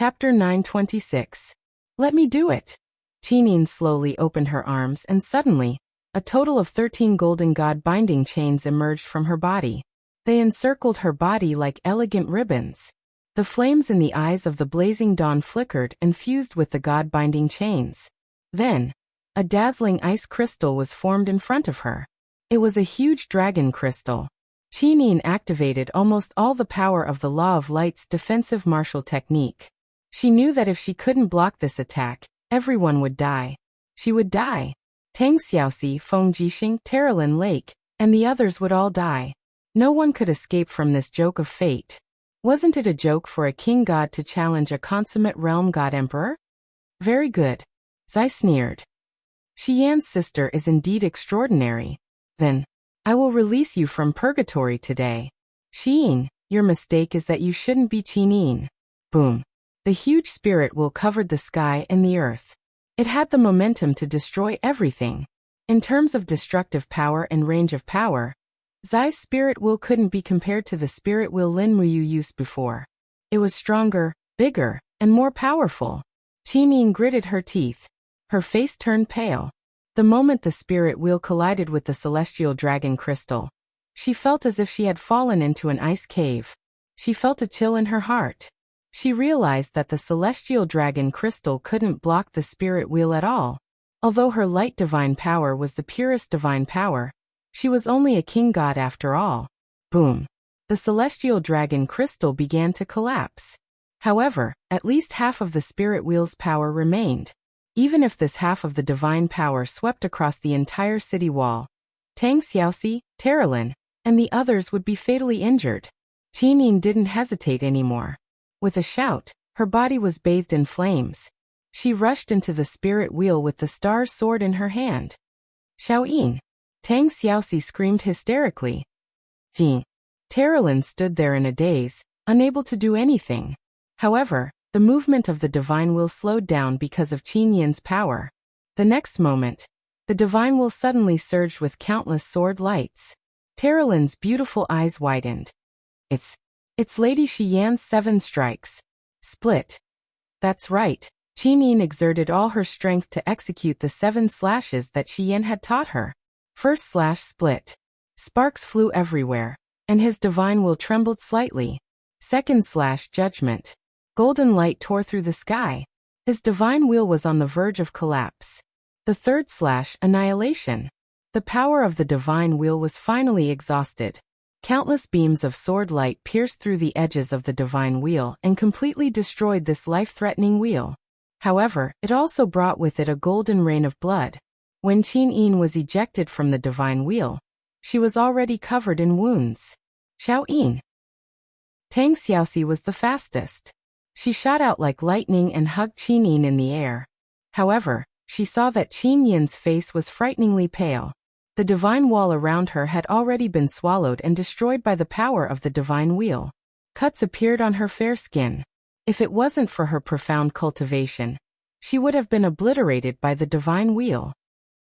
Chapter 926. Let me do it. Qinin slowly opened her arms and suddenly, a total of 13 golden god-binding chains emerged from her body. They encircled her body like elegant ribbons. The flames in the eyes of the blazing dawn flickered and fused with the god-binding chains. Then, a dazzling ice crystal was formed in front of her. It was a huge dragon crystal. Qinin activated almost all the power of the Law of Light's defensive martial technique. She knew that if she couldn't block this attack, everyone would die. She would die. Tang Xiaoxi, Feng Jixing, Terralin Lake, and the others would all die. No one could escape from this joke of fate. Wasn't it a joke for a king god to challenge a consummate realm god emperor? Very good. Zai sneered. Xian's sister is indeed extraordinary. Then, I will release you from purgatory today. Xiyin, your mistake is that you shouldn't be Qinin. Boom. The huge spirit wheel covered the sky and the earth. It had the momentum to destroy everything. In terms of destructive power and range of power, Zai's spirit wheel couldn't be compared to the spirit wheel Lin Muyu used before. It was stronger, bigger, and more powerful. Qinin gritted her teeth. Her face turned pale. The moment the spirit wheel collided with the celestial dragon crystal, she felt as if she had fallen into an ice cave. She felt a chill in her heart. She realized that the celestial dragon crystal couldn't block the spirit wheel at all. Although her light divine power was the purest divine power, she was only a king god after all. Boom. The celestial dragon crystal began to collapse. However, at least half of the spirit wheel's power remained. Even if this half of the divine power swept across the entire city wall, Tang Xiaoxi, Terralin, and the others would be fatally injured. Qinin didn't hesitate anymore. With a shout, her body was bathed in flames. She rushed into the spirit wheel with the star sword in her hand. Xiaoyin! Tang Xiaoxi screamed hysterically. Fi. Terralin stood there in a daze, unable to do anything. However, the movement of the divine will slowed down because of Qinin's power. The next moment, the divine will suddenly surged with countless sword lights. Terralin's beautiful eyes widened. It's Lady Xian's 7 strikes. Split. That's right. Qinin exerted all her strength to execute the 7 slashes that Xian had taught her. First slash split. Sparks flew everywhere, and his divine will trembled slightly. Second slash judgment. Golden light tore through the sky. His divine wheel was on the verge of collapse. The third slash, annihilation. The power of the divine wheel was finally exhausted. Countless beams of sword light pierced through the edges of the divine wheel and completely destroyed this life-threatening wheel. However, it also brought with it a golden rain of blood. When Qinin was ejected from the divine wheel, she was already covered in wounds. Xiaoyin. Tang Xiaoxi was the fastest. She shot out like lightning and hugged Qinin in the air. However, she saw that Qinin's face was frighteningly pale. The divine wall around her had already been swallowed and destroyed by the power of the divine wheel. Cuts appeared on her fair skin. If it wasn't for her profound cultivation, she would have been obliterated by the divine wheel.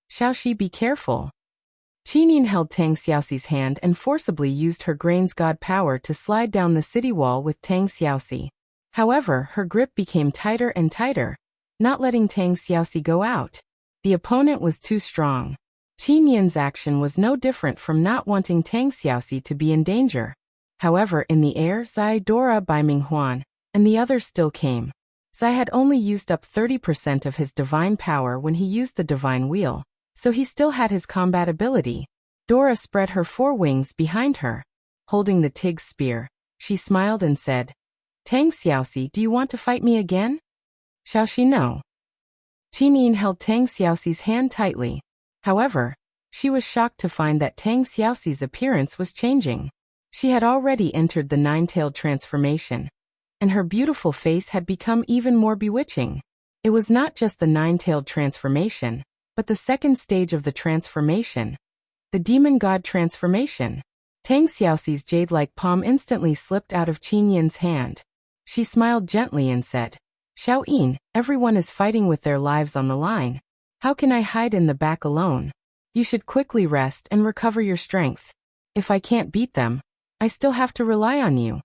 Xiaoxi, be careful. Qinin held Tang Xiaoxi's hand and forcibly used her grain's god power to slide down the city wall with Tang Xiaoxi. However, her grip became tighter and tighter, not letting Tang Xiaoxi go out. The opponent was too strong. Qinin's action was no different from not wanting Tang Xiaoxi to be in danger. However, in the air, Zai, Dora, Baiming Huan, and the others still came. Zai had only used up 30% of his divine power when he used the divine wheel, so he still had his combat ability. Dora spread her 4 wings behind her. Holding the Tig's spear, she smiled and said, Tang Xiaoxi, do you want to fight me again? Xiaoxi, no. Qinin held Tang Xiaoxi's hand tightly. However, she was shocked to find that Tang Xiaoxi's appearance was changing. She had already entered the 9-tailed transformation, and her beautiful face had become even more bewitching. It was not just the 9-tailed transformation, but the second stage of the transformation, the demon god transformation. Tang Xiaoxi's jade-like palm instantly slipped out of Qinin's hand. She smiled gently and said, Xiaoyin, everyone is fighting with their lives on the line. How can I hide in the back alone? You should quickly rest and recover your strength. If I can't beat them, I still have to rely on you.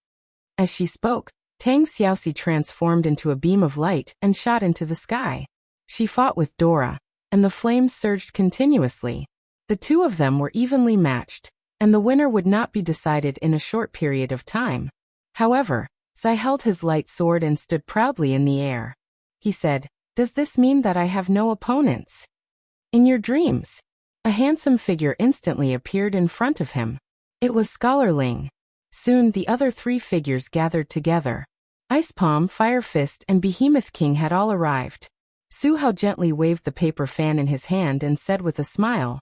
As she spoke, Tang Xiaoxi transformed into a beam of light and shot into the sky. She fought with Dora, and the flames surged continuously. The two of them were evenly matched, and the winner would not be decided in a short period of time. However, Zai held his light sword and stood proudly in the air. He said, "Does this mean that I have no opponents?" In your dreams. A handsome figure instantly appeared in front of him. It was Scholar Ling. Soon the other three figures gathered together. Ice Palm, Fire Fist, and Behemoth King had all arrived. Su Hao gently waved the paper fan in his hand and said with a smile,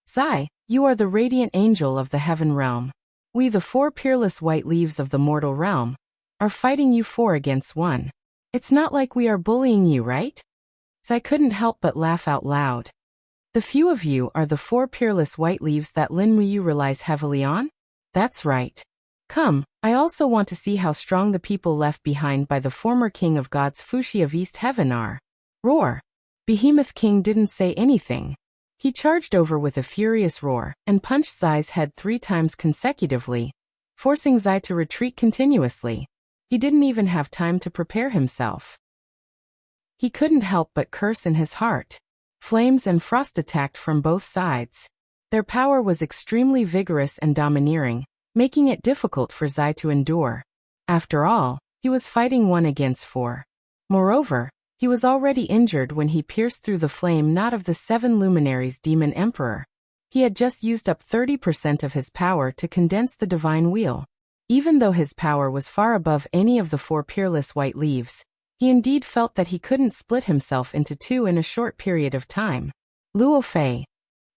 "Zai, you are the radiant angel of the heaven realm. We, the four peerless white leaves of the mortal realm, are fighting you 4 against 1. It's not like we are bullying you, right?" Zai couldn't help but laugh out loud. "The few of you are the 4 peerless white leaves that Lin Muyu relies heavily on? That's right. Come, I also want to see how strong the people left behind by the former king of gods Fuxi of East Heaven are." Roar. Behemoth King didn't say anything. He charged over with a furious roar and punched Zai's head 3 times consecutively, forcing Zai to retreat continuously. He didn't even have time to prepare himself. He couldn't help but curse in his heart. Flames and frost attacked from both sides. Their power was extremely vigorous and domineering, making it difficult for Zai to endure. After all, he was fighting 1 against 4. Moreover, he was already injured when he pierced through the flame knot of the 7 luminaries Demon Emperor. He had just used up 30% of his power to condense the divine wheel. Even though his power was far above any of the 4 peerless white leaves, he indeed felt that he couldn't split himself into 2 in a short period of time. Luo Fei.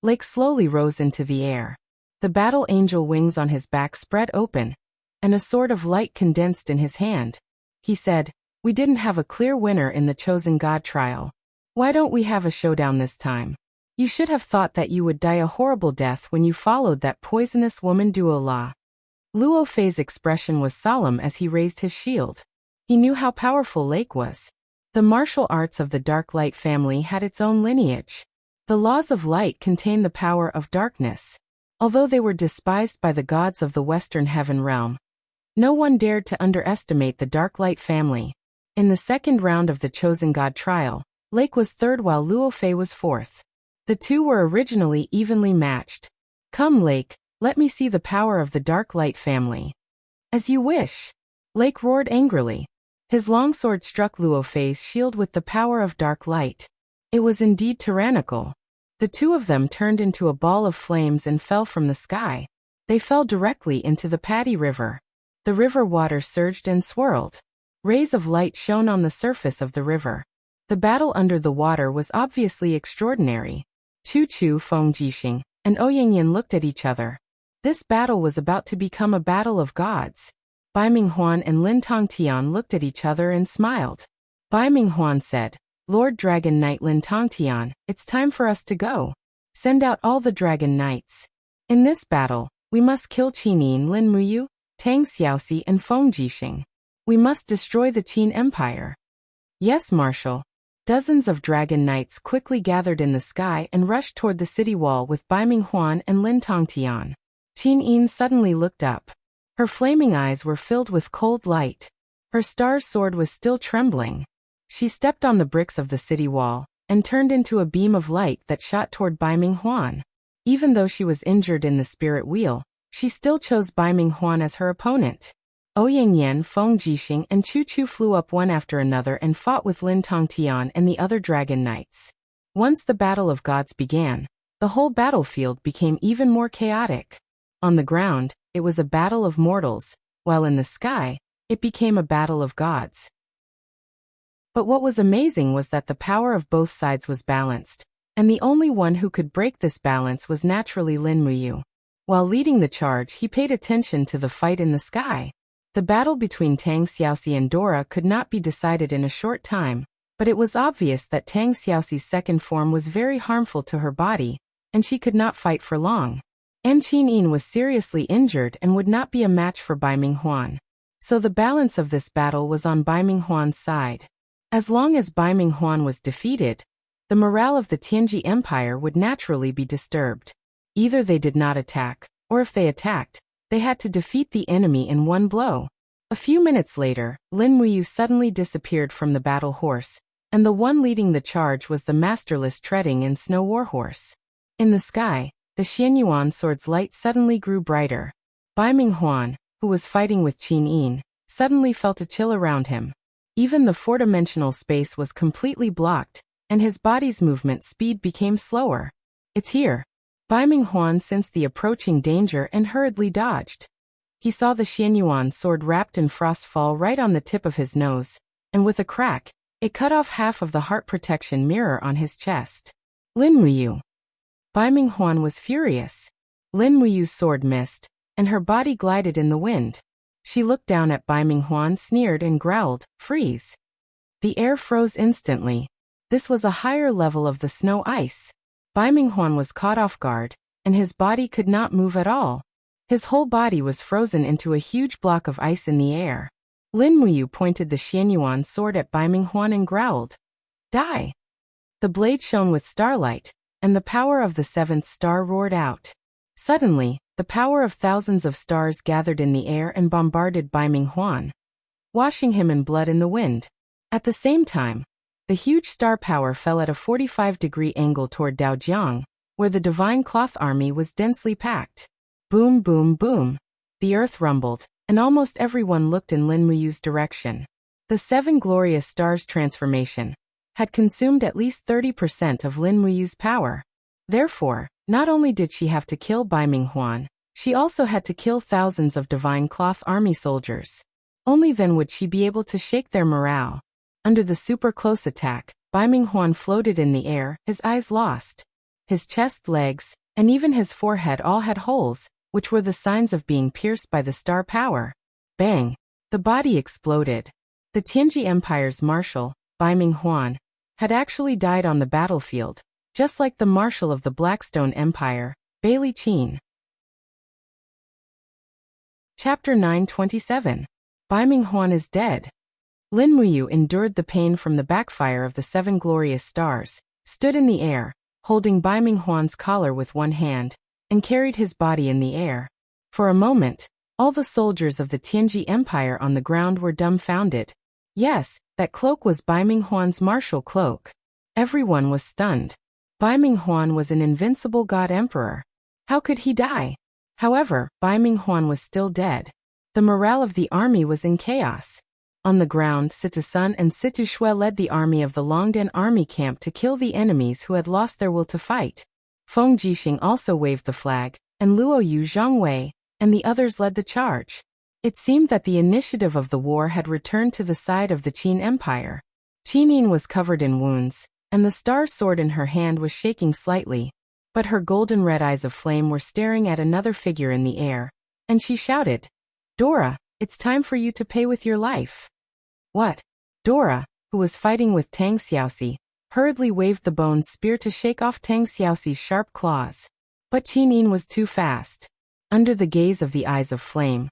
Lake slowly rose into the air. The battle angel wings on his back spread open, and a sword of light condensed in his hand. He said, "We didn't have a clear winner in the chosen god trial. Why don't we have a showdown this time? You should have thought that you would die a horrible death when you followed that poisonous woman Duo La." Luo Fei's expression was solemn as he raised his shield. He knew how powerful Lake was. The martial arts of the Dark Light family had its own lineage. The laws of light contained the power of darkness. Although they were despised by the gods of the Western Heaven realm, no one dared to underestimate the Dark Light family. In the second round of the Chosen God trial, Lake was 3rd while Luo Fei was 4th. The two were originally evenly matched. "Come, Lake, let me see the power of the Dark Light family." "As you wish." Lake roared angrily. His longsword struck Luo Fei's shield with the power of dark light. It was indeed tyrannical. The two of them turned into a ball of flames and fell from the sky. They fell directly into the Paddy River. The river water surged and swirled. Rays of light shone on the surface of the river. The battle under the water was obviously extraordinary. Chu Chu, Feng Jixing, and Ouyangyan looked at each other. This battle was about to become a battle of gods. Bai Minghuan and Lin Tongtian looked at each other and smiled. Bai Minghuan said, "Lord Dragon Knight Lin Tongtian, it's time for us to go. Send out all the Dragon Knights. In this battle, we must kill Qinin Lin Muyu, Tang Xiaoxi, and Feng Jixing. We must destroy the Qin Empire." "Yes, Marshal." Dozens of Dragon Knights quickly gathered in the sky and rushed toward the city wall with Bai Minghuan and Lin Tongtian. Qin suddenly looked up. Her flaming eyes were filled with cold light. Her star's sword was still trembling. She stepped on the bricks of the city wall and turned into a beam of light that shot toward Bai Minghuan. Even though she was injured in the spirit wheel, she still chose Bai Minghuan as her opponent. Ouyangyan, Feng Jixing, and Chu Chu flew up one after another and fought with Lin Tongtian and the other Dragon Knights. Once the Battle of Gods began, the whole battlefield became even more chaotic. On the ground, it was a battle of mortals, while in the sky, it became a battle of gods. But what was amazing was that the power of both sides was balanced, and the only one who could break this balance was naturally Lin Muyu. While leading the charge, he paid attention to the fight in the sky. The battle between Tang Xiaoxi and Dora could not be decided in a short time, but it was obvious that Tang Xiaoxi's second form was very harmful to her body, and she could not fight for long. And Qin was seriously injured and would not be a match for Bai Minghuan. So the balance of this battle was on Bai Minghuan's side. As long as Bai Minghuan was defeated, the morale of the Tianji Empire would naturally be disturbed. Either they did not attack, or if they attacked, they had to defeat the enemy in one blow. A few minutes later, Lin Muyu suddenly disappeared from the battle horse, and the one leading the charge was the masterless treading in snow warhorse. In the sky, the Xianyuan sword's light suddenly grew brighter. Bai Minghuan, who was fighting with Qin Yin, suddenly felt a chill around him. Even the four-dimensional space was completely blocked, and his body's movement speed became slower. It's here. Bai Minghuan sensed the approaching danger and hurriedly dodged. He saw the Xianyuan sword wrapped in frost fall right on the tip of his nose, and with a crack, it cut off half of the heart protection mirror on his chest. Lin Muyu. Bai Minghuan was furious. Lin Muyu's sword missed, and her body glided in the wind. She looked down at Bai Minghuan, sneered and growled, "Freeze." The air froze instantly. This was a higher level of the snow ice. Bai Minghuan was caught off guard, and his body could not move at all. His whole body was frozen into a huge block of ice in the air. Lin Muyu pointed the Xianyuan sword at Bai Minghuan and growled, "Die!" The blade shone with starlight, and the power of the seventh star roared out. Suddenly, the power of thousands of stars gathered in the air and bombarded Bai Minghuan, washing him in blood in the wind. At the same time, the huge star power fell at a 45-degree angle toward Daojiang, where the divine cloth army was densely packed. Boom, boom, boom. The earth rumbled, and almost everyone looked in Lin Muyu's direction. The seven glorious stars transformation had consumed at least 30% of Lin Muyu's power. Therefore, not only did she have to kill Bai Minghuan, she also had to kill thousands of divine cloth army soldiers. Only then would she be able to shake their morale. Under the super close attack, Bai Minghuan floated in the air, his eyes lost. His chest, legs, and even his forehead all had holes, which were the signs of being pierced by the star power. Bang! The body exploded. The Tianji Empire's marshal, Bai Minghuan, had actually died on the battlefield, just like the marshal of the Blackstone Empire, Bailey Qin. Chapter 927. Bai Minghuan is dead. Lin Muyu endured the pain from the backfire of the seven glorious stars, stood in the air, holding Bai Minghuan's collar with one hand, and carried his body in the air. For a moment, all the soldiers of the Tianji Empire on the ground were dumbfounded. Yes, that cloak was Bai Minghuan's martial cloak. Everyone was stunned. Bai Minghuan was an invincible god emperor. How could he die? However, Bai Minghuan was still dead. The morale of the army was in chaos. On the ground, Situ Sun and Situ Shui led the army of the Longdan army camp to kill the enemies who had lost their will to fight. Feng Jixing also waved the flag, and Luo Yu Zhangwei and the others led the charge. It seemed that the initiative of the war had returned to the side of the Qin Empire. Qin Yin was covered in wounds, and the star sword in her hand was shaking slightly, but her golden red eyes of flame were staring at another figure in the air, and she shouted, "Dora, it's time for you to pay with your life." What? Dora, who was fighting with Tang Xiaoxi, hurriedly waved the bone spear to shake off Tang Xiaoxi's sharp claws. But Qin Yin was too fast. Under the gaze of the eyes of flame,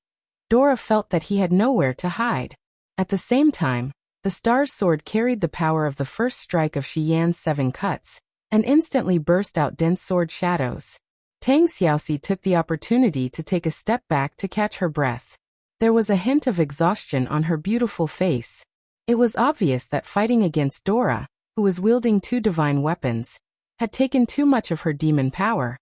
Dora felt that he had nowhere to hide. At the same time, the star's sword carried the power of the first strike of Shi Yan's 7 cuts, and instantly burst out dense sword shadows. Tang Xiaoxi took the opportunity to take a step back to catch her breath. There was a hint of exhaustion on her beautiful face. It was obvious that fighting against Dora, who was wielding 2 divine weapons, had taken too much of her demon power.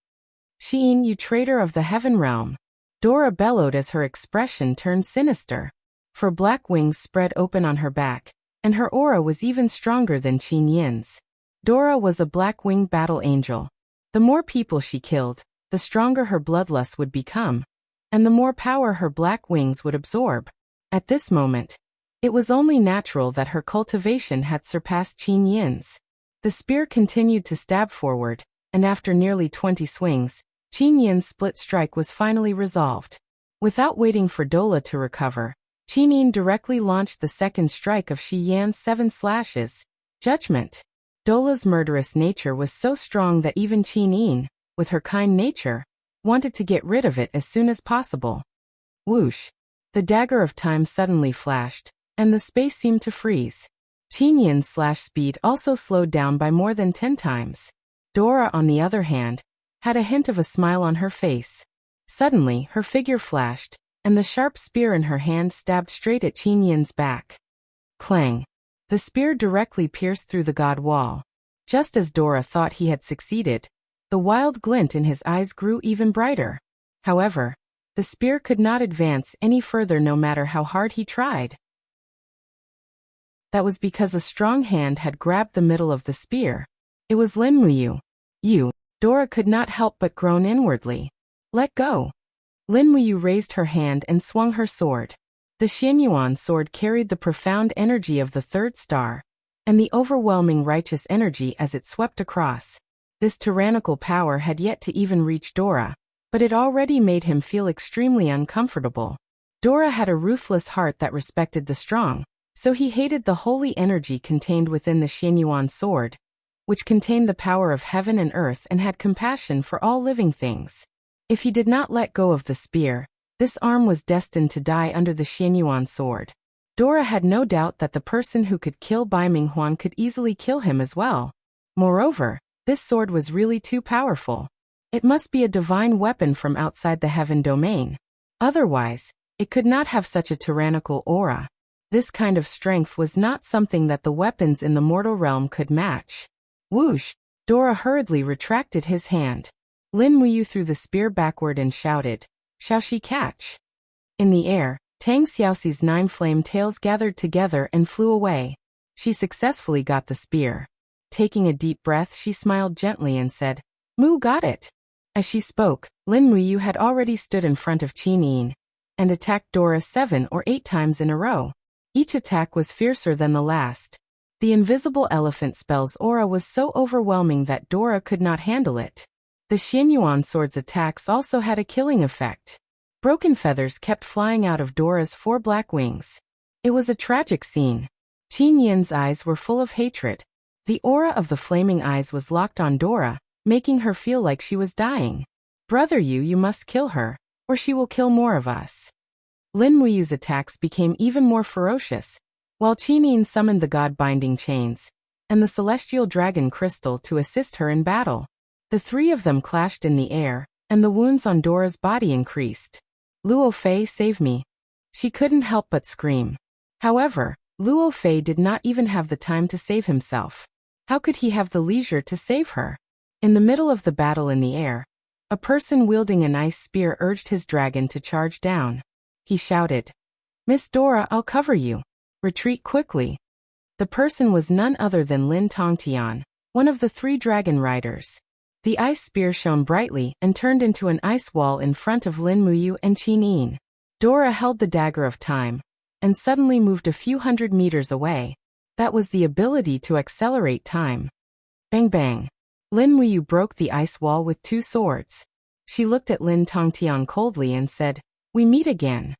"Xiyin, you traitor of the heaven realm!" Dora bellowed as her expression turned sinister. For black wings spread open on her back, and her aura was even stronger than Qin Yin's. Dora was a black-winged battle angel. The more people she killed, the stronger her bloodlust would become, and the more power her black wings would absorb. At this moment, it was only natural that her cultivation had surpassed Qin Yin's. The spear continued to stab forward, and after nearly 20 swings, Qin Yin's split strike was finally resolved. Without waiting for Dola to recover, Qin Yin directly launched the second strike of Shi Yan's 7 slashes. Judgment. Dola's murderous nature was so strong that even Qin Yin, with her kind nature, wanted to get rid of it as soon as possible. Whoosh! The dagger of time suddenly flashed, and the space seemed to freeze. Qin Yin's slash speed also slowed down by more than 10 times. Dora, on the other hand, had a hint of a smile on her face. Suddenly, her figure flashed, and the sharp spear in her hand stabbed straight at Qin Yin's back. Clang! The spear directly pierced through the god wall. Just as Dora thought he had succeeded, the wild glint in his eyes grew even brighter. However, the spear could not advance any further no matter how hard he tried. That was because a strong hand had grabbed the middle of the spear. It was Lin Muyu. You. Dora could not help but groan inwardly. Let go. Lin Muyu raised her hand and swung her sword. The Xianyuan sword carried the profound energy of the third star, and the overwhelming righteous energy as it swept across. This tyrannical power had yet to even reach Dora, but it already made him feel extremely uncomfortable. Dora had a ruthless heart that respected the strong, so he hated the holy energy contained within the Xianyuan sword, which contained the power of heaven and earth and had compassion for all living things. If he did not let go of the spear, this arm was destined to die under the Xianyuan sword. Dora had no doubt that the person who could kill Bai Minghuan could easily kill him as well. Moreover, this sword was really too powerful. It must be a divine weapon from outside the heaven domain. Otherwise, it could not have such a tyrannical aura. This kind of strength was not something that the weapons in the mortal realm could match. Whoosh! Dora hurriedly retracted his hand. Lin Muyu threw the spear backward and shouted, "Shall she catch?" In the air, Tang Xiaoxi's 9 flame tails gathered together and flew away. She successfully got the spear. Taking a deep breath, she smiled gently and said, "Mu got it." As she spoke, Lin Muyu had already stood in front of Qin Yin and attacked Dora 7 or 8 times in a row. Each attack was fiercer than the last. The invisible elephant spell's aura was so overwhelming that Dora could not handle it. The Xianyuan sword's attacks also had a killing effect. Broken feathers kept flying out of Dora's 4 black wings. It was a tragic scene. Qin Yin's eyes were full of hatred. The aura of the flaming eyes was locked on Dora, making her feel like she was dying. "Brother you must kill her, or she will kill more of us." Lin Muyu's attacks became even more ferocious, while Qin Yin summoned the god-binding chains and the celestial dragon crystal to assist her in battle. The 3 of them clashed in the air, and the wounds on Dora's body increased. "Luo Fei, save me!" She couldn't help but scream. However, Luo Fei did not even have the time to save himself. How could he have the leisure to save her? In the middle of the battle in the air, a person wielding an ice spear urged his dragon to charge down. He shouted, "Miss Dora, I'll cover you. Retreat quickly." The person was none other than Lin Tongtian, one of the 3 dragon riders. The ice spear shone brightly and turned into an ice wall in front of Lin Muyu and Qin Yin. Dora held the dagger of time, and suddenly moved a few hundred meters away. That was the ability to accelerate time. Bang bang. Lin Muyu broke the ice wall with 2 swords. She looked at Lin Tongtian coldly and said, "We meet again."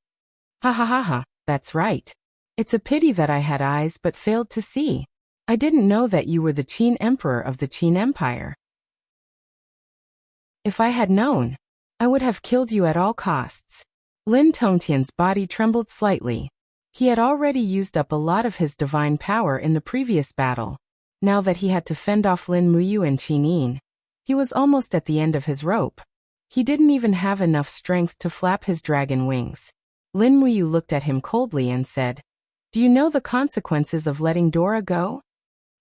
"Ha ha ha ha, that's right. It's a pity that I had eyes but failed to see. I didn't know that you were the Qin Emperor of the Qin Empire. If I had known, I would have killed you at all costs." Lin Tongtian's body trembled slightly. He had already used up a lot of his divine power in the previous battle. Now that he had to fend off Lin Muyu and Qin Yin, he was almost at the end of his rope. He didn't even have enough strength to flap his dragon wings. Lin Muyu looked at him coldly and said, "Do you know the consequences of letting Dora go?"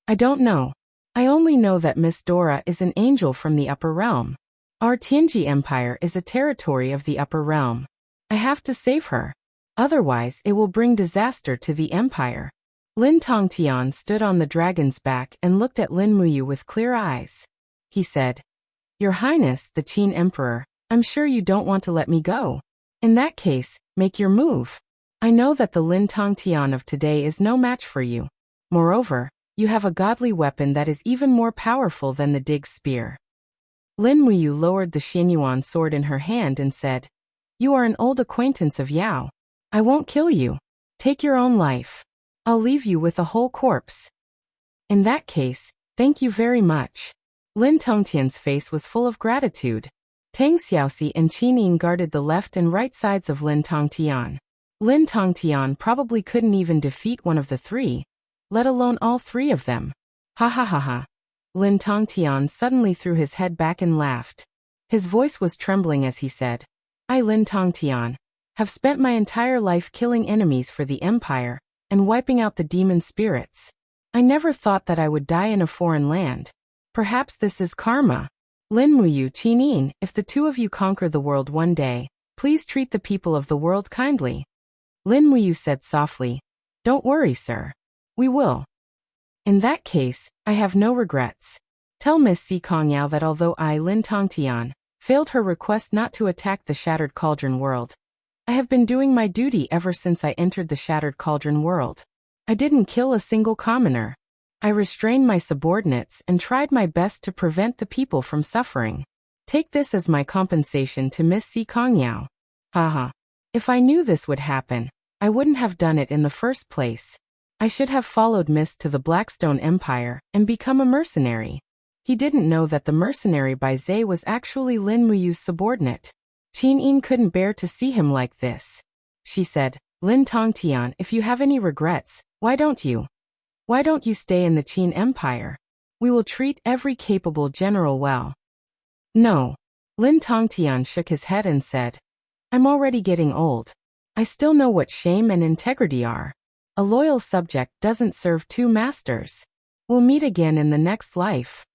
"I don't know. I only know that Miss Dora is an angel from the upper realm. Our Tianji Empire is a territory of the upper realm. I have to save her. Otherwise it will bring disaster to the empire." Lin Tongtian stood on the dragon's back and looked at Lin Muyu with clear eyes. He said, "Your Highness, the Qin Emperor, I'm sure you don't want to let me go. In that case, make your move. I know that the Lin Tongtian of today is no match for you. Moreover, you have a godly weapon that is even more powerful than the Dig spear." Lin Muyu lowered the Xianyuan sword in her hand and said, "You are an old acquaintance of Yao. I won't kill you. Take your own life. I'll leave you with a whole corpse." "In that case, thank you very much." Lin Tongtian's face was full of gratitude. Tang Xiaoxi and Qin Yin guarded the left and right sides of Lin Tongtian. Lin Tongtian probably couldn't even defeat one of the 3, let alone all 3 of them. "Ha ha ha ha." Lin Tongtian suddenly threw his head back and laughed. His voice was trembling as he said, "I Lin Tongtian, Have spent my entire life killing enemies for the Empire and wiping out the demon spirits. I never thought that I would die in a foreign land. Perhaps this is karma. Lin Muyu, Qinin, if the two of you conquer the world one day, please treat the people of the world kindly. Lin Muyu said softly. Don't worry, sir. We will. In that case, I have no regrets. Tell Miss Si Kongyao that although I, Lin Tongtian, failed her request not to attack the Shattered Cauldron world, I have been doing my duty ever since I entered the Shattered Cauldron world. I didn't kill a single commoner. I restrained my subordinates and tried my best to prevent the people from suffering. Take this as my compensation to Miss Si Kongyao. Haha. If I knew this would happen, I wouldn't have done it in the first place. I should have followed Miss to the Blackstone Empire and become a mercenary. He didn't know that the mercenary Bai Zhe was actually Lin Muyu's subordinate. Qin couldn't bear to see him like this. She said, Lin Tongtian, if you have any regrets, why don't you stay in the Qin Empire? We will treat every capable general well. No. Lin Tongtian shook his head and said, I'm already getting old. I still know what shame and integrity are. A loyal subject doesn't serve two masters. We'll meet again in the next life.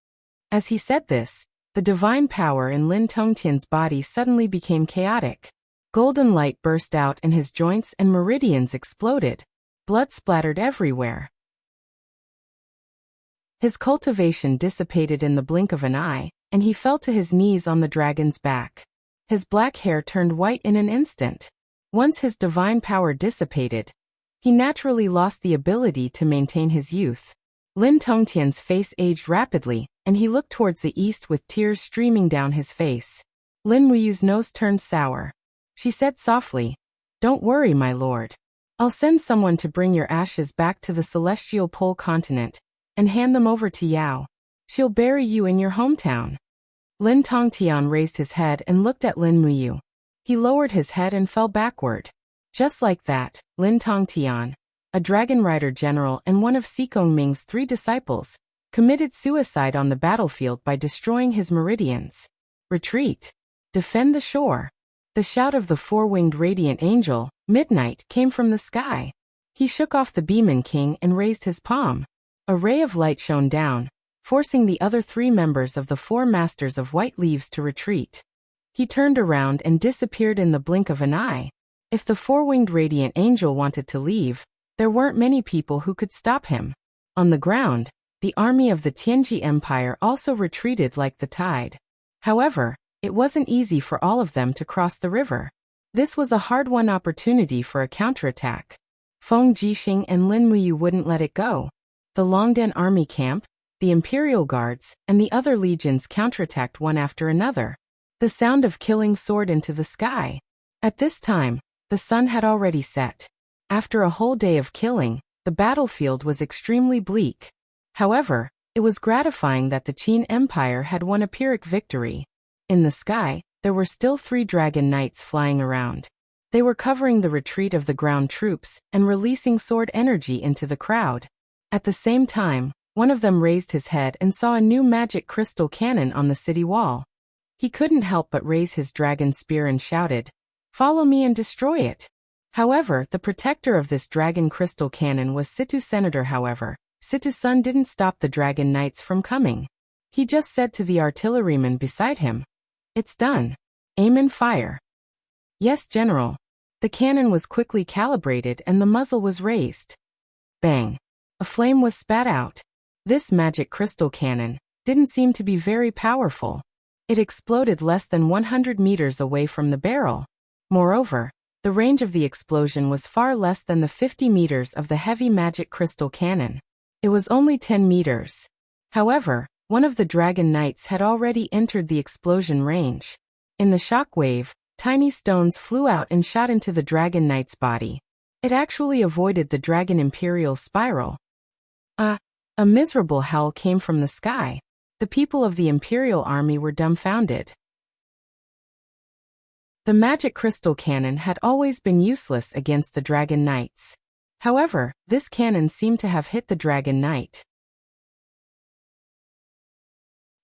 As he said this, the divine power in Lin Tongtian's body suddenly became chaotic. Golden light burst out and his joints and meridians exploded. Blood splattered everywhere. His cultivation dissipated in the blink of an eye, and he fell to his knees on the dragon's back. His black hair turned white in an instant. Once his divine power dissipated, he naturally lost the ability to maintain his youth. Lin Tongtian's face aged rapidly, and he looked towards the east with tears streaming down his face. Lin Muyu's nose turned sour. She said softly, Don't worry, my lord. I'll send someone to bring your ashes back to the celestial pole continent and hand them over to Yao. She'll bury you in your hometown. Lin Tongtian raised his head and looked at Lin Muyu. He lowered his head and fell backward. Just like that, Lin Tongtian, a dragon rider general and one of Sikong Ming's 3 disciples, committed suicide on the battlefield by destroying his meridians. Retreat. Defend the shore. The shout of the 4-winged radiant angel, Midnight, came from the sky. He shook off the Beeman King and raised his palm. A ray of light shone down, forcing the other 3 members of the 4 Masters of White Leaves to retreat. He turned around and disappeared in the blink of an eye. If the 4-winged radiant angel wanted to leave, there weren't many people who could stop him. On the ground, the army of the Tianji Empire also retreated like the tide. However, it wasn't easy for all of them to cross the river. This was a hard-won opportunity for a counterattack. Feng Jixing and Lin Muyu wouldn't let it go. The Longdan army camp, the Imperial Guards, and the other legions counterattacked one after another. The sound of killing soared into the sky. At this time, the sun had already set. After a whole day of killing, the battlefield was extremely bleak. However, it was gratifying that the Qin Empire had won a Pyrrhic victory. In the sky, there were still 3 dragon knights flying around. They were covering the retreat of the ground troops and releasing sword energy into the crowd. At the same time, one of them raised his head and saw a new magic crystal cannon on the city wall. He couldn't help but raise his dragon spear and shouted, Follow me and destroy it. However, the protector of this dragon crystal cannon was Situ Senator. However, Situ-sun didn't stop the dragon knights from coming. He just said to the artilleryman beside him, It's done. Aim and fire. Yes, General. The cannon was quickly calibrated and the muzzle was raised. Bang. A flame was spat out. This magic crystal cannon didn't seem to be very powerful. It exploded less than 100 meters away from the barrel. Moreover, the range of the explosion was far less than the 50 meters of the heavy magic crystal cannon. It was only 10 meters. However, one of the dragon knights had already entered the explosion range. In the shock wave, tiny stones flew out and shot into the dragon knight's body. It actually avoided the dragon imperial spiral. A miserable howl came from the sky. The people of the imperial army were dumbfounded. The magic crystal cannon had always been useless against the dragon knights. However, this cannon seemed to have hit the dragon knight.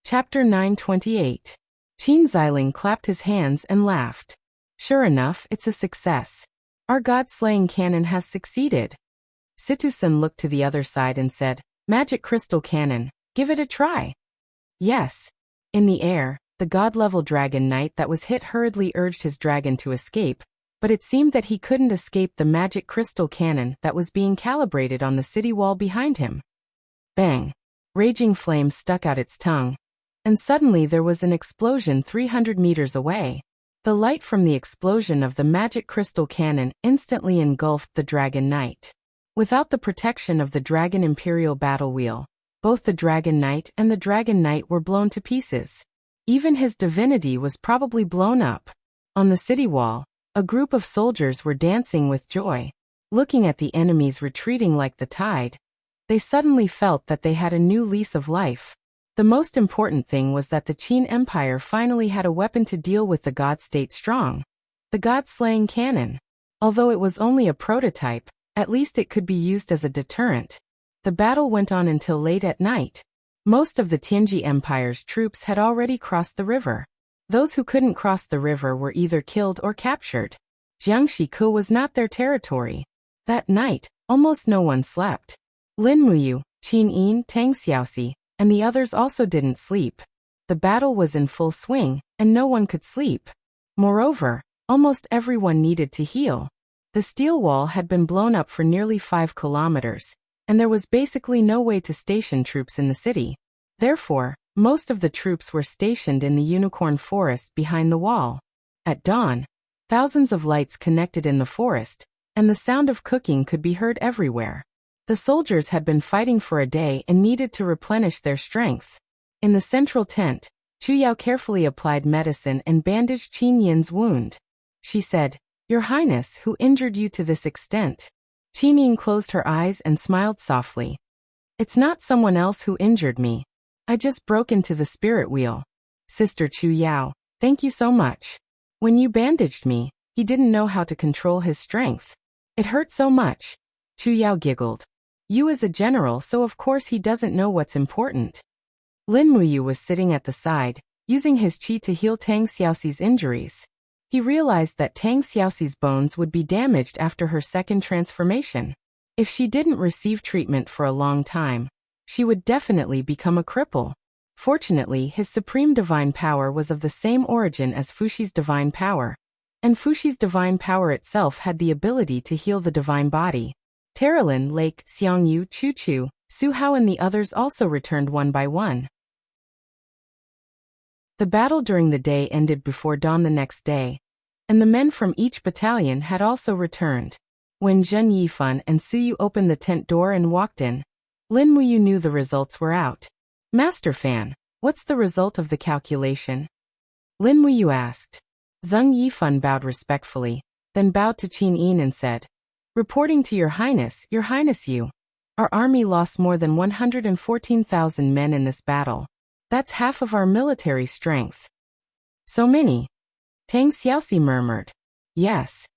Chapter 928. Qin Xiling clapped his hands and laughed. Sure enough, it's a success. Our god-slaying cannon has succeeded. Situsun looked to the other side and said, Magic crystal cannon, give it a try. Yes. In the air, the god-level dragon knight that was hit hurriedly urged his dragon to escape, but it seemed that he couldn't escape the magic crystal cannon that was being calibrated on the city wall behind him. Bang! Raging flame stuck out its tongue, and suddenly there was an explosion 300 meters away. The light from the explosion of the magic crystal cannon instantly engulfed the dragon knight. Without the protection of the dragon imperial battle wheel, both the dragon knight and the dragon knight were blown to pieces. Even his divinity was probably blown up. On the city wall, a group of soldiers were dancing with joy. Looking at the enemies retreating like the tide, they suddenly felt that they had a new lease of life. The most important thing was that the Qin Empire finally had a weapon to deal with the god-state strong. The god-slaying cannon. Although it was only a prototype, at least it could be used as a deterrent. The battle went on until late at night. Most of the Tianji Empire's troops had already crossed the river. Those who couldn't cross the river were either killed or captured. Jiangxiku was not their territory. That night, almost no one slept. Lin Muyu, Qin Yin, Tang Xiaoxi, and the others also didn't sleep. The battle was in full swing, and no one could sleep. Moreover, almost everyone needed to heal. The steel wall had been blown up for nearly 5 kilometers, and there was basically no way to station troops in the city. Therefore, most of the troops were stationed in the unicorn forest behind the wall. At dawn, thousands of lights connected in the forest, and the sound of cooking could be heard everywhere. The soldiers had been fighting for a day and needed to replenish their strength. In the central tent, Chu Yao carefully applied medicine and bandaged Qin Yin's wound. She said, Your Highness, who injured you to this extent? Qin Yin closed her eyes and smiled softly. It's not someone else who injured me. I just broke into the spirit wheel. Sister Chu Yao, thank you so much. When you bandaged me, he didn't know how to control his strength. It hurt so much. Chu Yao giggled. You is a general, so of course he doesn't know what's important. Lin Muyu was sitting at the side, using his qi to heal Tang Xiaoxi's injuries. He realized that Tang Xiaoxi's bones would be damaged after her second transformation. If she didn't receive treatment for a long time, she would definitely become a cripple. Fortunately, his supreme divine power was of the same origin as Fuxi's divine power, and Fuxi's divine power itself had the ability to heal the divine body. Terralin, Lake, Xiangyu, Chu Chu, Su Hao and the others also returned one by one. The battle during the day ended before dawn the next day, and the men from each battalion had also returned. When Zhen Yifan and Su Yu opened the tent door and walked in, Lin Muyu knew the results were out. Master Fan, what's the result of the calculation? Lin Muyu asked. Zheng Yifan bowed respectfully, then bowed to Qin Yin and said, Reporting to Your Highness, our army lost more than 114,000 men in this battle. That's half of our military strength. So many? Tang Xiaoxi murmured. Yes.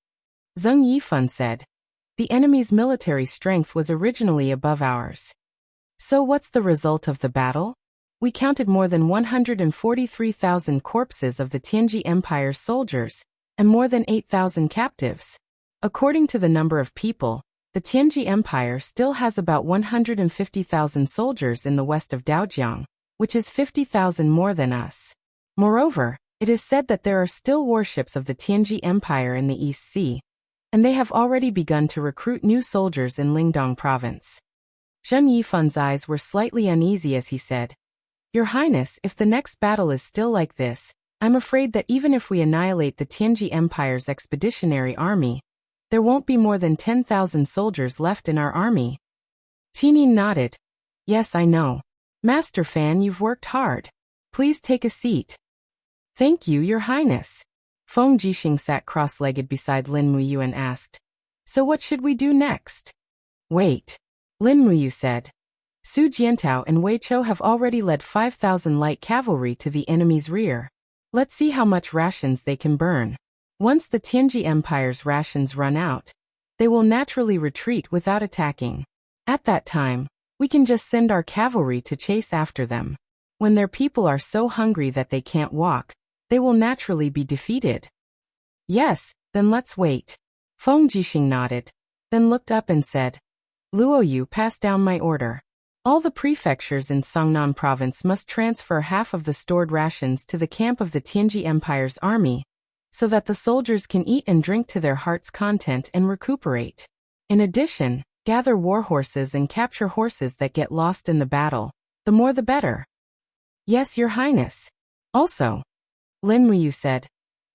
Zheng Yifan said. The enemy's military strength was originally above ours. So what's the result of the battle? We counted more than 143,000 corpses of the Tianji Empire's soldiers, and more than 8,000 captives. According to the number of people, the Tianji Empire still has about 150,000 soldiers in the west of Daojiang, which is 50,000 more than us. Moreover, it is said that there are still warships of the Tianji Empire in the East Sea, and they have already begun to recruit new soldiers in Lingdong province. Zhen Yifan's eyes were slightly uneasy as he said, Your Highness, if the next battle is still like this, I'm afraid that even if we annihilate the Tianji Empire's expeditionary army, there won't be more than 10,000 soldiers left in our army. Qin Yin nodded. Yes, I know. Master Fan, you've worked hard. Please take a seat. Thank you, Your Highness. Feng Jixing sat cross-legged beside Lin Muyu and asked, So what should we do next? Wait. Lin Muyu said. Su Jiantao and Wei Chou have already led 5,000 light cavalry to the enemy's rear. Let's see how much rations they can burn. Once the Tianji Empire's rations run out, they will naturally retreat without attacking. At that time, we can just send our cavalry to chase after them. When their people are so hungry that they can't walk, they will naturally be defeated. Yes, then let's wait. Feng Jixing nodded, then looked up and said, Luo Yu passed down my order. All the prefectures in Songnan province must transfer half of the stored rations to the camp of the Tianji Empire's army, so that the soldiers can eat and drink to their heart's content and recuperate. In addition, gather war horses and capture horses that get lost in the battle. The more the better. Yes, Your Highness. Also, Lin Muyu said,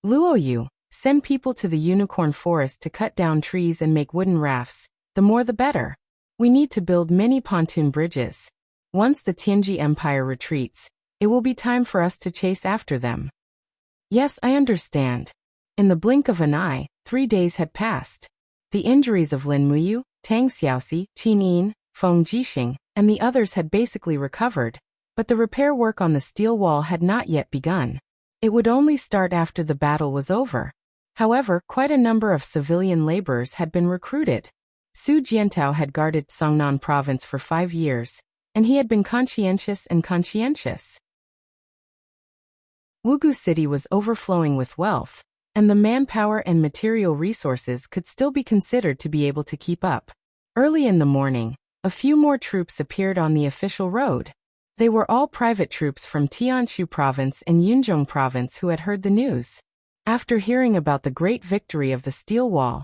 Luo Yu, send people to the unicorn forest to cut down trees and make wooden rafts. The more the better. We need to build many pontoon bridges. Once the Tianji Empire retreats, it will be time for us to chase after them. Yes, I understand. In the blink of an eye, 3 days had passed. The injuries of Lin Muyu, Tang Xiaoxi, Qin Yin, Feng Jixing, and the others had basically recovered, but the repair work on the steel wall had not yet begun. It would only start after the battle was over. However, quite a number of civilian laborers had been recruited. Su Jiantao had guarded Songnan province for 5 years, and he had been conscientious. Wugu City was overflowing with wealth, and the manpower and material resources could still be considered to be able to keep up. Early in the morning, a few more troops appeared on the official road. They were all private troops from Tianshu province and Yunzhong province who had heard the news. After hearing about the great victory of the steel wall,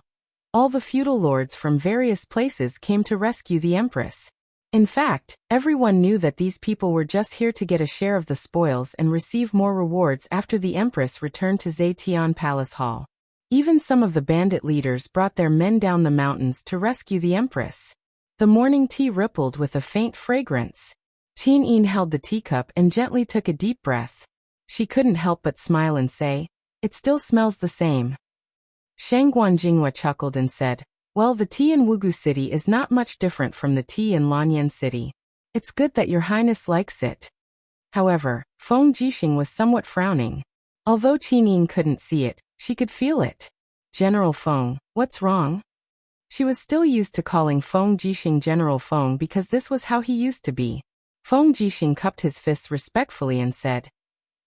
all the feudal lords from various places came to rescue the empress. In fact, everyone knew that these people were just here to get a share of the spoils and receive more rewards after the empress returned to Zetian Palace Hall. Even some of the bandit leaders brought their men down the mountains to rescue the empress. The morning tea rippled with a faint fragrance. Qin Yin held the teacup and gently took a deep breath. She couldn't help but smile and say, "It still smells the same." Shangguan Jinghua chuckled and said, "Well, the tea in Wugu City is not much different from the tea in Lanyan City. It's good that Your Highness likes it." However, Feng Jixing was somewhat frowning. Although Qin Yin couldn't see it, she could feel it. "General Feng, what's wrong?" She was still used to calling Feng Jixing General Feng because this was how he used to be. Feng Jixing cupped his fists respectfully and said,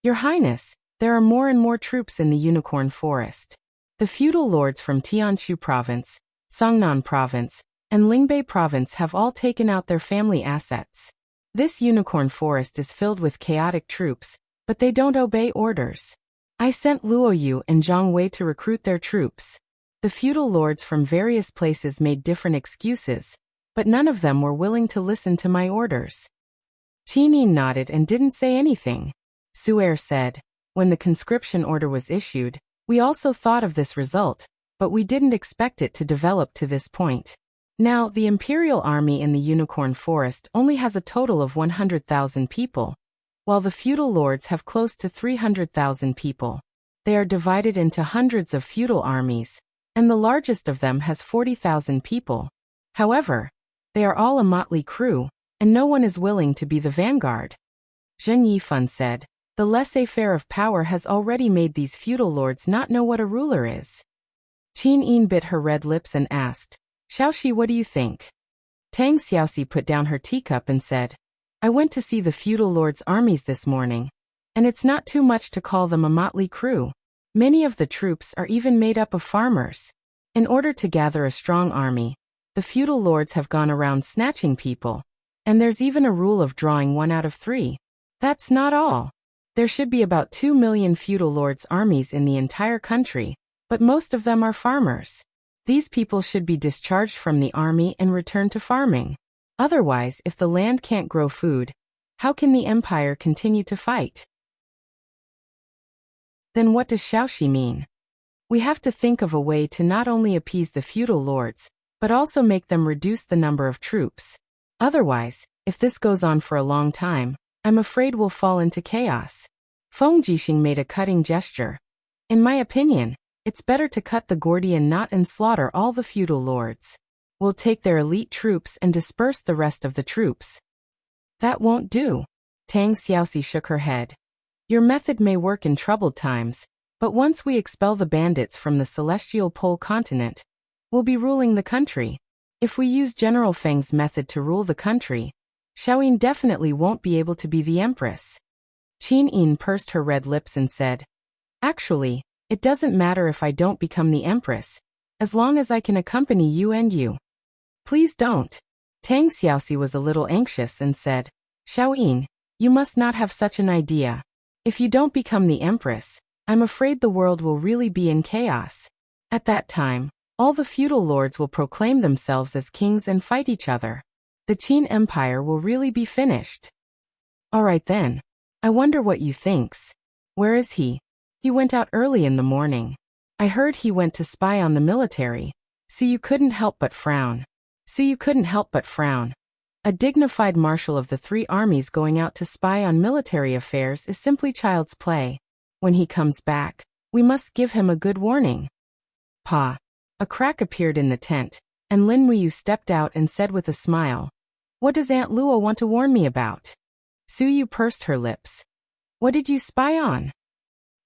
"Your Highness, there are more and more troops in the Unicorn Forest. The feudal lords from Tianshu Province, Songnan Province, and Lingbei Province have all taken out their family assets. This Unicorn Forest is filled with chaotic troops, but they don't obey orders. I sent Luo Yu and Zhang Wei to recruit their troops. The feudal lords from various places made different excuses, but none of them were willing to listen to my orders." Qin Yin nodded and didn't say anything. Su'er said, "When the conscription order was issued, we also thought of this result, but we didn't expect it to develop to this point. Now, the Imperial Army in the Unicorn Forest only has a total of 100,000 people, while the feudal lords have close to 300,000 people. They are divided into hundreds of feudal armies, and the largest of them has 40,000 people. However, they are all a motley crew, and no one is willing to be the vanguard." Zheng Yifan said, "The laissez-faire of power has already made these feudal lords not know what a ruler is." Qin Yin bit her red lips and asked, "Xiaoxi, what do you think?" Tang Xiaoxi put down her teacup and said, "I went to see the feudal lords' armies this morning, and it's not too much to call them a motley crew. Many of the troops are even made up of farmers. In order to gather a strong army, the feudal lords have gone around snatching people, and there's even a rule of drawing 1 out of 3. That's not all. There should be about 2 million feudal lords' armies in the entire country, but most of them are farmers. These people should be discharged from the army and returned to farming. Otherwise, if the land can't grow food, how can the empire continue to fight?" Then what does Xiaoxi mean? We have to think of a way to not only appease the feudal lords, but also make them reduce the number of troops. Otherwise, if this goes on for a long time, I'm afraid we'll fall into chaos. Feng Jixing made a cutting gesture. "In my opinion, it's better to cut the Gordian knot and slaughter all the feudal lords. We'll take their elite troops and disperse the rest of the troops." "That won't do." Tang Xiaoxi shook her head. "Your method may work in troubled times, but once we expel the bandits from the celestial pole continent, we'll be ruling the country. If we use General Feng's method to rule the country, Xiaoyin definitely won't be able to be the empress." Qin Yin pursed her red lips and said, "Actually, It doesn't matter if I don't become the empress, as long as I can accompany you and you. Please don't. Tang Xiaoxi was a little anxious and said, Xiaoyin, you must not have such an idea. If you don't become the empress, I'm afraid the world will really be in chaos. At that time, all the feudal lords will proclaim themselves as kings and fight each other. The Qin Empire will really be finished. All right then. I wonder what you thinks. Where is he? He went out early in the morning. I heard he went to spy on the military. So you couldn't help but frown. A dignified marshal of the 3 armies going out to spy on military affairs is simply child's play. When he comes back, we must give him a good warning. Pa. A crack appeared in the tent, and Lin Muyu stepped out and said with a smile, What does Aunt Luo want to warn me about? Suyu pursed her lips. What did you spy on?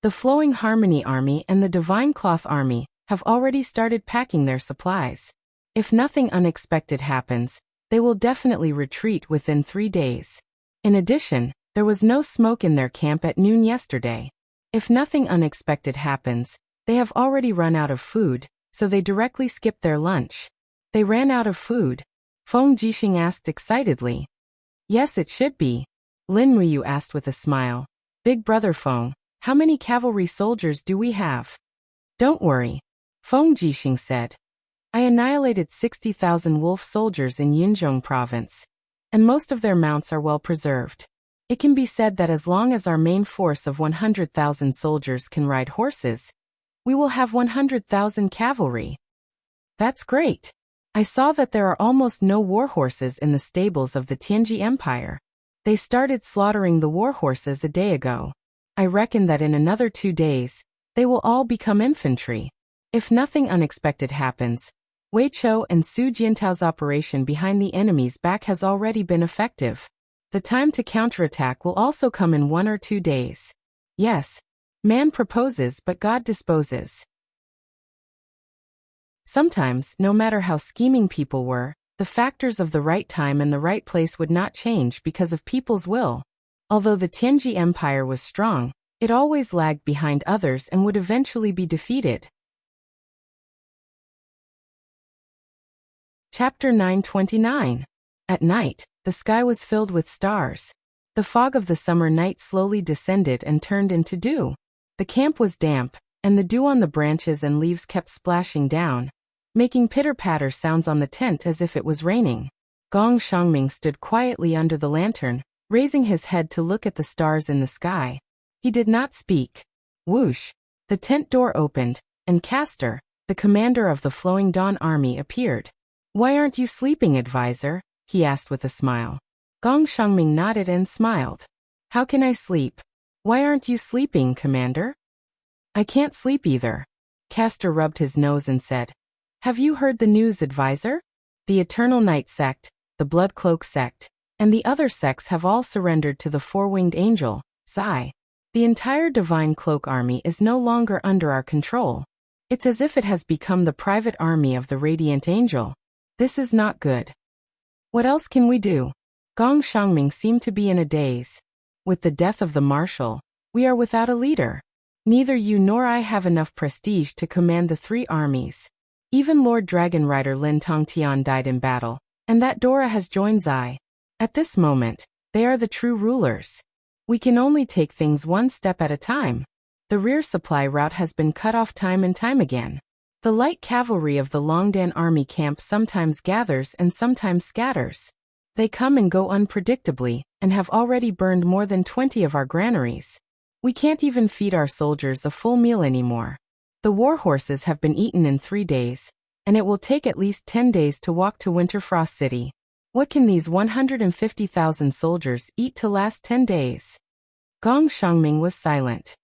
The Flowing Harmony Army and the Divine Cloth Army have already started packing their supplies. If nothing unexpected happens, they will definitely retreat within 3 days. In addition, there was no smoke in their camp at noon yesterday. If nothing unexpected happens, they have already run out of food, so they directly skipped their lunch. They ran out of food? Feng Jixing asked excitedly. Yes, it should be. Lin Muyu asked with a smile. Big brother Feng, how many cavalry soldiers do we have? Don't worry. Feng Jixing said. I annihilated 60,000 wolf soldiers in Yunzhong province, and most of their mounts are well preserved. It can be said that as long as our main force of 100,000 soldiers can ride horses, we will have 100,000 cavalry. That's great. I saw that there are almost no war horses in the stables of the Tianji Empire. They started slaughtering the war horses a day ago. I reckon that in another 2 days, they will all become infantry. If nothing unexpected happens, Wei Chou and Su Jiantao's operation behind the enemy's back has already been effective. The time to counterattack will also come in 1 or 2 days. Yes. Man proposes but God disposes. Sometimes, no matter how scheming people were, the factors of the right time and the right place would not change because of people's will. Although the Tianji Empire was strong, it always lagged behind others and would eventually be defeated. Chapter 929. At night, the sky was filled with stars. The fog of the summer night slowly descended and turned into dew. The camp was damp, and the dew on the branches and leaves kept splashing down, making pitter-patter sounds on the tent as if it was raining. Gong Shangming stood quietly under the lantern, raising his head to look at the stars in the sky. He did not speak. Whoosh! The tent door opened, and Castor, the commander of the Flowing Dawn Army, appeared. Why aren't you sleeping, advisor? He asked with a smile. Gong Shangming nodded and smiled. How can I sleep? Why aren't you sleeping, Commander? I can't sleep either. Castor rubbed his nose and said, Have you heard the news, advisor? The Eternal Night sect, the Blood Cloak sect, and the other sects have all surrendered to the Four-Winged Angel, Zai. The entire Divine Cloak Army is no longer under our control. It's as if it has become the private army of the Radiant Angel. This is not good. What else can we do? Gong Shangming seemed to be in a daze. With the death of the marshal, we are without a leader. Neither you nor I have enough prestige to command the 3 armies. Even Lord Dragon Rider Lin Tongtian died in battle, and that Dora has joined Zai. At this moment, they are the true rulers. We can only take things one step at a time. The rear supply route has been cut off time and time again. The light cavalry of the Longdan army camp sometimes gathers and sometimes scatters. They come and go unpredictably, and have already burned more than 20 of our granaries. We can't even feed our soldiers a full meal anymore. The war horses have been eaten in 3 days, and it will take at least 10 days to walk to Winterfrost City. What can these 150,000 soldiers eat to last 10 days? Gong Shangming was silent.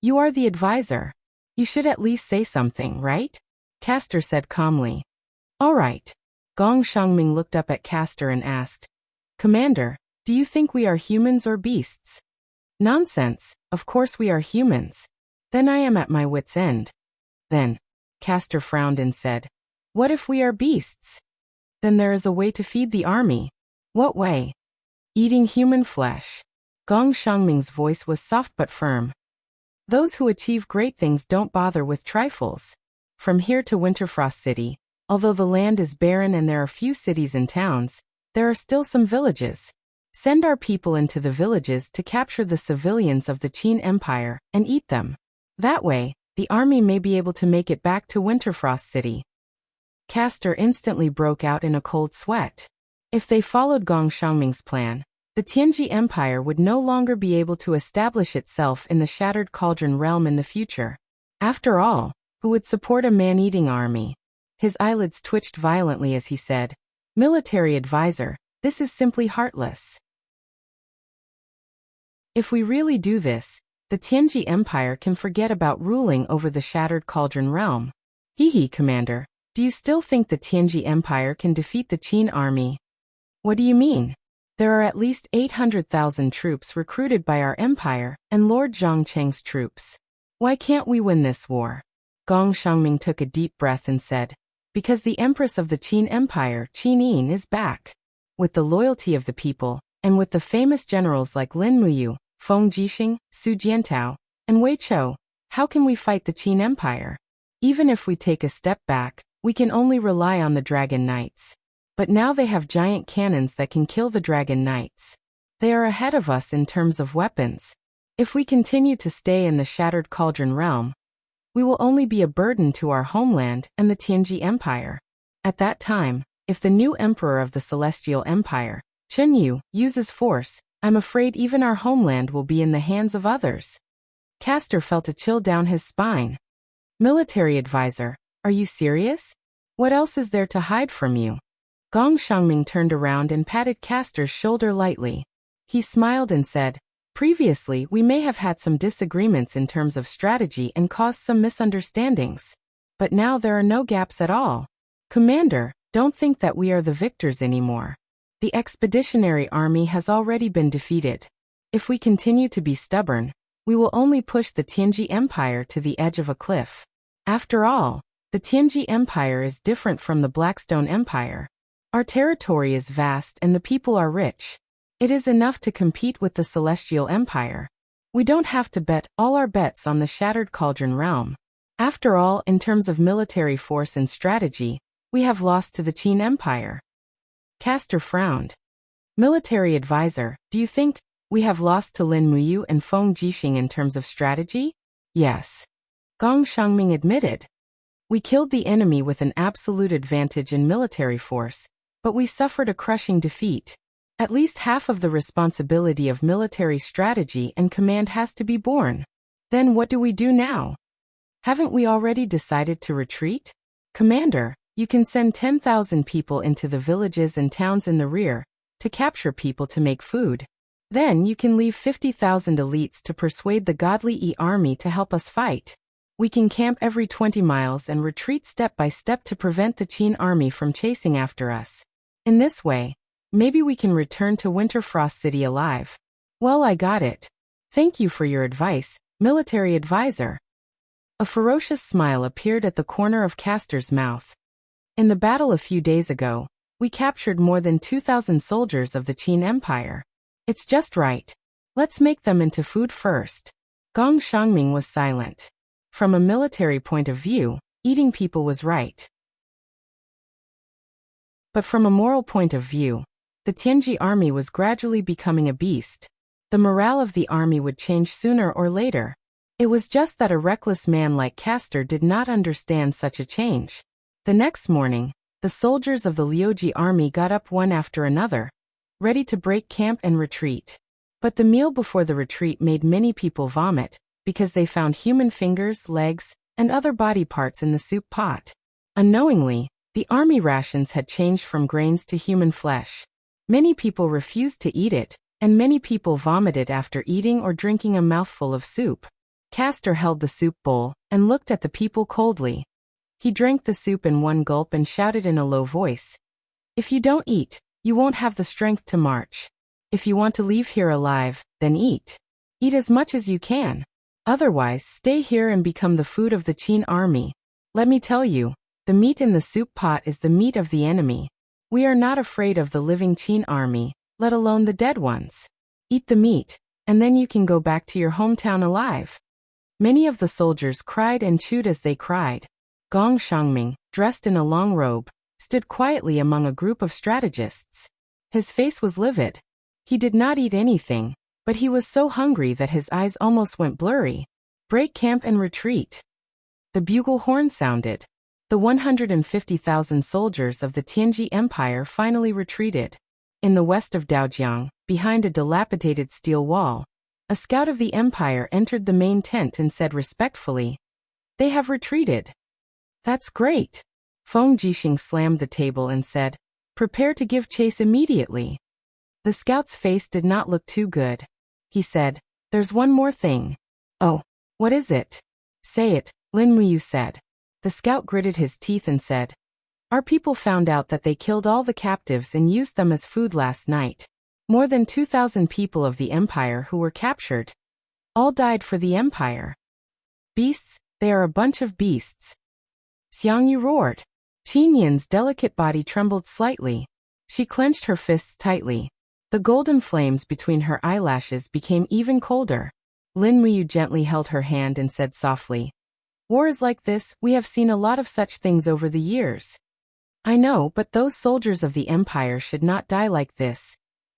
You are the advisor. You should at least say something, right? Castor said calmly. All right. Gong Shangming looked up at Castor and asked, Commander, do you think we are humans or beasts? Nonsense, of course we are humans. Then I am at my wit's end. Then, Castor frowned and said, What if we are beasts? Then there is a way to feed the army. What way? Eating human flesh. Gong Shangming's voice was soft but firm. Those who achieve great things don't bother with trifles. From here to Winterfrost City, although the land is barren and there are few cities and towns, there are still some villages. Send our people into the villages to capture the civilians of the Qin Empire and eat them. That way, the army may be able to make it back to Winterfrost City. Castor instantly broke out in a cold sweat. If they followed Gong Xiangming's plan, the Tianji Empire would no longer be able to establish itself in the Shattered Cauldron realm in the future. After all, who would support a man-eating army? His eyelids twitched violently as he said, "Military advisor, this is simply heartless. If we really do this, the Tianji Empire can forget about ruling over the Shattered Cauldron realm." "Hee, Commander, do you still think the Tianji Empire can defeat the Qin army?" "What do you mean? There are at least 800,000 troops recruited by our empire and Lord Zhongcheng's troops. Why can't we win this war?" Gong Xiangming took a deep breath and said, "Because the Empress of the Qin Empire, Qin Yin, is back. With the loyalty of the people, and with the famous generals like Lin Muyu, Feng Jixing, Su Jiantao, and Wei Chou, how can we fight the Qin Empire? Even if we take a step back, we can only rely on the Dragon Knights. But now they have giant cannons that can kill the Dragon Knights. They are ahead of us in terms of weapons. If we continue to stay in the Shattered Cauldron realm, we will only be a burden to our homeland and the Tianji Empire. At that time, if the new emperor of the Celestial Empire, Chen Yu, uses force, I'm afraid even our homeland will be in the hands of others." Castor felt a chill down his spine. "Military advisor, are you serious? What else is there to hide from you?" Gong Xiangming turned around and patted Castor's shoulder lightly. He smiled and said, "Previously we may have had some disagreements in terms of strategy and caused some misunderstandings. But now there are no gaps at all. Commander, don't think that we are the victors anymore. The expeditionary army has already been defeated. If we continue to be stubborn, we will only push the Tianji Empire to the edge of a cliff. After all, the Tianji Empire is different from the Blackstone Empire. Our territory is vast and the people are rich. It is enough to compete with the Celestial Empire. We don't have to bet all our bets on the Shattered Cauldron realm. After all, in terms of military force and strategy, we have lost to the Qin Empire." Castor frowned. "Military advisor, do you think we have lost to Lin Muyu and Feng Jixing in terms of strategy?" "Yes," Gong Xiangming admitted. "We killed the enemy with an absolute advantage in military force, but we suffered a crushing defeat. At least half of the responsibility of military strategy and command has to be borne. Then what do we do now? Haven't we already decided to retreat? Commander, you can send 10,000 people into the villages and towns in the rear to capture people to make food. Then you can leave 50,000 elites to persuade the Godly E army to help us fight. We can camp every 20 miles and retreat step by step to prevent the Qin army from chasing after us. In this way, maybe we can return to Winterfrost City alive." "Well, I got it. Thank you for your advice, military advisor." A ferocious smile appeared at the corner of Castor's mouth. "In the battle a few days ago, we captured more than 2,000 soldiers of the Qin Empire. It's just right. Let's make them into food first." Gong Xiangming was silent. From a military point of view, eating people was right. But from a moral point of view, the Tianji army was gradually becoming a beast. The morale of the army would change sooner or later. It was just that a reckless man like Castor did not understand such a change. The next morning, the soldiers of the Liuji army got up one after another, ready to break camp and retreat. But the meal before the retreat made many people vomit, because they found human fingers, legs, and other body parts in the soup pot. Unknowingly, the army rations had changed from grains to human flesh. Many people refused to eat it, and many people vomited after eating or drinking a mouthful of soup. Castor held the soup bowl and looked at the people coldly. He drank the soup in one gulp and shouted in a low voice, "If you don't eat, you won't have the strength to march. If you want to leave here alive, then eat. Eat as much as you can. Otherwise, stay here and become the food of the Qin army. Let me tell you, the meat in the soup pot is the meat of the enemy. We are not afraid of the living Qin army, let alone the dead ones. Eat the meat, and then you can go back to your hometown alive." Many of the soldiers cried and chewed as they cried. Gong Shangming, dressed in a long robe, stood quietly among a group of strategists. His face was livid. He did not eat anything, but he was so hungry that his eyes almost went blurry. Break camp and retreat. The bugle horn sounded. The 150,000 soldiers of the Tianji Empire finally retreated. In the west of Daojiang, behind a dilapidated steel wall, a scout of the empire entered the main tent and said respectfully, "They have retreated." "That's great." Feng Jixing slammed the table and said, "Prepare to give chase immediately." The scout's face did not look too good. He said, "There's one more thing." "Oh, what is it?" "Say it," Lin Muyu said. The scout gritted his teeth and said, "Our people found out that they killed all the captives and used them as food last night. More than 2,000 people of the empire who were captured. All died for the empire." "Beasts, they are a bunch of beasts." Xiang Yu roared. Qin Yin's delicate body trembled slightly. She clenched her fists tightly. The golden flames between her eyelashes became even colder. Lin Muyu gently held her hand and said softly, "Wars like this, we have seen a lot of such things over the years." "I know, but those soldiers of the empire should not die like this.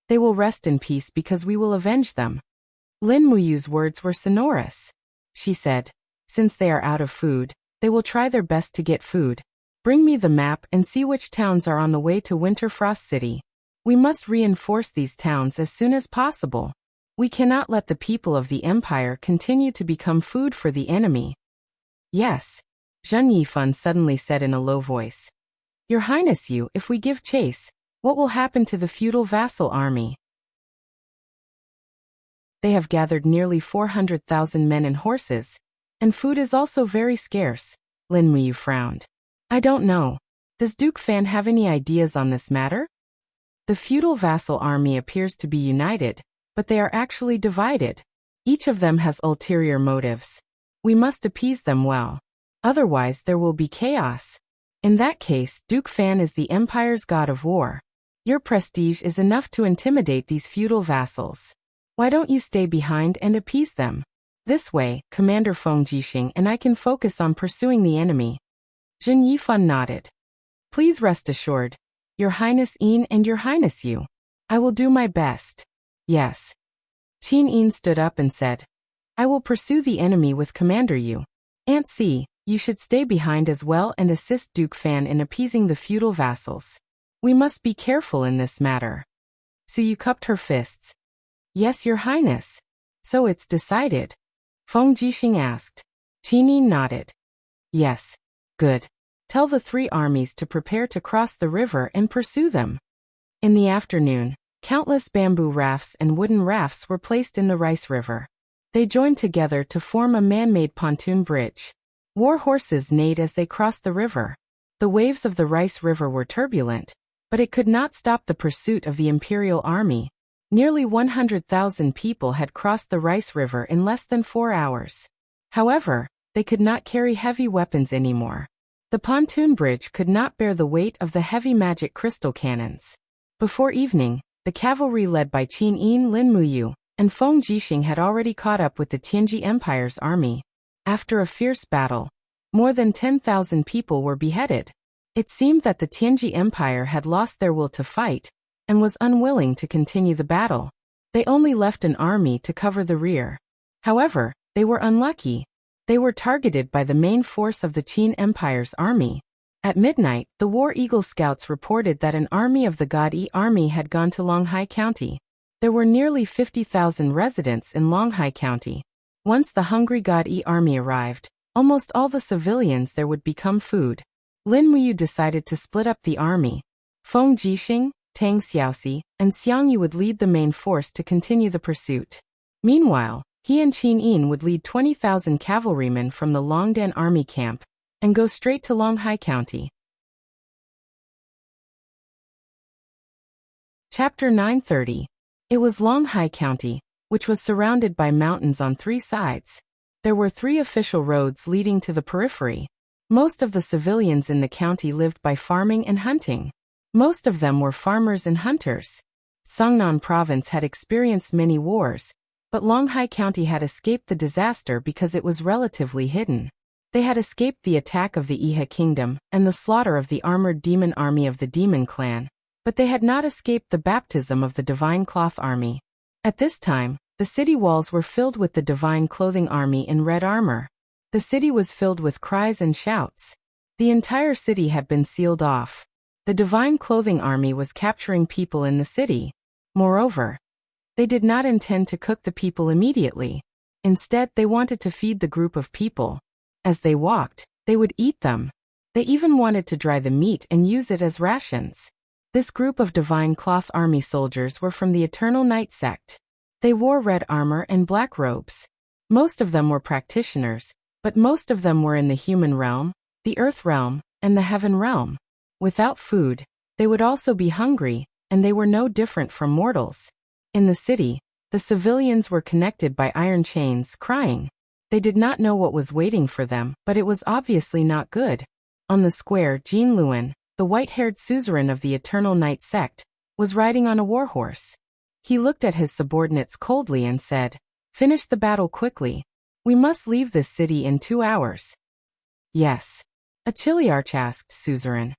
They will rest in peace because we will avenge them." Lin Muyu's words were sonorous. She said, "Since they are out of food, they will try their best to get food. Bring me the map and see which towns are on the way to Winterfrost City. We must reinforce these towns as soon as possible. We cannot let the people of the empire continue to become food for the enemy." "Yes," Zhen Yifan suddenly said in a low voice. "Your Highness Yu, if we give chase, what will happen to the feudal vassal army? They have gathered nearly 400,000 men and horses, and food is also very scarce." Lin Muyu frowned. "I don't know. Does Duke Fan have any ideas on this matter?" "The feudal vassal army appears to be united, but they are actually divided. Each of them has ulterior motives. We must appease them well. Otherwise there will be chaos. In that case, Duke Fan is the empire's god of war. Your prestige is enough to intimidate these feudal vassals. Why don't you stay behind and appease them? This way, Commander Feng Jixing and I can focus on pursuing the enemy." Zhen Yifan nodded. "Please rest assured, Your Highness Yin and Your Highness Yu. I will do my best." "Yes." Qin Yin stood up and said, "I will pursue the enemy with Commander Yu. Aunt C, you should stay behind as well and assist Duke Fan in appeasing the feudal vassals. We must be careful in this matter." Su Yu cupped her fists. "Yes, Your Highness. So it's decided?" Feng Jixing asked. Qin Yin nodded. "Yes. Good. Tell the three armies to prepare to cross the river and pursue them." In the afternoon, countless bamboo rafts and wooden rafts were placed in the Rice River. They joined together to form a man-made pontoon bridge. War horses neighed as they crossed the river. The waves of the Rice River were turbulent, but it could not stop the pursuit of the imperial army. Nearly 100,000 people had crossed the Rice River in less than 4 hours. However, they could not carry heavy weapons anymore. The pontoon bridge could not bear the weight of the heavy magic crystal cannons. Before evening, the cavalry led by Qin Yin, Lin Muyu, and Feng Jixing had already caught up with the Tianji Empire's army. After a fierce battle, more than 10,000 people were beheaded. It seemed that the Tianji Empire had lost their will to fight, and was unwilling to continue the battle. They only left an army to cover the rear. However, they were unlucky. They were targeted by the main force of the Qin Empire's army. At midnight, the War Eagle scouts reported that an army of the God Yi army had gone to Longhai County. There were nearly 50,000 residents in Longhai County. Once the hungry God Yi army arrived, almost all the civilians there would become food. Lin Muyu decided to split up the army. Feng Jixing, Tang Xiaoxi, and Xiang Yu would lead the main force to continue the pursuit. Meanwhile, he and Qin Yin would lead 20,000 cavalrymen from the Longdan army camp and go straight to Longhai County. Chapter 930. It was Longhai County, which was surrounded by mountains on 3 sides. There were 3 official roads leading to the periphery. Most of the civilians in the county lived by farming and hunting. Most of them were farmers and hunters. Songnan province had experienced many wars, But Longhai County had escaped the disaster because it was relatively hidden. They had escaped the attack of the Iha Kingdom and the slaughter of the armored demon army of the Demon Clan, but they had not escaped the baptism of the Divine Cloth Army. At this time, the city walls were filled with the Divine Clothing Army in red armor. The city was filled with cries and shouts. The entire city had been sealed off. The Divine Clothing Army was capturing people in the city. Moreover, they did not intend to cook the people immediately. Instead, they wanted to feed the group of people. As they walked, they would eat them. They even wanted to dry the meat and use it as rations. This group of Divine Cloth Army soldiers were from the Eternal Night sect. They wore red armor and black robes. Most of them were practitioners, but most of them were in the human realm, the earth realm, and the heaven realm. Without food, they would also be hungry, and they were no different from mortals. In the city, the civilians were connected by iron chains, crying. They did not know what was waiting for them, but it was obviously not good. On the square, Jean Luan, the white-haired suzerain of the Eternal Night sect, was riding on a warhorse. He looked at his subordinates coldly and said, "Finish the battle quickly. We must leave this city in 2 hours." "Yes." A Chiliarch asked, "Suzerain."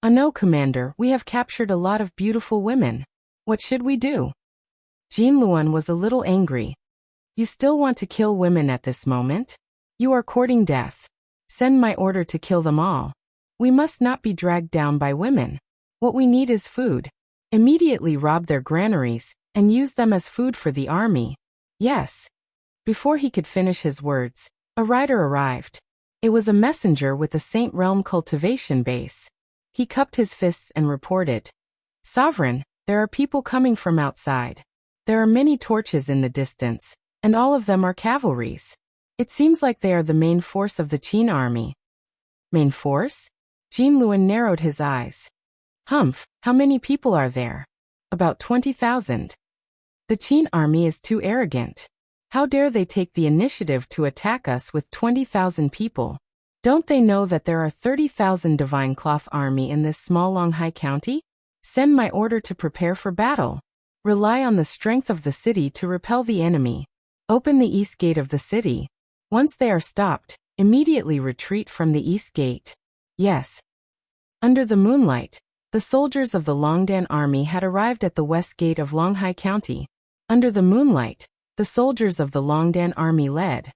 "No, Commander, we have captured a lot of beautiful women. What should we do?" Jean Luan was a little angry. "You still want to kill women at this moment? You are courting death. Send my order to kill them all. We must not be dragged down by women. What we need is food. Immediately rob their granaries and use them as food for the army. Yes." Before he could finish his words, a rider arrived. It was a messenger with a Saint Realm cultivation base. He cupped his fists and reported, "Sovereign, there are people coming from outside. There are many torches in the distance, and all of them are cavalries. It seems like they are the main force of the Qin army." "Main force?" Jean Luan narrowed his eyes. "Humph, how many people are there?" "About 20,000. The Qin army is too arrogant. How dare they take the initiative to attack us with 20,000 people? Don't they know that there are 30,000 Divine Cloth Army in this small Longhai County? Send my order to prepare for battle. Rely on the strength of the city to repel the enemy. Open the east gate of the city. Once they are stopped, immediately retreat from the east gate." "Yes." Under the moonlight, the soldiers of the Longdan army had arrived at the west gate of Longhai County. Under the moonlight, the soldiers of the Longdan army led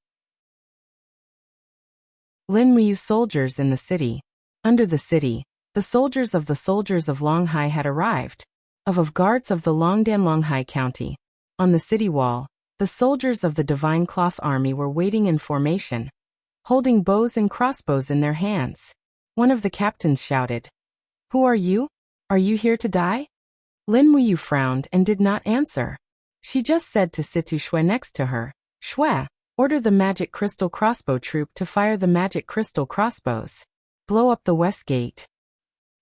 Lin Muyu soldiers in the city. Under the city, the soldiers of Longhai had arrived. Of guards of the Longdan Longhai County. On the city wall, the soldiers of the Divine Cloth Army were waiting in formation, holding bows and crossbows in their hands. One of the captains shouted, "Who are you? Are you here to die?" Lin Muyu frowned and did not answer. She just said to Situ Shui next to her, "Shui, order the magic crystal crossbow troop to fire the magic crystal crossbows. Blow up the west gate."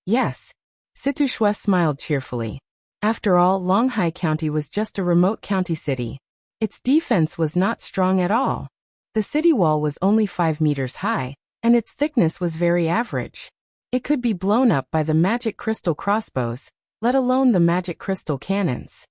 "Yes." Situ Shui smiled cheerfully. After all, Longhai County was just a remote county city. Its defense was not strong at all. The city wall was only 5 meters high, and its thickness was very average. It could be blown up by the magic crystal crossbows, let alone the magic crystal cannons.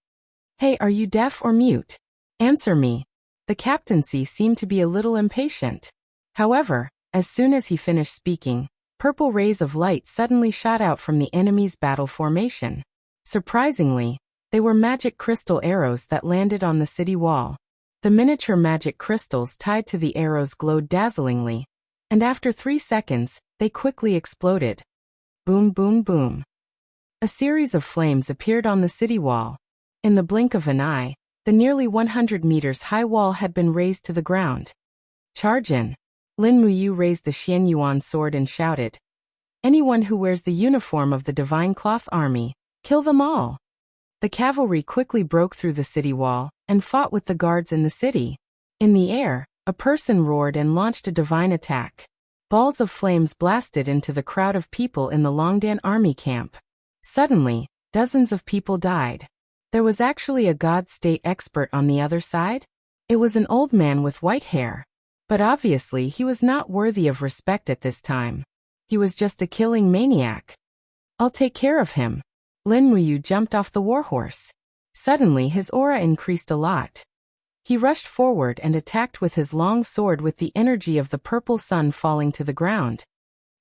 "Hey, are you deaf or mute? Answer me." The captaincy seemed to be a little impatient. However, as soon as he finished speaking, purple rays of light suddenly shot out from the enemy's battle formation. Surprisingly, they were magic crystal arrows that landed on the city wall. The miniature magic crystals tied to the arrows glowed dazzlingly, and after 3 seconds, they quickly exploded. Boom, boom, boom. A series of flames appeared on the city wall. In the blink of an eye, the nearly 100 meters high wall had been razed to the ground. "Charge in." Lin Muyu raised the Xian Yuan sword and shouted, "Anyone who wears the uniform of the Divine Cloth Army, kill them all." The cavalry quickly broke through the city wall and fought with the guards in the city. In the air, a person roared and launched a divine attack. Balls of flames blasted into the crowd of people in the Longdan army camp. Suddenly, dozens of people died. There was actually a God state expert on the other side. It was an old man with white hair. But obviously he was not worthy of respect at this time. He was just a killing maniac. "I'll take care of him." Lin Muyu jumped off the warhorse. Suddenly his aura increased a lot. He rushed forward and attacked with his long sword with the energy of the purple sun falling to the ground.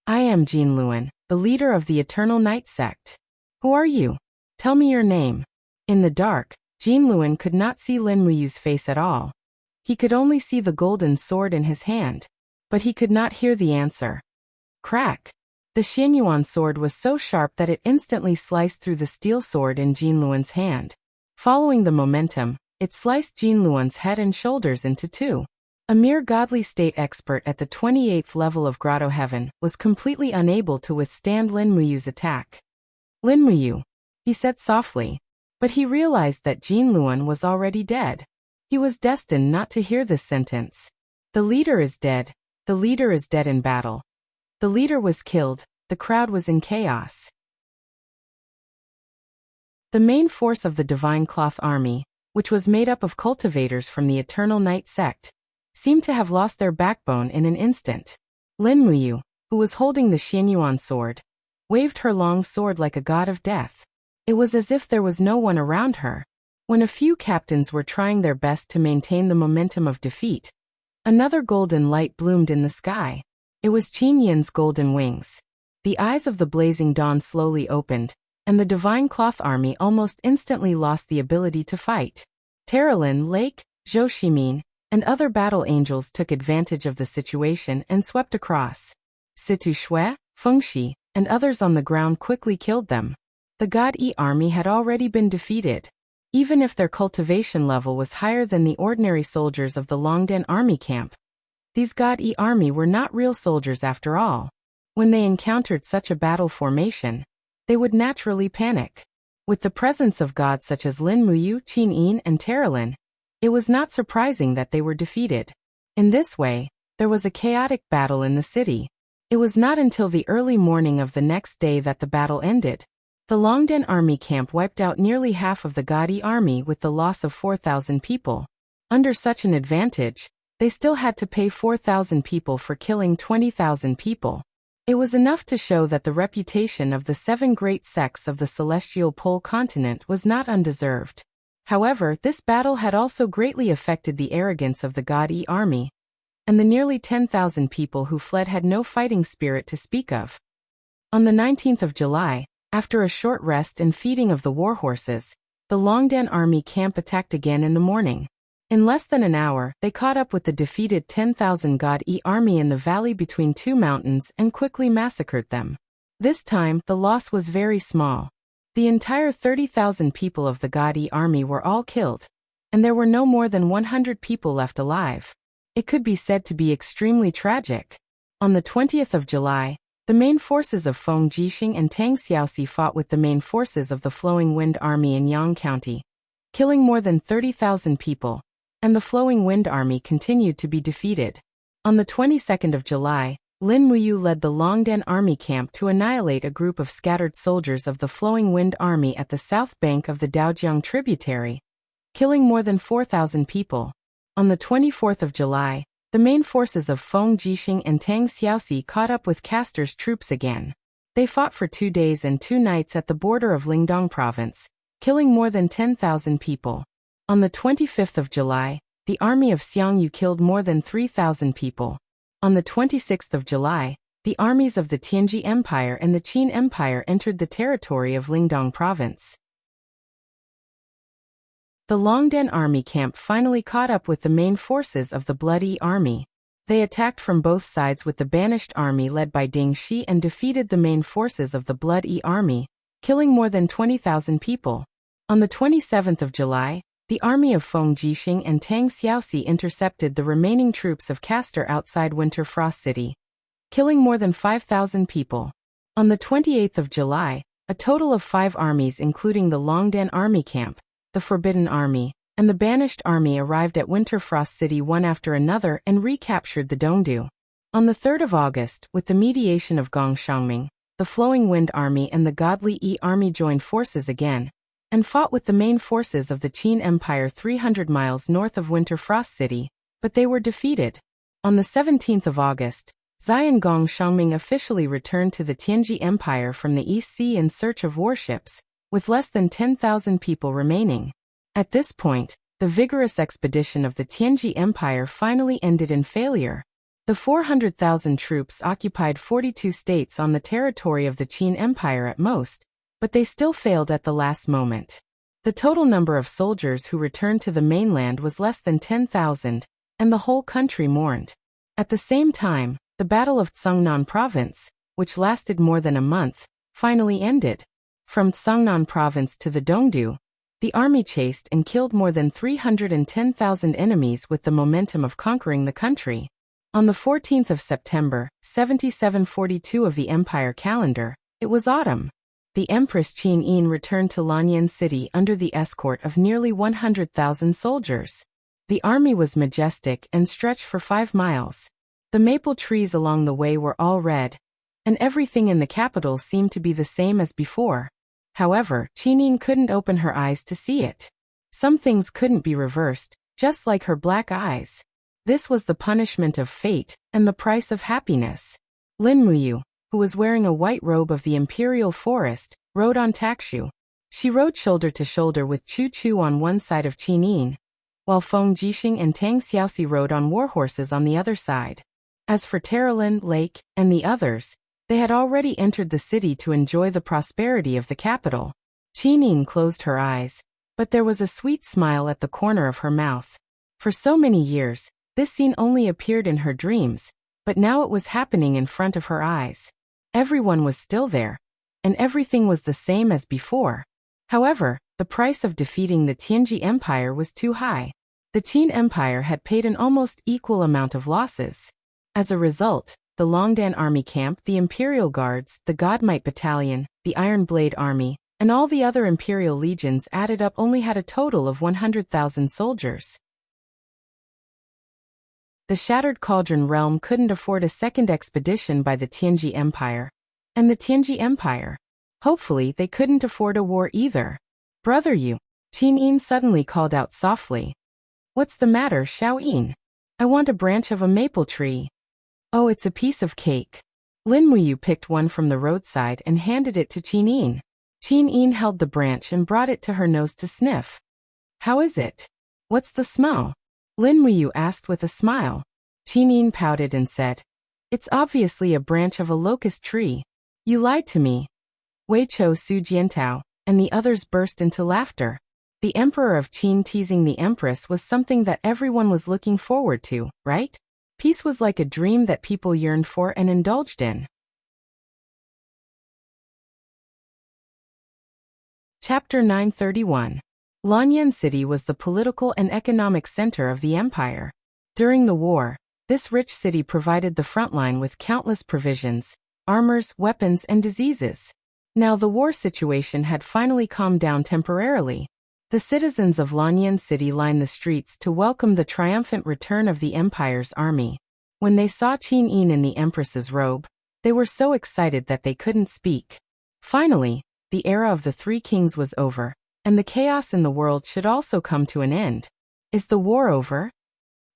I am Jin Luan, the leader of the Eternal Night Sect. Who are you? Tell me your name. In the dark, Jin Luan could not see Lin Muyu's face at all. He could only see the golden sword in his hand. But he could not hear the answer. Crack! The Xianyuan sword was so sharp that it instantly sliced through the steel sword in Jin Luan's hand. Following the momentum, it sliced Jin Luan's head and shoulders into two. A mere godly state expert at the 28th level of Grotto Heaven was completely unable to withstand Lin Muyu's attack. Lin Muyu, he said softly. But he realized that Jin Luan was already dead. He was destined not to hear this sentence. The leader is dead. The leader is dead in battle. The leader was killed. The crowd was in chaos. The main force of the Divine Cloth Army, which was made up of cultivators from the Eternal Night Sect, seemed to have lost their backbone in an instant. Lin Muyu, who was holding the Xianyuan sword, waved her long sword like a god of death. It was as if there was no one around her. When a few captains were trying their best to maintain the momentum of defeat, another golden light bloomed in the sky. It was Qin Yin's golden wings. The eyes of the blazing dawn slowly opened, and the Divine Cloth Army almost instantly lost the ability to fight. Terralin, Lake, Zhou Shimin, and other battle angels took advantage of the situation and swept across. Situ Shui, Fengxi, and others on the ground quickly killed them. The God Yi army had already been defeated. Even if their cultivation level was higher than the ordinary soldiers of the Longden army camp, these God Yi army were not real soldiers after all. When they encountered such a battle formation, they would naturally panic. With the presence of gods such as Lin Muyu, Qin Yin, and Terralin, it was not surprising that they were defeated. In this way, there was a chaotic battle in the city. It was not until the early morning of the next day that the battle ended. The Longden army camp wiped out nearly half of the God Yi army with the loss of 4,000 people. Under such an advantage, they still had to pay 4,000 people for killing 20,000 people. It was enough to show that the reputation of the 7 great sects of the celestial pole continent was not undeserved. However, this battle had also greatly affected the arrogance of the God Yi army, and the nearly 10,000 people who fled had no fighting spirit to speak of. On the 19th of July, after a short rest and feeding of the war horses, the Longden army camp attacked again in the morning. In less than an hour, they caught up with the defeated 10,000 God Yi army in the valley between two mountains and quickly massacred them. This time, the loss was very small. The entire 30,000 people of the God Yi army were all killed, and there were no more than 100 people left alive. It could be said to be extremely tragic. On the 20th of July, the main forces of Feng Jixing and Tang Xiaoxi fought with the main forces of the Flowing Wind Army in Yang County, killing more than 30,000 people, and the Flowing Wind Army continued to be defeated. On the 22nd of July, Lin Muyu led the Longden army camp to annihilate a group of scattered soldiers of the Flowing Wind Army at the south bank of the Daojiang tributary, killing more than 4,000 people. On the 24th of July, the main forces of Feng Jixing and Tang Xiaoxi caught up with Castor's troops again. They fought for 2 days and 2 nights at the border of Lingdong province, killing more than 10,000 people. On the 25th of July, the army of Xiangyu killed more than 3,000 people. On the 26th of July, the armies of the Tianji Empire and the Qin Empire entered the territory of Lingdong province. The Longden army camp finally caught up with the main forces of the Blood Yi army. They attacked from both sides with the banished army led by Ding Shi and defeated the main forces of the Blood Yi army, killing more than 20,000 people. On the 27th of July, the army of Feng Jixing and Tang Xiaoxi intercepted the remaining troops of Castor outside Winter Frost City, killing more than 5,000 people. On the 28th of July, a total of 5 armies including the Longden army camp, the Forbidden Army, and the Banished Army arrived at Winter Frost City one after another and recaptured the Dongdu. On the 3rd of August, with the mediation of Gong Xiangming, the Flowing Wind Army and the Godly Yi Army joined forces again, and fought with the main forces of the Qin Empire 300 miles north of Winter Frost City, but they were defeated. On the 17th of August, Xian Gong Xiangming officially returned to the Tianji Empire from the East Sea in search of warships, with less than 10,000 people remaining. At this point, the vigorous expedition of the Tianji Empire finally ended in failure. The 400,000 troops occupied 42 states on the territory of the Qin Empire at most, but they still failed at the last moment. The total number of soldiers who returned to the mainland was less than 10,000, and the whole country mourned. At the same time, the Battle of Tsangnan Province, which lasted more than a month, finally ended. From Tsangnan Province to the Dongdu, the army chased and killed more than 310,000 enemies with the momentum of conquering the country. On the 14th of September, 7742 of the empire calendar, it was autumn. The Empress Qin Yin returned to Lanyan City under the escort of nearly 100,000 soldiers. The army was majestic and stretched for 5 miles. The maple trees along the way were all red, and everything in the capital seemed to be the same as before. However, Qin Yin couldn't open her eyes to see it. Some things couldn't be reversed, just like her black eyes. This was the punishment of fate, and the price of happiness. Lin Muyu, who was wearing a white robe of the imperial forest, rode on Takshu. She rode shoulder to shoulder with Chu Chu on one side of Qin Yin, while Feng Jixing and Tang Xiaoxi rode on warhorses on the other side. As for Terralin, Lake, and the others, they had already entered the city to enjoy the prosperity of the capital. Qin Yin closed her eyes, but there was a sweet smile at the corner of her mouth. For so many years, this scene only appeared in her dreams, but now it was happening in front of her eyes. Everyone was still there, and everything was the same as before. However, the price of defeating the Tianji Empire was too high. The Qin Empire had paid an almost equal amount of losses. As a result, the Longdan Army Camp, the Imperial Guards, the Godmite Battalion, the Iron Blade Army, and all the other Imperial legions added up only had a total of 100,000 soldiers. The Shattered Cauldron realm couldn't afford a second expedition by the Tianji Empire. And the Tianji Empire. Hopefully they couldn't afford a war either. Brother Yu, Qin Yin suddenly called out softly. What's the matter, Xiao Yin? I want a branch of a maple tree. Oh, it's a piece of cake. Lin Muyu picked one from the roadside and handed it to Qin Yin. Qin Yin held the branch and brought it to her nose to sniff. How is it? What's the smell? Lin Muyu asked with a smile. Qin Yin pouted and said, It's obviously a branch of a locust tree. You lied to me. Wei Chou Su Jiantao, and the others burst into laughter. The Emperor of Qin teasing the Empress was something that everyone was looking forward to, right? Peace was like a dream that people yearned for and indulged in. Chapter 931. Lanyan City was the political and economic center of the empire. During the war, this rich city provided the front line with countless provisions, armors, weapons, and diseases. Now the war situation had finally calmed down temporarily. The citizens of Lanyan City lined the streets to welcome the triumphant return of the empire's army. When they saw Qin Yin in the empress's robe, they were so excited that they couldn't speak. Finally, the era of the three kings was over, and the chaos in the world should also come to an end. Is the war over?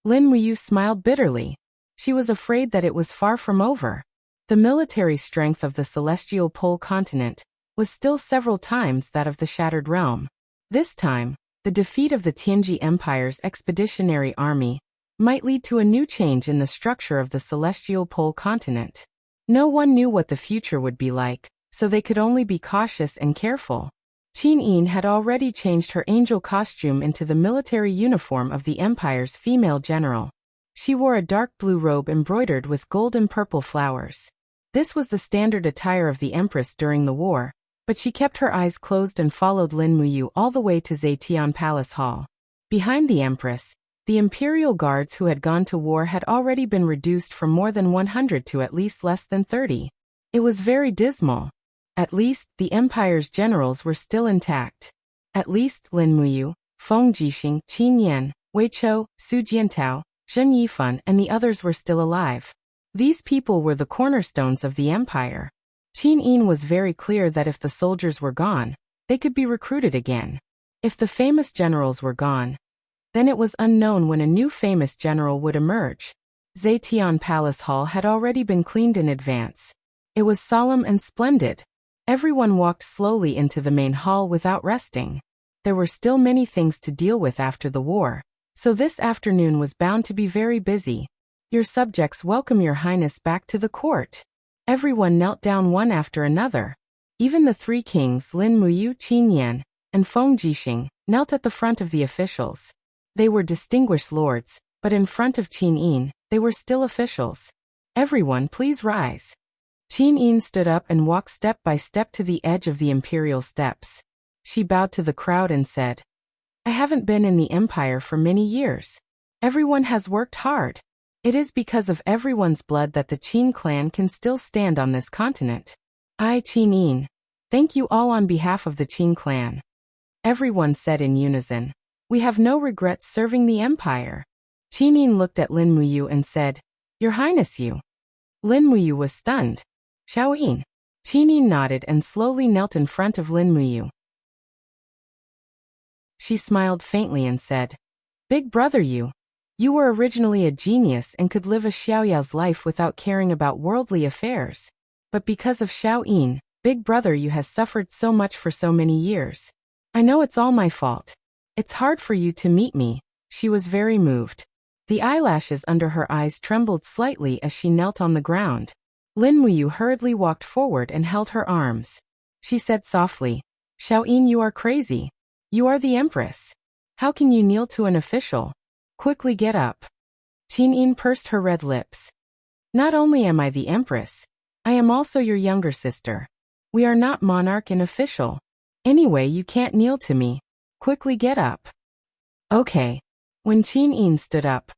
Lin Muyu smiled bitterly. She was afraid that it was far from over. The military strength of the celestial pole continent was still several times that of the Shattered Realm. This time, the defeat of the Tianji Empire's expeditionary army might lead to a new change in the structure of the celestial pole continent. No one knew what the future would be like, so they could only be cautious and careful. Qin Yin had already changed her angel costume into the military uniform of the Empire's female general. She wore a dark blue robe embroidered with gold and purple flowers. This was the standard attire of the Empress during the war, but she kept her eyes closed and followed Lin Muyu all the way to Zetian Palace Hall. Behind the Empress, the Imperial Guards who had gone to war had already been reduced from more than 100 to at least less than 30. It was very dismal. At least, the Empire's generals were still intact. At least, Lin Muyu, Feng Jixing, Qin Yan, Wei Chou, Su Jiantao, Zhen Yifan, and the others were still alive. These people were the cornerstones of the empire. Qin Yin was very clear that if the soldiers were gone, they could be recruited again. If the famous generals were gone, then it was unknown when a new famous general would emerge. Zetian Palace Hall had already been cleaned in advance. It was solemn and splendid. Everyone walked slowly into the main hall without resting. There were still many things to deal with after the war, so this afternoon was bound to be very busy. Your subjects welcome your highness back to the court. Everyone knelt down one after another. Even the three kings Lin Muyu, Qin Yan, and Feng Jixing knelt at the front of the officials. They were distinguished lords, but in front of Qin Yin, they were still officials. Everyone please rise. Qin Yin stood up and walked step by step to the edge of the imperial steps. She bowed to the crowd and said, I haven't been in the empire for many years. Everyone has worked hard. It is because of everyone's blood that the Qin clan can still stand on this continent. I, Qin Yin, thank you all on behalf of the Qin clan. Everyone said in unison, we have no regrets serving the empire. Qin Yin looked at Lin Muyu and said, Your Highness you. Lin Muyu was stunned. Xiao Yin. Qin Yin nodded and slowly knelt in front of Lin Muyu. She smiled faintly and said, Big brother you were originally a genius and could live a Xiaoyao's life without caring about worldly affairs. But because of Xiao Yin, big brother you has suffered so much for so many years. I know it's all my fault. It's hard for you to meet me. She was very moved. The eyelashes under her eyes trembled slightly as she knelt on the ground. Lin Muyu hurriedly walked forward and held her arms. She said softly, Xiao Yin, you are crazy. You are the empress. How can you kneel to an official? Quickly get up. Qin Yin pursed her red lips. Not only am I the empress, I am also your younger sister. We are not monarch and official. Anyway, you can't kneel to me. Quickly get up. Okay. When Qin Yin stood up,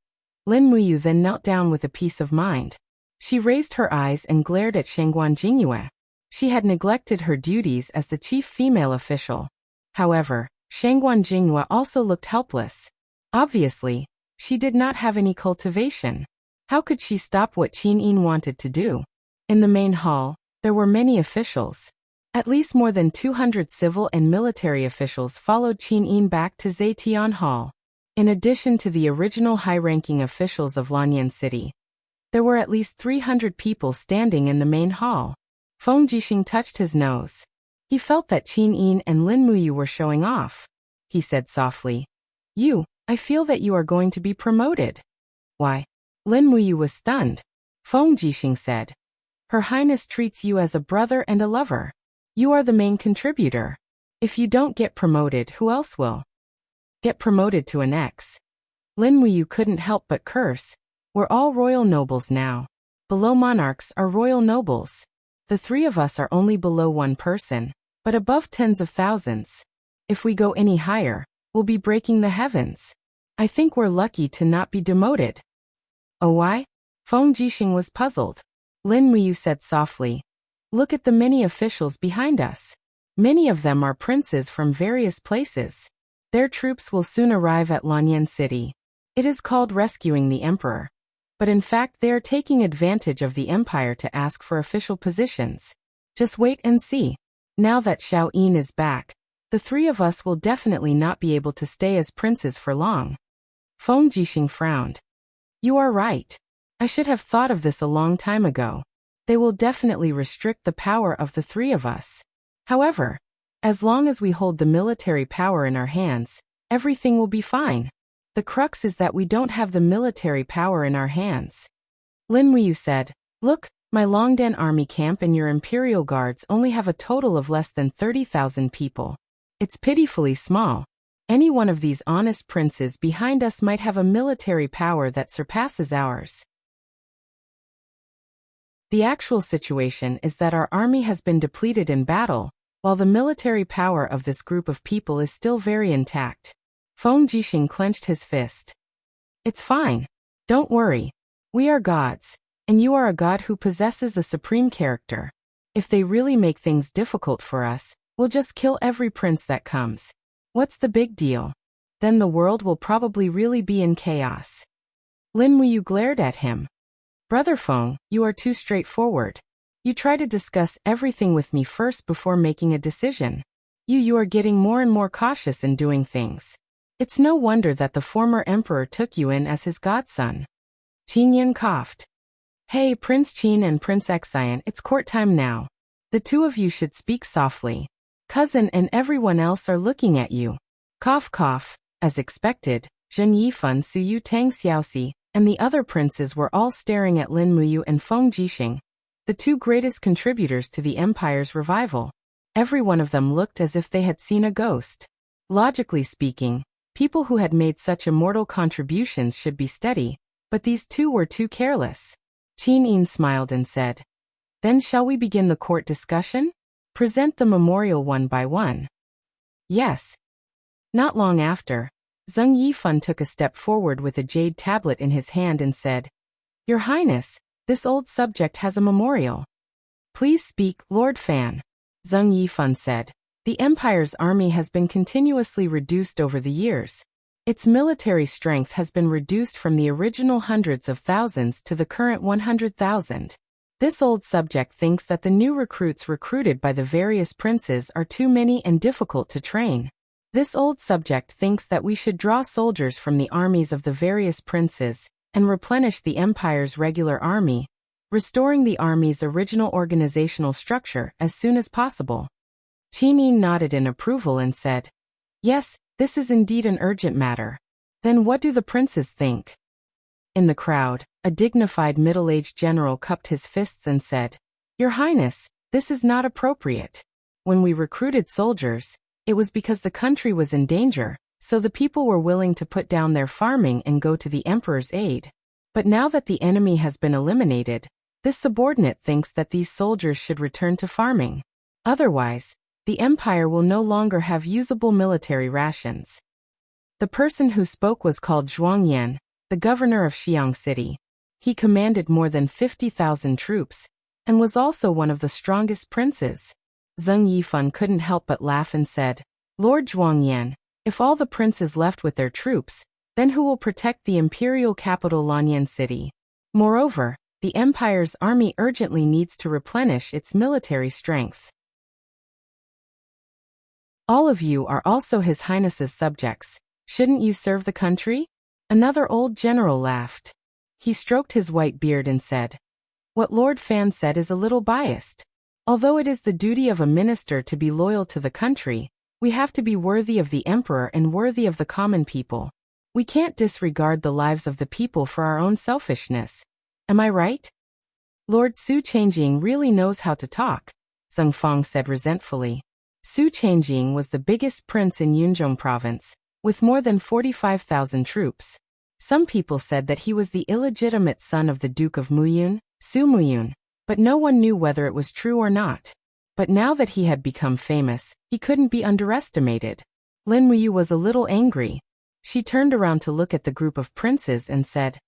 Lin Muyu then knelt down with a peace of mind. She raised her eyes and glared at Shangguan Jingyue. She had neglected her duties as the chief female official. However, Shangguan Jingyue also looked helpless. Obviously, she did not have any cultivation. How could she stop what Qin Yin wanted to do? In the main hall, there were many officials. At least more than 200 civil and military officials followed Qin Yin back to Zetian Hall. In addition to the original high-ranking officials of Lanyan City, there were at least 300 people standing in the main hall. Feng Jixing touched his nose. He felt that Qin Yin and Lin Muyu were showing off. He said softly, I feel that you are going to be promoted. Why? Lin Muyu was stunned. Feng Jixing said, Her Highness treats you as a brother and a lover. You are the main contributor. If you don't get promoted, who else will? Get promoted to an X. Lin Muyu couldn't help but curse. We're all royal nobles now. Below monarchs are royal nobles. The three of us are only below one person, but above tens of thousands. If we go any higher, we'll be breaking the heavens. I think we're lucky to not be demoted. Oh, why? Feng Jixing was puzzled. Lin Muyu said softly, Look at the many officials behind us. Many of them are princes from various places. Their troops will soon arrive at Lanyan City. It is called rescuing the emperor. But in fact they are taking advantage of the empire to ask for official positions. Just wait and see. Now that Xiao Yin is back, the three of us will definitely not be able to stay as princes for long. Feng Jixing frowned. You are right. I should have thought of this a long time ago. They will definitely restrict the power of the three of us. However, as long as we hold the military power in our hands, everything will be fine. The crux is that we don't have the military power in our hands. Lin Muyu said, Look, my Longdan army camp and your imperial guards only have a total of less than 30,000 people. It's pitifully small. Any one of these honest princes behind us might have a military power that surpasses ours. The actual situation is that our army has been depleted in battle, while the military power of this group of people is still very intact. Feng Jixing clenched his fist. It's fine. Don't worry. We are gods, and you are a god who possesses a supreme character. If they really make things difficult for us, we'll just kill every prince that comes. What's the big deal? Then the world will probably really be in chaos. Lin Muyu glared at him. Brother Feng, you are too straightforward. You try to discuss everything with me first before making a decision. You are getting more and more cautious in doing things. It's no wonder that the former emperor took you in as his godson. Qin Yin coughed. Hey, Prince Qin and Prince Xian, it's court time now. The two of you should speak softly. Cousin and everyone else are looking at you. Cough cough. As expected, Zheng Yifan, Suyu Tang Xiaoxi, and the other princes were all staring at Lin Muyu and Feng Jixing, the two greatest contributors to the empire's revival. Every one of them looked as if they had seen a ghost. Logically speaking, people who had made such immortal contributions should be steady, but these two were too careless. Qin Yin smiled and said, "Then shall we begin the court discussion? Present the memorial one by one." Yes. Not long after, Zheng Yifan took a step forward with a jade tablet in his hand and said, "Your Highness, this old subject has a memorial." "Please speak, Lord Fan." Zheng Yifan said, "The Empire's army has been continuously reduced over the years. Its military strength has been reduced from the original hundreds of thousands to the current 100,000. This old subject thinks that the new recruits recruited by the various princes are too many and difficult to train. This old subject thinks that we should draw soldiers from the armies of the various princes and replenish the Empire's regular army, restoring the army's original organizational structure as soon as possible." Qin Yin nodded in approval and said, "Yes, this is indeed an urgent matter. Then what do the princes think?" In the crowd, a dignified middle-aged general cupped his fists and said, "Your Highness, this is not appropriate. When we recruited soldiers, it was because the country was in danger, so the people were willing to put down their farming and go to the emperor's aid. But now that the enemy has been eliminated, this subordinate thinks that these soldiers should return to farming. Otherwise, the empire will no longer have usable military rations." The person who spoke was called Zhuang Yan, the governor of Xiang City. He commanded more than 50,000 troops, and was also one of the strongest princes. Zheng Yifan couldn't help but laugh and said, "Lord Zhuang Yan, if all the princes left with their troops, then who will protect the imperial capital Lanyan City? Moreover, the empire's army urgently needs to replenish its military strength. All of you are also His Highness's subjects. Shouldn't you serve the country?" Another old general laughed. He stroked his white beard and said, "What Lord Fan said is a little biased. Although it is the duty of a minister to be loyal to the country, we have to be worthy of the emperor and worthy of the common people. We can't disregard the lives of the people for our own selfishness. Am I right?" "Lord Su Changjing really knows how to talk," Zheng Fang said resentfully. Su Changjing was the biggest prince in Yunzhong province, with more than 45,000 troops. Some people said that he was the illegitimate son of the Duke of Muyun, Su Muyun, but no one knew whether it was true or not. But now that he had become famous, he couldn't be underestimated. Lin Muyu was a little angry. She turned around to look at the group of princes and said,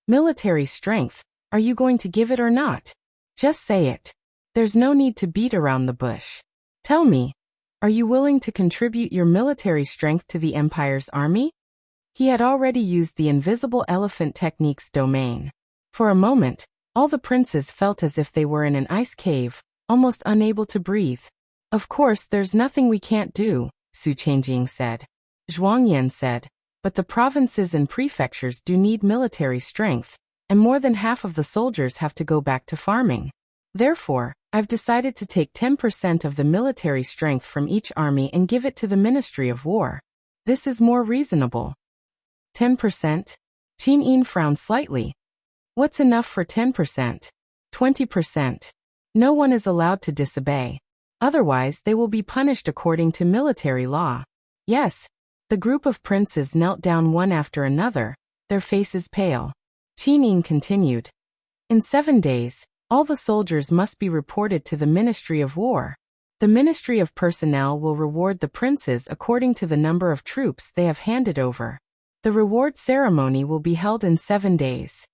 "Military strength, are you going to give it or not? Just say it. There's no need to beat around the bush. Tell me, are you willing to contribute your military strength to the Empire's army?" He had already used the invisible elephant technique's domain. For a moment, all the princes felt as if they were in an ice cave, almost unable to breathe. "Of course there's nothing we can't do," Su Changjing said. Zhuang Yan said, "But the provinces and prefectures do need military strength, and more than half of the soldiers have to go back to farming. Therefore, I've decided to take 10% of the military strength from each army and give it to the Ministry of War. This is more reasonable." 10%? Qin Yin frowned slightly. "What's enough for 10%? 20%. No one is allowed to disobey. Otherwise they will be punished according to military law." "Yes." The group of princes knelt down one after another, their faces pale. Qin Yin continued, "In 7 days, all the soldiers must be reported to the Ministry of War. The Ministry of Personnel will reward the princes according to the number of troops they have handed over. The reward ceremony will be held in 7 days."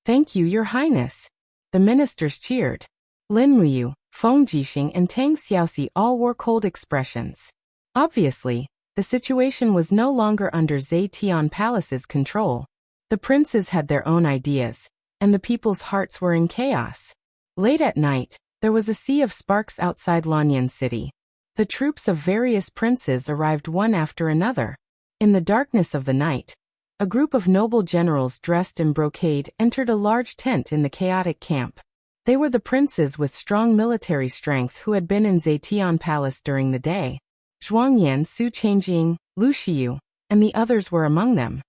"Thank you, Your Highness." The ministers cheered. Lin Muyu, Feng Jixing and Tang Xiaoxi all wore cold expressions. Obviously, the situation was no longer under Zetian Palace's control. The princes had their own ideas, and the people's hearts were in chaos. Late at night, there was a sea of sparks outside Lanyan City. The troops of various princes arrived one after another. In the darkness of the night, a group of noble generals dressed in brocade entered a large tent in the chaotic camp. They were the princes with strong military strength who had been in Zetian Palace during the day. Zhuang Yan, Su Changjing, Lu Xiyu, and the others were among them.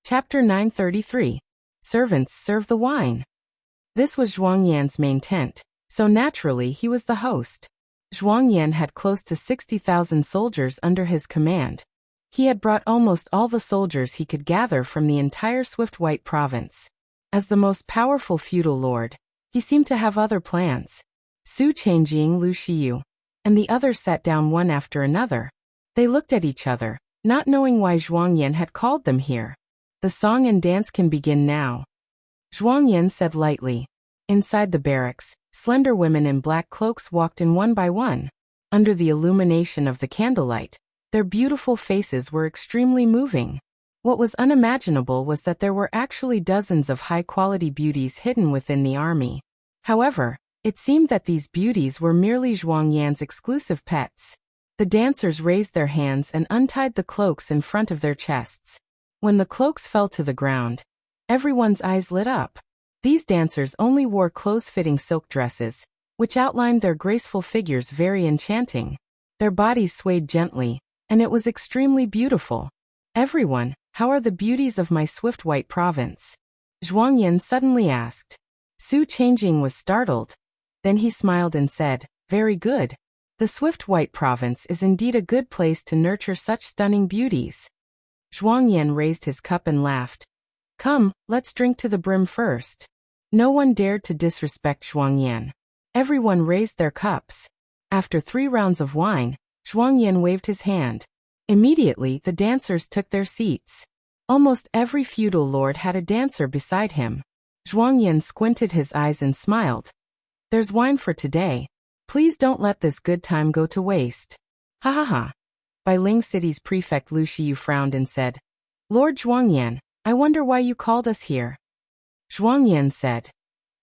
Chapter 933. Servants serve the wine. This was Zhuangyan's main tent, so naturally he was the host. Zhuangyan had close to 60,000 soldiers under his command. He had brought almost all the soldiers he could gather from the entire Swift White province. As the most powerful feudal lord, he seemed to have other plans. Su Changjing, Lu Xiyu, and the others sat down one after another. They looked at each other, not knowing why Zhuangyan had called them here. The song and dance can begin now, Zhuangyan said lightly. Inside the barracks, slender women in black cloaks walked in one by one. Under the illumination of the candlelight, their beautiful faces were extremely moving. What was unimaginable was that there were actually dozens of high-quality beauties hidden within the army. However, it seemed that these beauties were merely Zhuangyan's exclusive pets. The dancers raised their hands and untied the cloaks in front of their chests. When the cloaks fell to the ground, everyone's eyes lit up. These dancers only wore close-fitting silk dresses, which outlined their graceful figures very enchanting. Their bodies swayed gently, and it was extremely beautiful. Everyone, how are the beauties of my Swift White province? Zhuangyan suddenly asked. Su Changjing was startled. Then he smiled and said, very good. The Swift White province is indeed a good place to nurture such stunning beauties. Zhuangyan raised his cup and laughed. Come, let's drink to the brim first. No one dared to disrespect Zhuangyan. Everyone raised their cups. After 3 rounds of wine, Zhuangyan waved his hand. Immediately the dancers took their seats. Almost every feudal lord had a dancer beside him. Zhuangyan squinted his eyes and smiled. There's wine for today. Please don't let this good time go to waste. Ha ha ha. Bailing City's prefect Lu Xiyu frowned and said, Lord Zhuangyan, I wonder why you called us here. Zhuangyan said,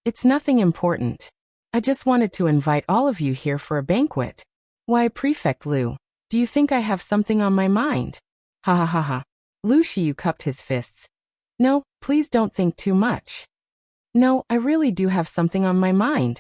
it's nothing important. I just wanted to invite all of you here for a banquet. Why, Prefect Lu, do you think I have something on my mind? Ha ha ha ha. Lu Xiyu cupped his fists. No, please don't think too much. No, I really do have something on my mind.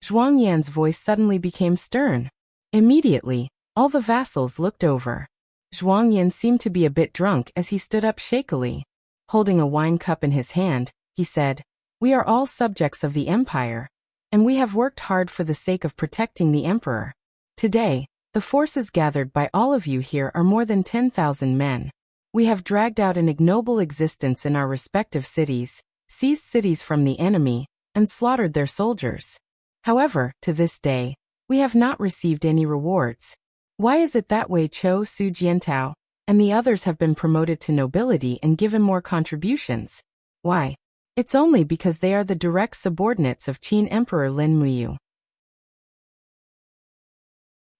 Zhuangyan's voice suddenly became stern. Immediately, all the vassals looked over. Zhuangyan seemed to be a bit drunk as he stood up shakily. Holding a wine cup in his hand, he said, we are all subjects of the empire, and we have worked hard for the sake of protecting the emperor. Today, the forces gathered by all of you here are more than 10,000 men. We have dragged out an ignoble existence in our respective cities, seized cities from the enemy, and slaughtered their soldiers. However, to this day, we have not received any rewards. Why is it that Wei Chou Su Jiantao and the others have been promoted to nobility and given more contributions? Why? It's only because they are the direct subordinates of Qin Emperor Lin Muyu.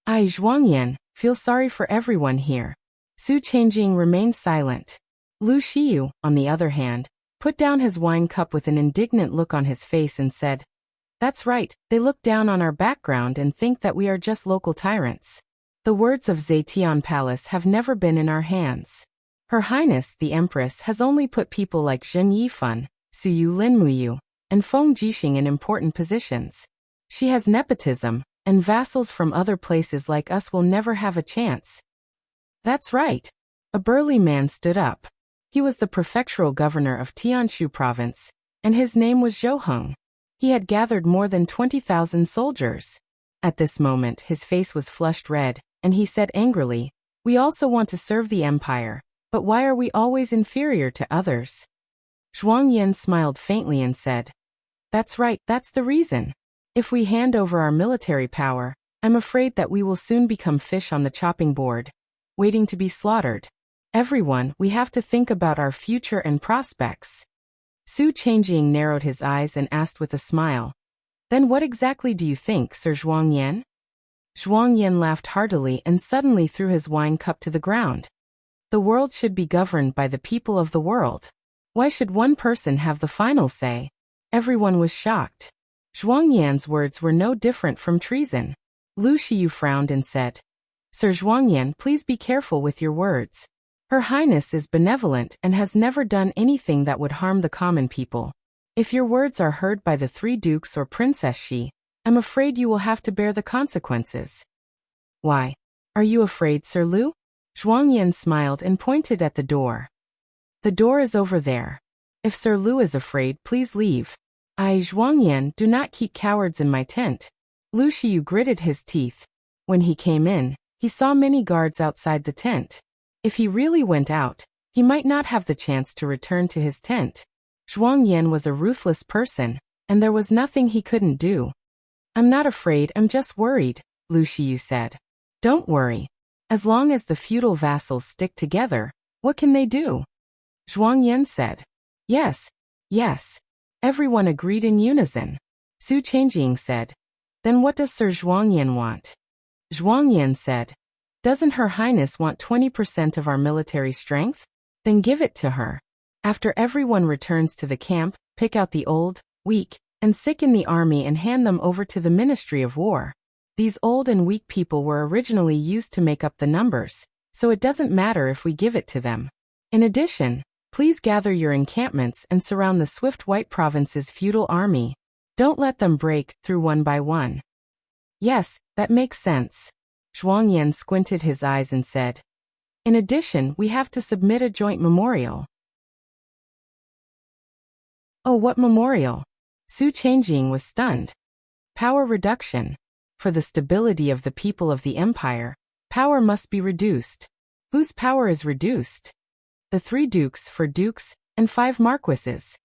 I, Zhuangyan, feel sorry for everyone here. Su Changjing remained silent. Lu Xiyu, on the other hand, put down his wine cup with an indignant look on his face and said, that's right, they look down on our background and think that we are just local tyrants. The words of Zetian Palace have never been in our hands. Her Highness the Empress has only put people like Zhen Yifan, Suyu Linmuyu, and Feng Jixing in important positions. She has nepotism, and vassals from other places like us will never have a chance. That's right. A burly man stood up. He was the prefectural governor of Tianshu province, and his name was Zhou Heng. He had gathered more than 20,000 soldiers. At this moment his face was flushed red, and he said angrily, we also want to serve the empire, but why are we always inferior to others? Zhuangyan smiled faintly and said, that's right, that's the reason. If we hand over our military power, I'm afraid that we will soon become fish on the chopping board, waiting to be slaughtered. Everyone, we have to think about our future and prospects. Su Changjing narrowed his eyes and asked with a smile, then what exactly do you think, Sir Zhuangyan? Zhuangyan laughed heartily and suddenly threw his wine cup to the ground. The world should be governed by the people of the world. Why should one person have the final say? Everyone was shocked. Zhuangyan's words were no different from treason. Lu Xiyu frowned and said, Sir Zhuangyan, please be careful with your words. Her Highness is benevolent and has never done anything that would harm the common people. If your words are heard by the 3 dukes or Princess Shi, I'm afraid you will have to bear the consequences. Why? Are you afraid, Sir Lu? Zhuangyan smiled and pointed at the door. The door is over there. If Sir Lu is afraid, please leave. I, Zhuangyan, do not keep cowards in my tent. Lu Xiu gritted his teeth. When he came in, he saw many guards outside the tent. If he really went out, he might not have the chance to return to his tent. Zhuangyan was a ruthless person, and there was nothing he couldn't do. I'm not afraid, I'm just worried, Lu Xiu said. Don't worry. As long as the feudal vassals stick together, what can they do? Zhuangyan said. Yes, yes. Everyone agreed in unison. Su Changjing said. Then what does Sir Zhuangyan want? Zhuangyan said. Doesn't Her Highness want 20% of our military strength? Then give it to her. After everyone returns to the camp, pick out the old, weak, and sick in the army and hand them over to the Ministry of War. These old and weak people were originally used to make up the numbers, so it doesn't matter if we give it to them. In addition, please gather your encampments and surround the Swift White Province's feudal army. Don't let them break through one by one. Yes, that makes sense. Zhuangyan squinted his eyes and said. In addition, we have to submit a joint memorial. Oh, what memorial? Su Changjing was stunned. Power reduction. For the stability of the people of the empire, power must be reduced. Whose power is reduced? The 3 dukes for dukes, and 5 marquises.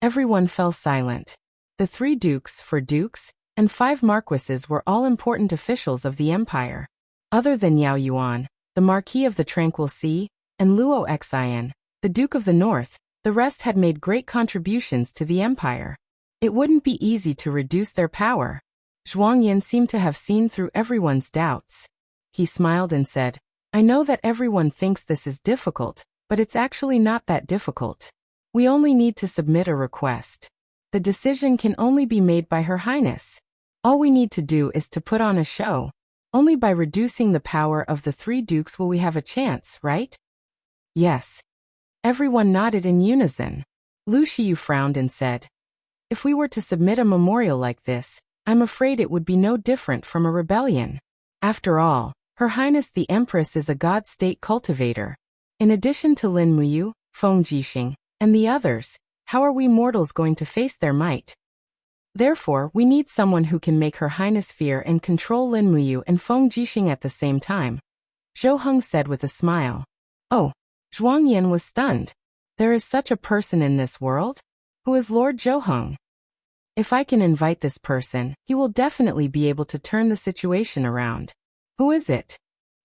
Everyone fell silent. The 3 dukes for dukes, and 5 marquises were all important officials of the empire. Other than Yao Yuan, the Marquis of the Tranquil Sea, and Luo Xian, the Duke of the North, the rest had made great contributions to the empire. It wouldn't be easy to reduce their power. Zhuangyan seemed to have seen through everyone's doubts. He smiled and said, I know that everyone thinks this is difficult, but it's actually not that difficult. We only need to submit a request. The decision can only be made by Her Highness. All we need to do is to put on a show. Only by reducing the power of the 3 dukes will we have a chance, right? Yes. Everyone nodded in unison. Lu Xiu frowned and said, If we were to submit a memorial like this, I'm afraid it would be no different from a rebellion. After all, Her Highness the Empress is a God-state cultivator. In addition to Lin Muyu, Feng Jixing, and the others, how are we mortals going to face their might? Therefore, we need someone who can make Her Highness fear and control Lin Muyu and Feng Jixing at the same time. Zhou Heng said with a smile. Oh, Zhuangyan was stunned. There is such a person in this world? Who is Lord Zhou Heng? If I can invite this person, he will definitely be able to turn the situation around. Who is it?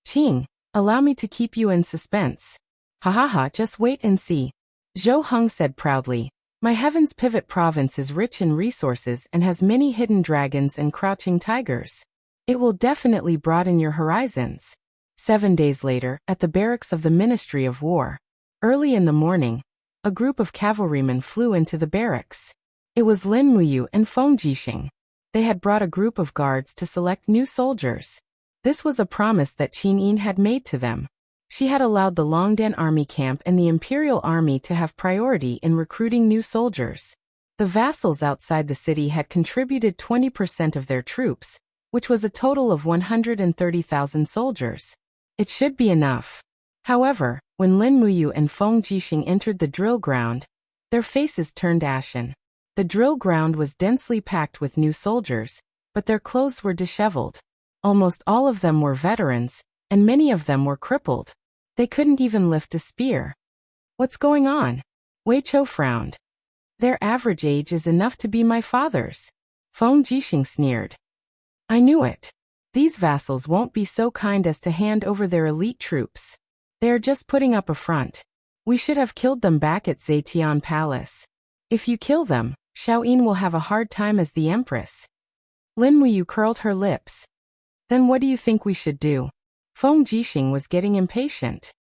Qing, allow me to keep you in suspense. Ha ha ha, just wait and see. Zhou Heng said proudly. My Heaven's Pivot province is rich in resources and has many hidden dragons and crouching tigers. It will definitely broaden your horizons. 7 days later, at the barracks of the Ministry of War. Early in the morning, a group of cavalrymen flew into the barracks. It was Lin Muyu and Feng Jixing. They had brought a group of guards to select new soldiers. This was a promise that Qin Yin had made to them. She had allowed the Longdan army camp and the Imperial Army to have priority in recruiting new soldiers. The vassals outside the city had contributed 20% of their troops, which was a total of 130,000 soldiers. It should be enough. However, when Lin Muyu and Feng Jixing entered the drill ground, their faces turned ashen. The drill ground was densely packed with new soldiers, but their clothes were disheveled. Almost all of them were veterans, and many of them were crippled. They couldn't even lift a spear. What's going on? Wei Chou frowned. Their average age is enough to be my father's. Feng Jixing sneered. I knew it. These vassals won't be so kind as to hand over their elite troops. They are just putting up a front. We should have killed them back at Zetian Palace. If you kill them, Xiaoyin will have a hard time as the empress. Lin Muyu curled her lips. Then what do you think we should do? Feng Jixing was getting impatient.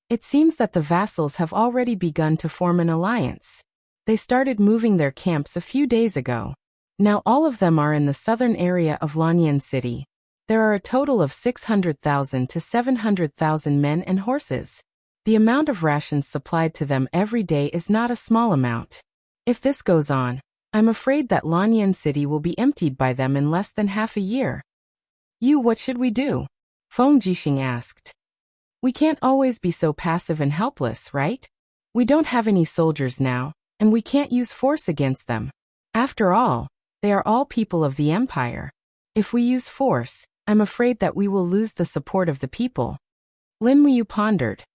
It seems that the vassals have already begun to form an alliance. They started moving their camps a few days ago. Now all of them are in the southern area of Lanyan City. There are a total of 600,000 to 700,000 men and horses. The amount of rations supplied to them every day is not a small amount. If this goes on, I'm afraid that Lanyan City will be emptied by them in less than half a year. What should we do? Feng Jixing asked. We can't always be so passive and helpless, right? We don't have any soldiers now, and we can't use force against them. After all, they are all people of the empire. If we use force, I'm afraid that we will lose the support of the people. Lin Muyu pondered.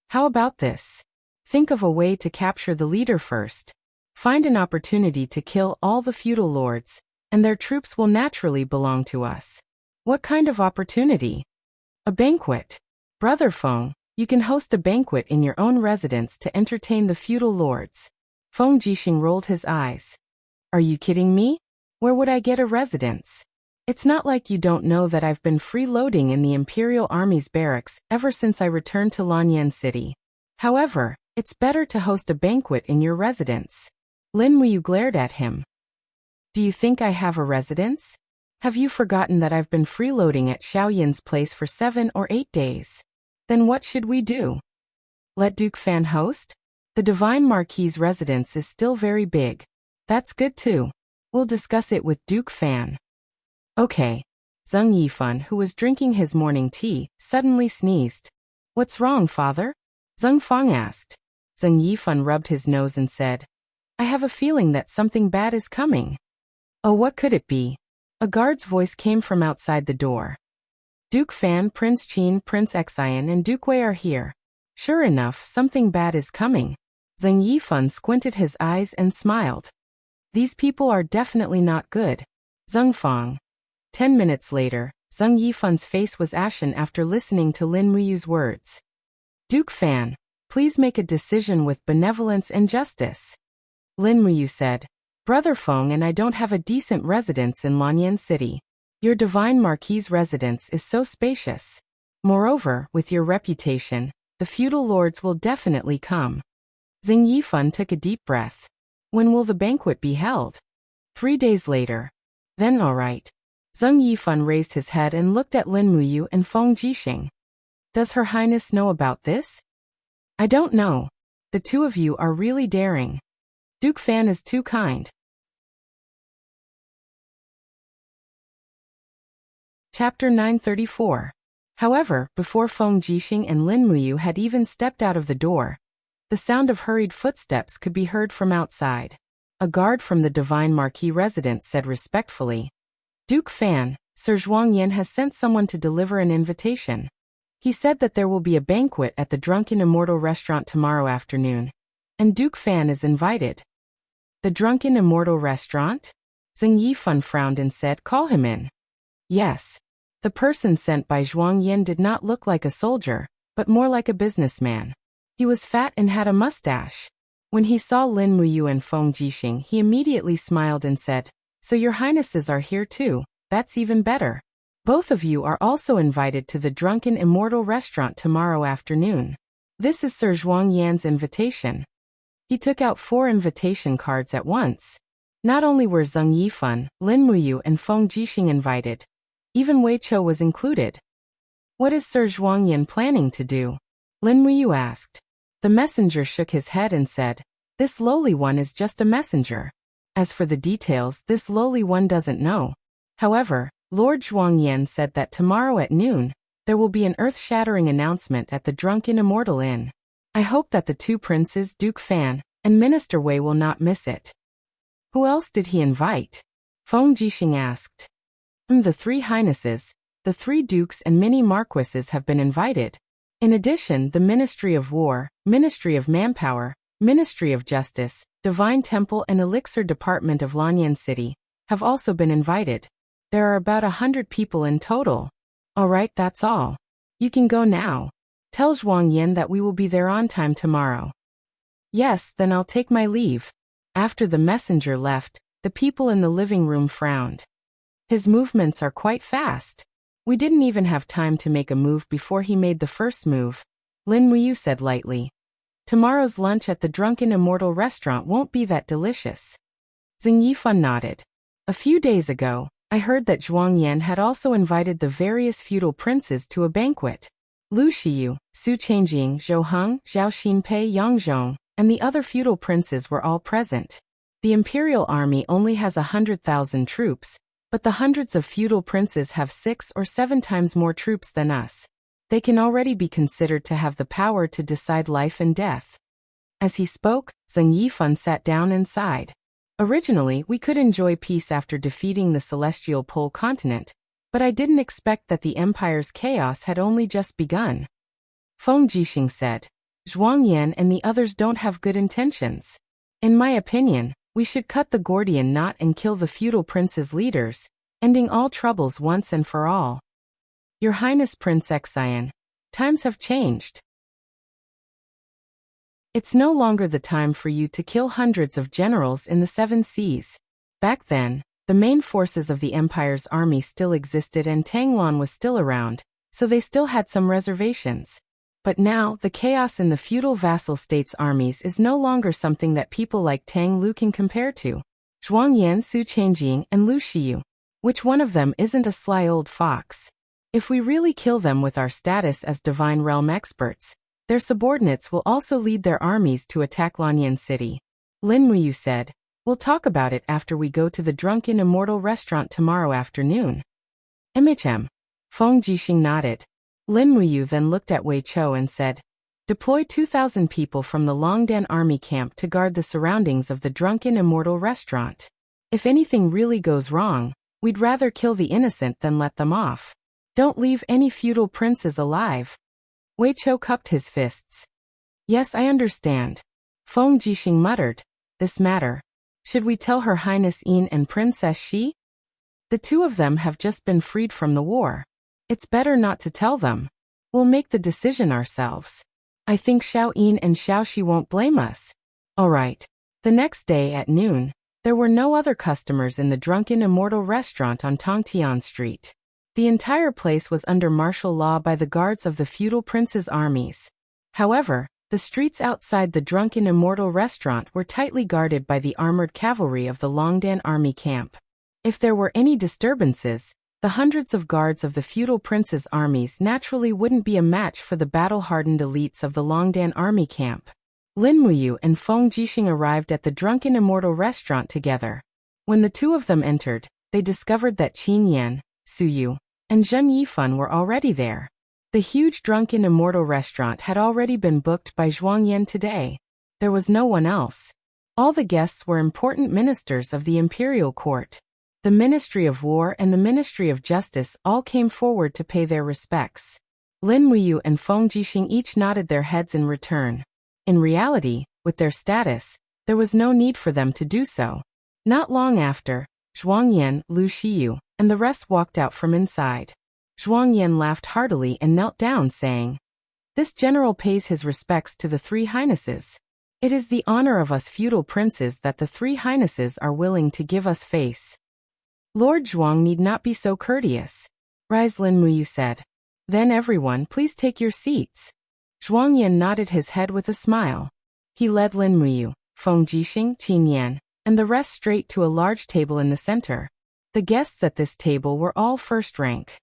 How about this? Think of a way to capture the leader first. Find an opportunity to kill all the feudal lords, and their troops will naturally belong to us. What kind of opportunity? A banquet. Brother Feng, you can host a banquet in your own residence to entertain the feudal lords. Feng Jixing rolled his eyes. Are you kidding me? Where would I get a residence? It's not like you don't know that I've been freeloading in the Imperial Army's barracks ever since I returned to Lanyan City. However, it's better to host a banquet in your residence. Lin Muyu glared at him. Do you think I have a residence? Have you forgotten that I've been freeloading at Xiaoyin's place for 7 or 8 days? Then what should we do? Let Duke Fan host? The Divine Marquis's residence is still very big. That's good too. We'll discuss it with Duke Fan. Okay. Zheng Yifan, who was drinking his morning tea, suddenly sneezed. What's wrong, father? Zheng Fang asked. Zheng Yifan rubbed his nose and said, I have a feeling that something bad is coming. Oh, what could it be? A guard's voice came from outside the door. Duke Fan, Prince Qin, Prince Xian, and Duke Wei are here. Sure enough, something bad is coming. Zheng Yifan squinted his eyes and smiled. These people are definitely not good. Zheng Fang. 10 minutes later, Zheng Yifan's face was ashen after listening to Lin Muyu's words. Duke Fan, please make a decision with benevolence and justice. Lin Muyu said, Brother Feng and I don't have a decent residence in Lanyan City. Your Divine Marquis's residence is so spacious. Moreover, with your reputation, the feudal lords will definitely come. Zheng Yifan took a deep breath. When will the banquet be held? 3 days later. Then all right. Zheng Yifan raised his head and looked at Lin Muyu and Feng Jixing. Does Her Highness know about this? I don't know. The two of you are really daring. Duke Fan is too kind. Chapter 934. However, before Feng Jixing and Lin Muyu had even stepped out of the door, the sound of hurried footsteps could be heard from outside. A guard from the Divine Marquis residence said respectfully, Duke Fan, Sir Zhuangyan has sent someone to deliver an invitation. He said that there will be a banquet at the Drunken Immortal restaurant tomorrow afternoon, and Duke Fan is invited. The Drunken Immortal restaurant? Zheng Yifan frowned and said, Call him in. Yes. The person sent by Zhuangyan did not look like a soldier, but more like a businessman. He was fat and had a mustache. When he saw Lin Muyu and Feng Jixing, he immediately smiled and said, So your highnesses are here too, that's even better. Both of you are also invited to the Drunken Immortal restaurant tomorrow afternoon. This is Sir Zhuangyan's invitation. He took out 4 invitation cards at once. Not only were Zheng Yifan, Lin Muyu and Feng Jixing invited, even Wei Chou was included. What is Sir Zhuangyan planning to do? Lin Muyu asked. The messenger shook his head and said, This lowly one is just a messenger. As for the details, this lowly one doesn't know. However, Lord Zhuangyan said that tomorrow at noon, there will be an earth-shattering announcement at the Drunken Immortal Inn. I hope that the 2 princes, Duke Fan and Minister Wei, will not miss it. Who else did he invite? Feng Jixing asked. The 3 highnesses, the 3 dukes and many marquises have been invited. In addition, the Ministry of War, Ministry of Manpower, Ministry of Justice, Divine Temple and Elixir Department of Lanyan City have also been invited. There are about 100 people in total. All right, that's all. You can go now. Tell Zhuangyan that we will be there on time tomorrow. Yes, then I'll take my leave. After the messenger left, the people in the living room frowned. His movements are quite fast. We didn't even have time to make a move before he made the first move. Lin Muyu said lightly. Tomorrow's lunch at the Drunken Immortal restaurant won't be that delicious. Zheng Yifan nodded. A few days ago, I heard that Zhuangyan had also invited the various feudal princes to a banquet. Lu Xiyu, Su Changjing, Zhou Heng, Zhao Xinpei, Yang Zhong, and the other feudal princes were all present. The imperial army only has 100,000 troops, but the hundreds of feudal princes have 6 or 7 times more troops than us. They can already be considered to have the power to decide life and death. As he spoke, Zheng Yifan sat down and sighed. Originally, we could enjoy peace after defeating the celestial pole continent, but I didn't expect that the empire's chaos had only just begun. Feng Jixing said, Zhuang Yan and the others don't have good intentions. In my opinion, we should cut the Gordian knot and kill the feudal prince's leaders, ending all troubles once and for all. Your Highness Prince Xian, times have changed. It's no longer the time for you to kill hundreds of generals in the 7 seas. Back then, the main forces of the Empire's army still existed and Tang Luan was still around, so they still had some reservations. But now, the chaos in the feudal vassal states' armies is no longer something that people like Tang Lu can compare to. Zhuang Yan, Su Changjing, and Lu Xiyu. Which one of them isn't a sly old fox? If we really kill them with our status as Divine Realm experts, their subordinates will also lead their armies to attack Lanyan City. Lin Muyu said, we'll talk about it after we go to the Drunken Immortal restaurant tomorrow afternoon. MHM. Feng Jixing nodded. Lin Muyu then looked at Wei Chou and said, deploy 2,000 people from the Longdan army camp to guard the surroundings of the Drunken Immortal restaurant. If anything really goes wrong, we'd rather kill the innocent than let them off. Don't leave any feudal princes alive. Wei Chou cupped his fists. Yes, I understand. Feng Jixing muttered, this matter. Should we tell Her Highness Yin and Princess Shi? The two of them have just been freed from the war. It's better not to tell them. We'll make the decision ourselves. I think Xiao Yin and Xiao Shi won't blame us. All right. The next day at noon, there were no other customers in the Drunken Immortal restaurant on Tongtian Street. The entire place was under martial law by the guards of the feudal prince's armies. However, the streets outside the Drunken Immortal restaurant were tightly guarded by the armored cavalry of the Longdan army camp. If there were any disturbances, the hundreds of guards of the feudal prince's armies naturally wouldn't be a match for the battle-hardened elites of the Longdan army camp. Lin Muyu and Feng Jixing arrived at the Drunken Immortal restaurant together. When the two of them entered, they discovered that Qin Yan, Su Yu, and Zheng Yifan were already there. The huge Drunken Immortal restaurant had already been booked by Zhuang Yan today. There was no one else. All the guests were important ministers of the imperial court. The Ministry of War and the Ministry of Justice all came forward to pay their respects. Lin Muyu and Feng Jixing each nodded their heads in return. In reality, with their status, there was no need for them to do so. Not long after, Zhuang Yan, Lu Xiyu, and the rest walked out from inside. Zhuang Yan laughed heartily and knelt down, saying, this general pays his respects to the 3 highnesses. It is the honor of us feudal princes that the 3 highnesses are willing to give us face. Lord Zhuang need not be so courteous. Rise, Lin Muyu said. Then everyone, please take your seats. Zhuang Yan nodded his head with a smile. He led Lin Muyu, Feng Jixing, Qin Yan, and the rest straight to a large table in the center. The guests at this table were all first rank.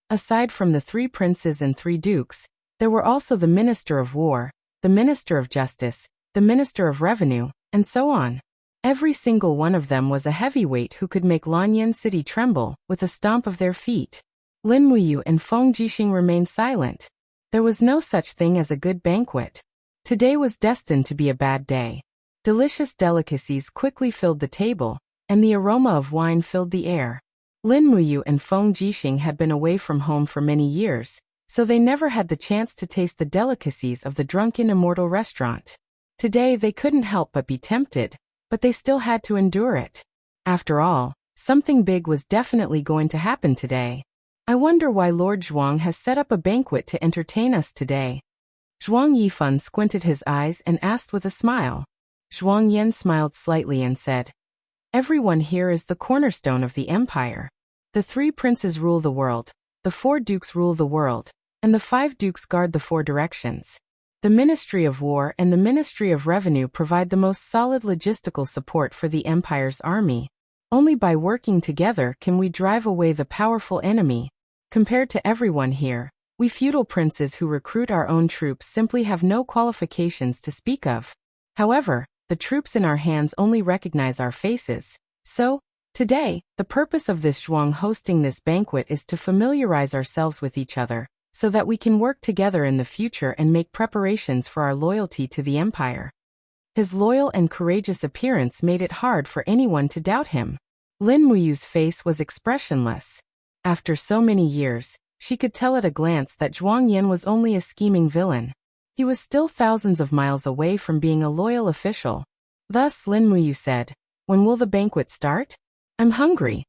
Aside from the 3 princes and 3 dukes, there were also the Minister of War, the Minister of Justice, the Minister of Revenue, and so on. Every single one of them was a heavyweight who could make Lanyan City tremble with a stomp of their feet. Lin Muyu and Feng Jixing remained silent. There was no such thing as a good banquet. Today was destined to be a bad day. Delicious delicacies quickly filled the table, and the aroma of wine filled the air. Lin Muyu and Feng Jixing had been away from home for many years, so they never had the chance to taste the delicacies of the Drunken Immortal restaurant. Today they couldn't help but be tempted, but they still had to endure it. After all, something big was definitely going to happen today. I wonder why Lord Zhuang has set up a banquet to entertain us today. Zhuang Yifan squinted his eyes and asked with a smile. Zhuang Yan smiled slightly and said, everyone here is the cornerstone of the empire. The 3 princes rule the world, the 4 dukes rule the world, and the 5 dukes guard the 4 directions. The Ministry of War and the Ministry of Revenue provide the most solid logistical support for the empire's army. Only by working together can we drive away the powerful enemy. Compared to everyone here, we feudal princes who recruit our own troops simply have no qualifications to speak of. However, the troops in our hands only recognize our faces. So, today, the purpose of this zhuang hosting this banquet is to familiarize ourselves with each other, so that we can work together in the future and make preparations for our loyalty to the empire. His loyal and courageous appearance made it hard for anyone to doubt him. Lin Muyu's face was expressionless. After so many years, she could tell at a glance that Zhuang Yan was only a scheming villain. He was still thousands of miles away from being a loyal official. Thus Lin Muyu said, "When will the banquet start? I'm hungry."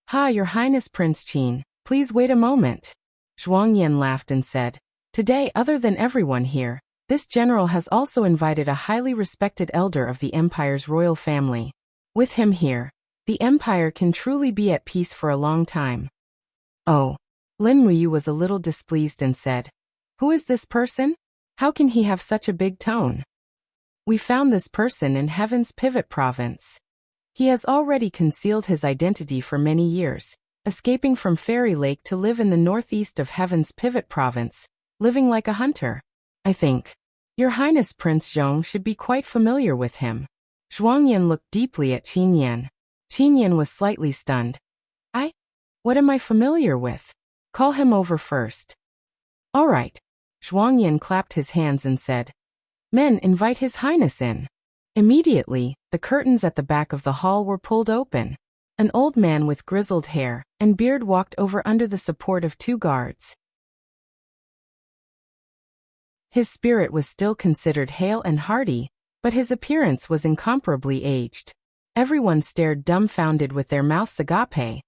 "Ha, Your Highness Prince Qin, please wait a moment." Zhuang Yan laughed and said, "Today, other than everyone here, this general has also invited a highly respected elder of the empire's royal family. With him here, the empire can truly be at peace for a long time." "Oh." Lin Muyu was a little displeased and said, "Who is this person? How can he have such a big tone?" "We found this person in Heaven's Pivot Province. He has already concealed his identity for many years, escaping from Fairy Lake to live in the northeast of Heaven's Pivot Province, living like a hunter. I think Your Highness Prince Zhong should be quite familiar with him." Zhuang Yan looked deeply at Qin Yan. Qin Yan was slightly stunned. What am I familiar with? Call him over first." "All right." Zhuang Yan clapped his hands and said, "Men, invite His Highness in." Immediately, the curtains at the back of the hall were pulled open. An old man with grizzled hair and beard walked over under the support of 2 guards. His spirit was still considered hale and hearty, but his appearance was incomparably aged. Everyone stared dumbfounded with their mouths agape,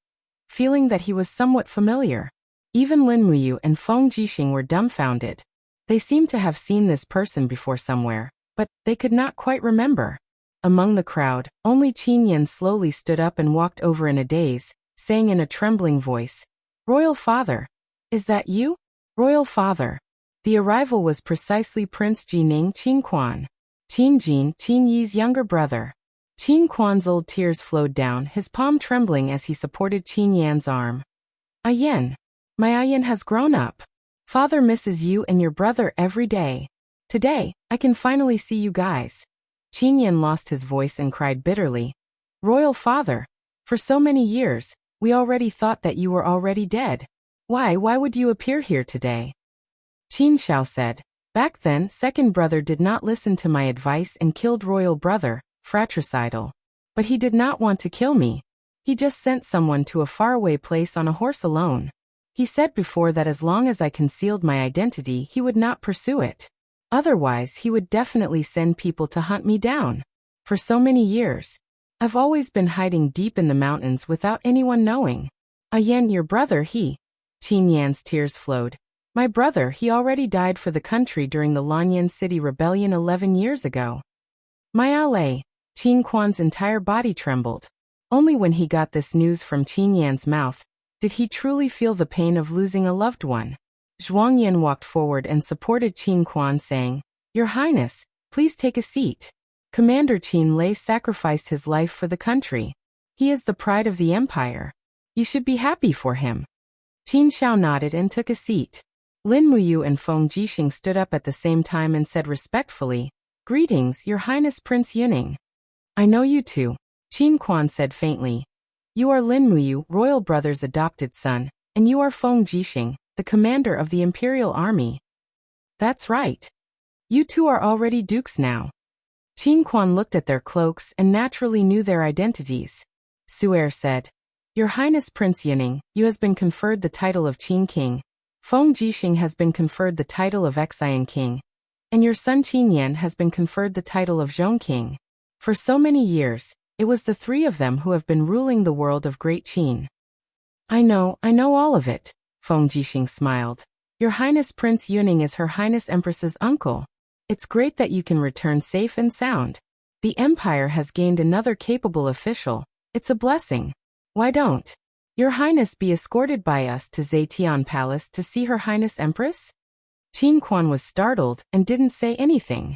feeling that he was somewhat familiar. Even Lin Muyu and Feng Jixing were dumbfounded. They seemed to have seen this person before somewhere, but they could not quite remember. Among the crowd, only Qin Yan slowly stood up and walked over in a daze, saying in a trembling voice, "Royal Father, is that you? Royal Father." The arrival was precisely Prince Jining Qin Quan, Qin Jin, Qin Yi's younger brother. Qin Quan's old tears flowed down, his palm trembling as he supported Qin Yan's arm. "Ayan, my Ayan has grown up. Father misses you and your brother every day. Today, I can finally see you guys." Qin Yan lost his voice and cried bitterly. "Royal Father, for so many years, we already thought that you were already dead. Why would you appear here today?" Qin Xiao said, "Back then, second brother did not listen to my advice and killed royal brother, fratricidal. But he did not want to kill me. He just sent someone to a faraway place on a horse alone. He said before that as long as I concealed my identity, he would not pursue it. Otherwise, he would definitely send people to hunt me down. For so many years, I've always been hiding deep in the mountains without anyone knowing. Ayan, your brother, Qin Yan's tears flowed. My brother, he already died for the country during the Lanyan City Rebellion 11 years ago. My Ale, Qin Quan's entire body trembled. Only when he got this news from Qin Yan's mouth did he truly feel the pain of losing a loved one. Zhuang Yan walked forward and supported Qin Quan, saying, "Your Highness, please take a seat. Commander Qin Lei sacrificed his life for the country. He is the pride of the empire. You should be happy for him." Qin Xiao nodded and took a seat. Lin Muyu and Feng Jixing stood up at the same time and said respectfully, "Greetings, Your Highness Prince Yuning." "I know you too," Qin Quan said faintly. "You are Lin Muyu, royal brother's adopted son, and you are Feng Jixing, the commander of the imperial army." "That's right. You two are already dukes now." Qin Quan looked at their cloaks and naturally knew their identities. Su'er said, "Your Highness Prince Yuning, you has been conferred the title of Qin King. Feng Jixing has been conferred the title of Xian King. And your son Qin Yan has been conferred the title of Zhong King. For so many years, it was the 3 of them who have been ruling the world of Great Qin." I know all of it," Feng Jixing smiled. "Your Highness Prince Yuning is Her Highness Empress's uncle. It's great that you can return safe and sound. The Empire has gained another capable official. It's a blessing. Why don't Your Highness be escorted by us to Zetian Palace to see Her Highness Empress?" Qin Quan was startled and didn't say anything.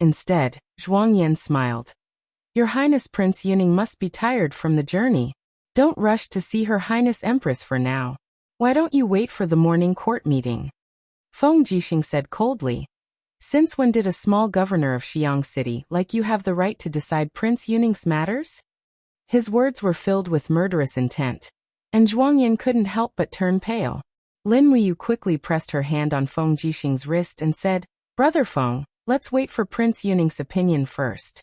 Instead, Zhuang Yan smiled. "Your Highness Prince Yuning must be tired from the journey. Don't rush to see Her Highness Empress for now. Why don't you wait for the morning court meeting?" Feng Jixing said coldly. Since when did a small governor of Xiang City like you have the right to decide Prince Yuning's matters? His words were filled with murderous intent, and Zhuang Yan couldn't help but turn pale. Lin Muyu quickly pressed her hand on Feng Jixing's wrist and said, "Brother Feng, let's wait for Prince Yuning's opinion first."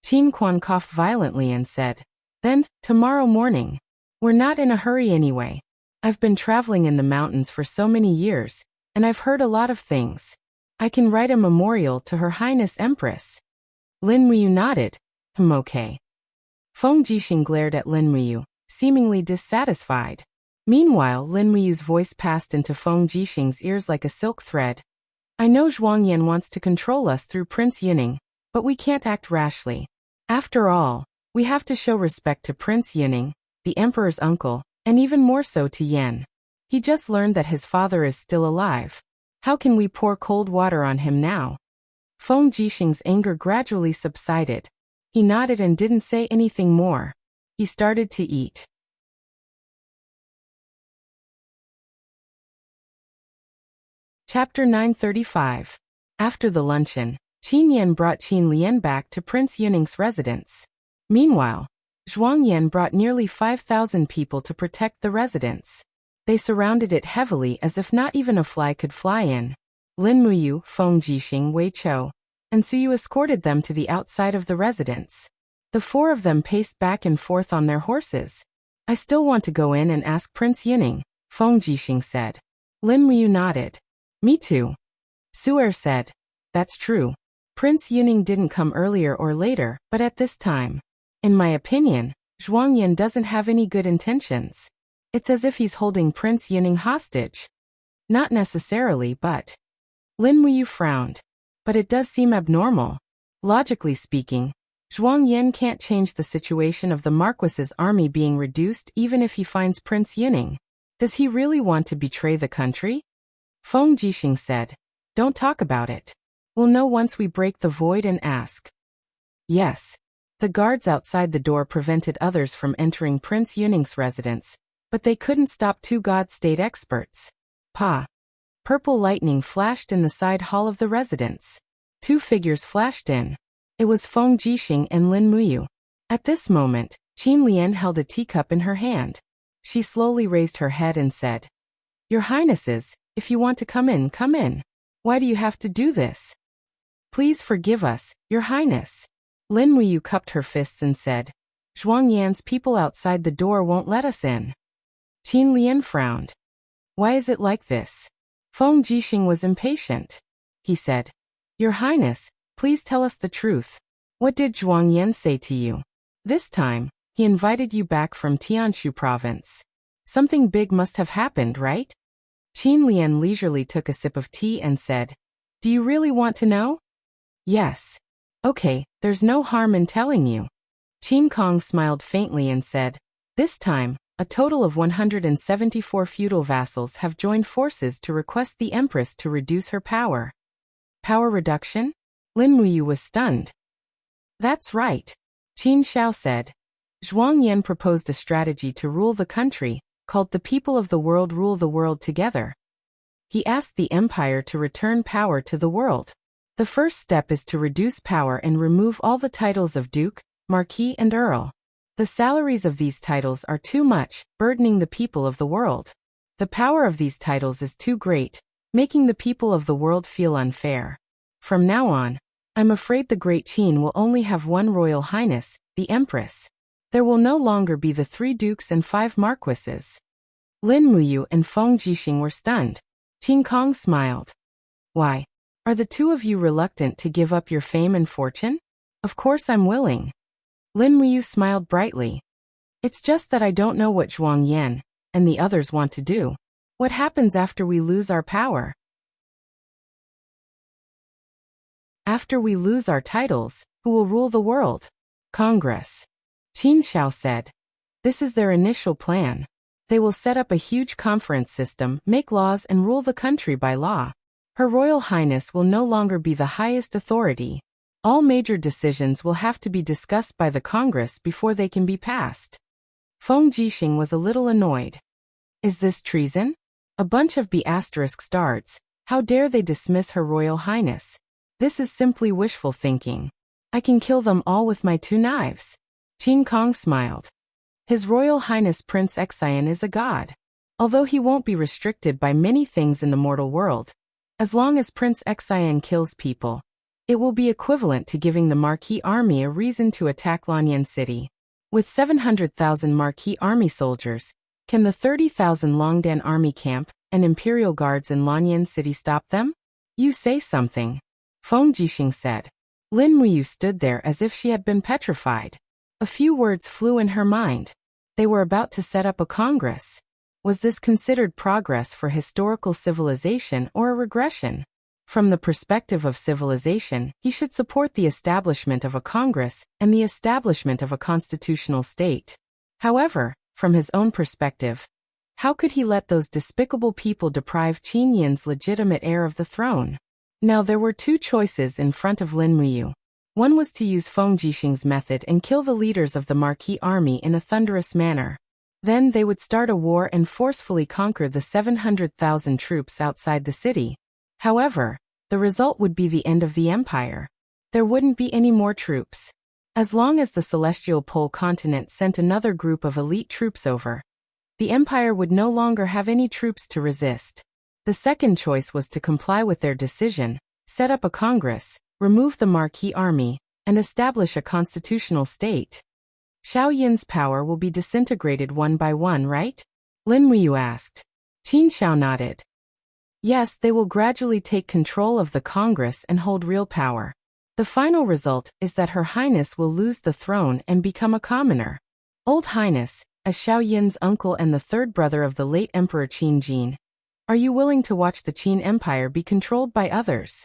Qin Quan coughed violently and said, "Then, tomorrow morning. We're not in a hurry anyway. I've been traveling in the mountains for so many years, and I've heard a lot of things. I can write a memorial to Her Highness Empress." Lin Muyu nodded. Okay. Feng Jixing glared at Lin Muyu, seemingly dissatisfied. Meanwhile, Lin Muyu's voice passed into Feng Jixing's ears like a silk thread. "I know Zhuang Yan wants to control us through Prince Yuning, but we can't act rashly. After all, we have to show respect to Prince Yuning, the Emperor's uncle, and even more so to Yan. He just learned that his father is still alive. How can we pour cold water on him now?" Feng Jixing's anger gradually subsided. He nodded and didn't say anything more. He started to eat. Chapter 935. After the luncheon, Qin Yan brought Qin Lian back to Prince Yuning's residence. Meanwhile, Zhuang Yan brought nearly 5,000 people to protect the residence. They surrounded it heavily as if not even a fly could fly in. Lin Muyu, Feng Jixing, Wei Chou, and Suyu escorted them to the outside of the residence. The four of them paced back and forth on their horses. "I still want to go in and ask Prince Yuning," Feng Jixing said. Lin Muyu nodded. "Me too." Su'er said, "That's true. Prince Yuning didn't come earlier or later, but at this time. In my opinion, Zhuang Yan doesn't have any good intentions. It's as if he's holding Prince Yuning hostage." "Not necessarily, but..." Lin Muyu frowned. "But it does seem abnormal. Logically speaking, Zhuang Yan can't change the situation of the Marquis's army being reduced even if he finds Prince Yuning. Does he really want to betray the country?" Feng Jixing said, "Don't talk about it. We'll know once we break the void and ask." Yes. The guards outside the door prevented others from entering Prince Yuning's residence, but they couldn't stop two God State experts. Pa. Purple lightning flashed in the side hall of the residence. Two figures flashed in. It was Feng Jixing and Lin Muyu. At this moment, Qin Lian held a teacup in her hand. She slowly raised her head and said, "Your Highnesses, if you want to come in, come in. Why do you have to do this?" "Please forgive us, Your Highness." Lin Muyu cupped her fists and said, "Zhuang Yan's people outside the door won't let us in." Qin Lian frowned. "Why is it like this?" Feng Jixing was impatient. He said, "Your Highness, please tell us the truth. What did Zhuang Yan say to you? This time, he invited you back from Tianshu province. Something big must have happened, right?" Qin Lian leisurely took a sip of tea and said, "Do you really want to know?" "Yes." "Okay, there's no harm in telling you." Qin Kong smiled faintly and said, "This time, a total of 174 feudal vassals have joined forces to request the Empress to reduce her power." "Power reduction?" Lin Muyu was stunned. "That's right." Qin Xiao said. Zhuang Yan proposed a strategy to rule the country, called the People of the World Rule the World Together. He asked the Empire to return power to the world. The first step is to reduce power and remove all the titles of Duke, Marquis and Earl. The salaries of these titles are too much, burdening the people of the world. The power of these titles is too great, making the people of the world feel unfair. From now on, I'm afraid the Great Qin will only have one Royal Highness, the Empress. There will no longer be the 3 dukes and 5 marquises. Lin Muyu and Feng Jixing were stunned. Qin Kong smiled. "Why? Are the two of you reluctant to give up your fame and fortune?" "Of course I'm willing." Lin Muyu smiled brightly. "It's just that I don't know what Zhuang Yan and the others want to do. What happens after we lose our power? After we lose our titles, who will rule the world?" "Congress." Qin Xiao said. "This is their initial plan. They will set up a huge conference system, make laws and rule the country by law. Her Royal Highness will no longer be the highest authority. All major decisions will have to be discussed by the Congress before they can be passed." Feng Jixing was a little annoyed. "Is this treason? A bunch of B*****stards, how dare they dismiss Her Royal Highness, This is simply wishful thinking. I can kill them all with my 2 knives. Qin Kong smiled. His Royal Highness Prince Xian is a god. Although he won't be restricted by many things in the mortal world, as long as Prince Xian kills people, it will be equivalent to giving the Marquis army a reason to attack Lanyan City. With 700,000 Marquis army soldiers, can the 30,000 Longdan army camp and Imperial guards in Lanyan City stop them? You say something, Feng Jixing said. Lin Muyu stood there as if she had been petrified. A few words flew in her mind. They were about to set up a congress. Was this considered progress for historical civilization or a regression? From the perspective of civilization, he should support the establishment of a congress and the establishment of a constitutional state. However, from his own perspective, how could he let those despicable people deprive Qin Yin's legitimate heir of the throne? Now there were 2 choices in front of Lin Muyu. One was to use Feng Jixing's method and kill the leaders of the Marquis army in a thunderous manner. Then they would start a war and forcefully conquer the 700,000 troops outside the city. However, the result would be the end of the empire. There wouldn't be any more troops. As long as the celestial pole continent sent another group of elite troops over, the empire would no longer have any troops to resist. The second choice was to comply with their decision, set up a congress, remove the Marquis army, and establish a constitutional state. Xiao Yin's power will be disintegrated one by one, right? Lin Muyu asked. Qin Xiao nodded. Yes, they will gradually take control of the Congress and hold real power. The final result is that Her Highness will lose the throne and become a commoner. Old Highness, as Xiao Yin's uncle and the 3rd brother of the late Emperor Qin Jin, are you willing to watch the Qin Empire be controlled by others?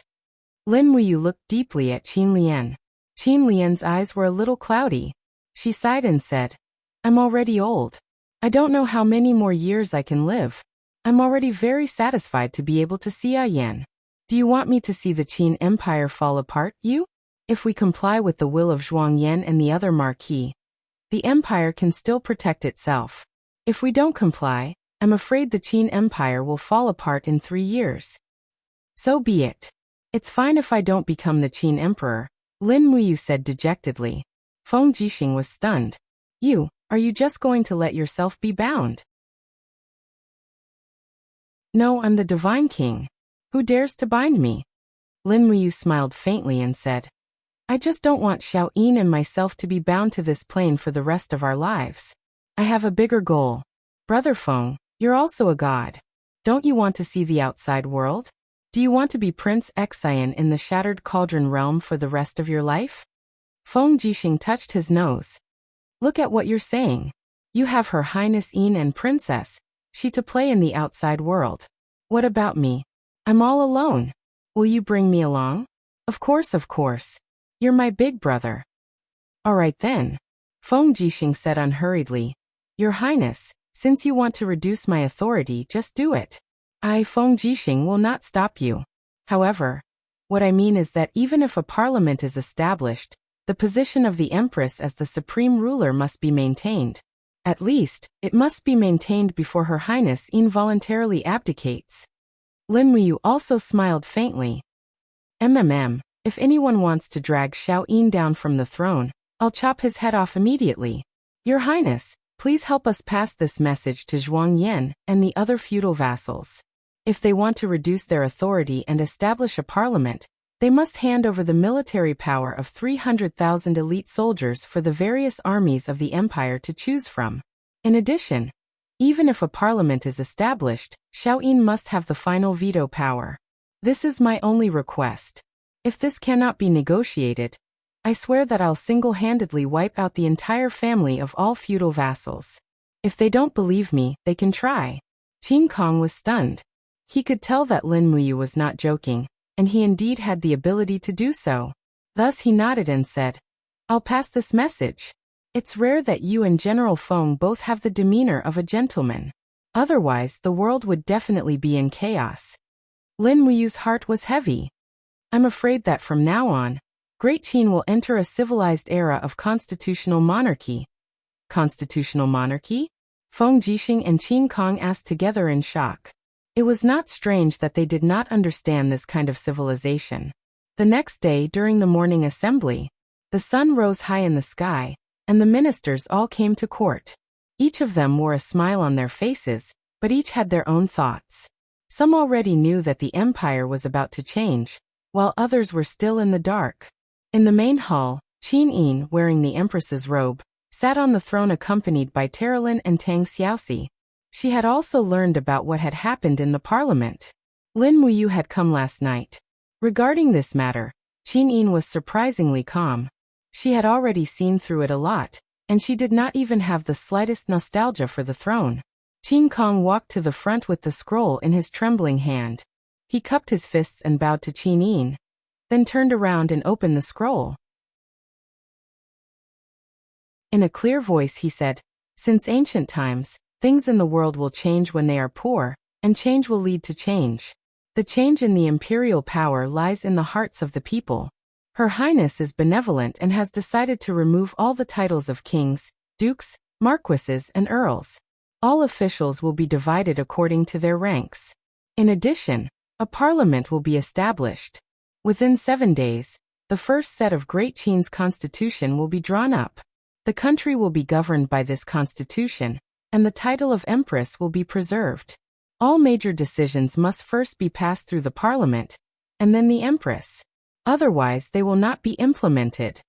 Lin Muyu looked deeply at Qin Lian. Qin Lian's eyes were a little cloudy. She sighed and said, I'm already old. I don't know how many more years I can live. I'm already very satisfied to be able to see Yan. Do you want me to see the Qin Empire fall apart, you? If we comply with the will of Zhuang Yan and the other Marquis, the empire can still protect itself. If we don't comply, I'm afraid the Qin Empire will fall apart in 3 years. So be it. It's fine if I don't become the Qin Emperor, Lin Muyu said dejectedly. Feng Jixing was stunned. Are you just going to let yourself be bound? No, I'm the Divine King. Who dares to bind me? Lin Muyu smiled faintly and said, I just don't want Xiao Yin and myself to be bound to this plane for the rest of our lives. I have a bigger goal. Brother Feng, you're also a god. Don't you want to see the outside world? Do you want to be Prince Xian in the Shattered Cauldron realm for the rest of your life? Feng Jixing touched his nose. Look at what you're saying. You have Her Highness Yin and Princess Shi to play in the outside world. What about me? I'm all alone. Will you bring me along? Of course, of course. You're my big brother. All right then. Feng Jixing said unhurriedly. Your Highness, since you want to reduce my authority, just do it. I, Feng Jixing, will not stop you. However, what I mean is that even if a parliament is established, the position of the Empress as the supreme ruler must be maintained. At least, it must be maintained before Her Highness involuntarily abdicates. Lin Muyu also smiled faintly. If anyone wants to drag Xiao Yin down from the throne, I'll chop his head off immediately. Your Highness, please help us pass this message to Zhuang Yan and the other feudal vassals. If they want to reduce their authority and establish a parliament, they must hand over the military power of 300,000 elite soldiers for the various armies of the empire to choose from. In addition, even if a parliament is established, Xiao Yin must have the final veto power. This is my only request. If this cannot be negotiated, I swear that I'll single-handedly wipe out the entire family of all feudal vassals. If they don't believe me, they can try. Qin Kong was stunned. He could tell that Lin Muyu was not joking, and he indeed had the ability to do so. Thus he nodded and said, I'll pass this message. It's rare that you and General Feng both have the demeanor of a gentleman. Otherwise, the world would definitely be in chaos. Lin Muyu's heart was heavy. I'm afraid that from now on, Great Qin will enter a civilized era of constitutional monarchy. Constitutional monarchy? Feng Jixing and Qin Kong asked together in shock. It was not strange that they did not understand this kind of civilization. The next day, during the morning assembly, the sun rose high in the sky, and the ministers all came to court. Each of them wore a smile on their faces, but each had their own thoughts. Some already knew that the empire was about to change, while others were still in the dark. In the main hall, Qin Yin, wearing the empress's robe, sat on the throne accompanied by Terralin and Tang Xiaoxi. She had also learned about what had happened in the parliament. Lin Muyu had come last night. Regarding this matter, Qin Yin was surprisingly calm. She had already seen through it a lot, and she did not even have the slightest nostalgia for the throne. Qin Kong walked to the front with the scroll in his trembling hand. He cupped his fists and bowed to Qin Yin, then turned around and opened the scroll. In a clear voice he said, "Since ancient times, things in the world will change when they are poor, and change will lead to change. The change in the imperial power lies in the hearts of the people. Her Highness is benevolent and has decided to remove all the titles of kings, dukes, marquises, and earls. All officials will be divided according to their ranks. In addition, a parliament will be established. Within 7 days, the first set of Great Qin's constitution will be drawn up. The country will be governed by this constitution, and the title of empress will be preserved. All major decisions must first be passed through the parliament, and then the empress. Otherwise they will not be implemented."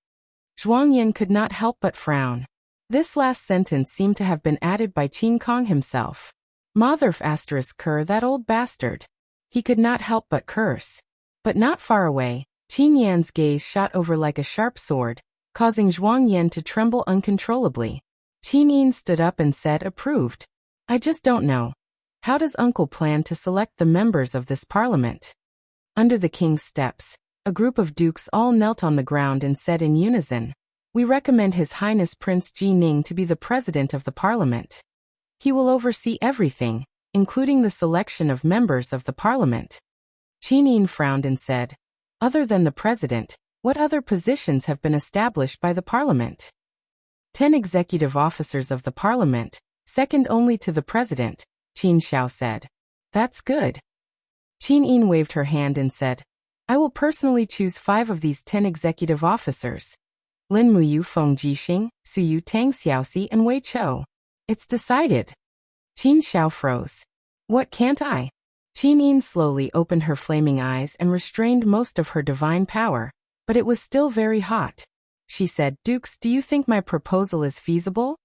Zhuang Yin could not help but frown. This last sentence seemed to have been added by Qin Kong himself. Motherf ***, that old bastard. He could not help but curse. But not far away, Qin Yan's gaze shot over like a sharp sword, causing Zhuang Yin to tremble uncontrollably. Qin Yin stood up and said, "Approved. I just don't know. How does uncle plan to select the members of this parliament?" Under the king's steps, a group of dukes all knelt on the ground and said in unison, "We recommend His Highness Prince Ji Ning to be the president of the parliament. He will oversee everything, including the selection of members of the parliament." Qin Yin frowned and said, "Other than the president, what other positions have been established by the parliament?" 10 executive officers of the parliament, second only to the president, Qin Xiao said. "That's good." Qin Yin waved her hand and said, "I will personally choose 5 of these 10 executive officers. Lin Muyu, Feng Jixing, Suyu, Tang Xiaoxi, and Wei Chou. It's decided." Qin Xiao froze. "What can't I?" Qin Yin slowly opened her flaming eyes and restrained most of her divine power, but it was still very hot. She said, "Dukes, do you think my proposal is feasible?"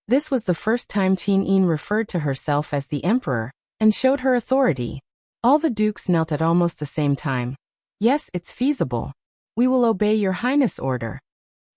This was the first time Qin Yin referred to herself as the emperor, and showed her authority. All the dukes knelt at almost the same time. "Yes, it's feasible. We will obey your highness' order."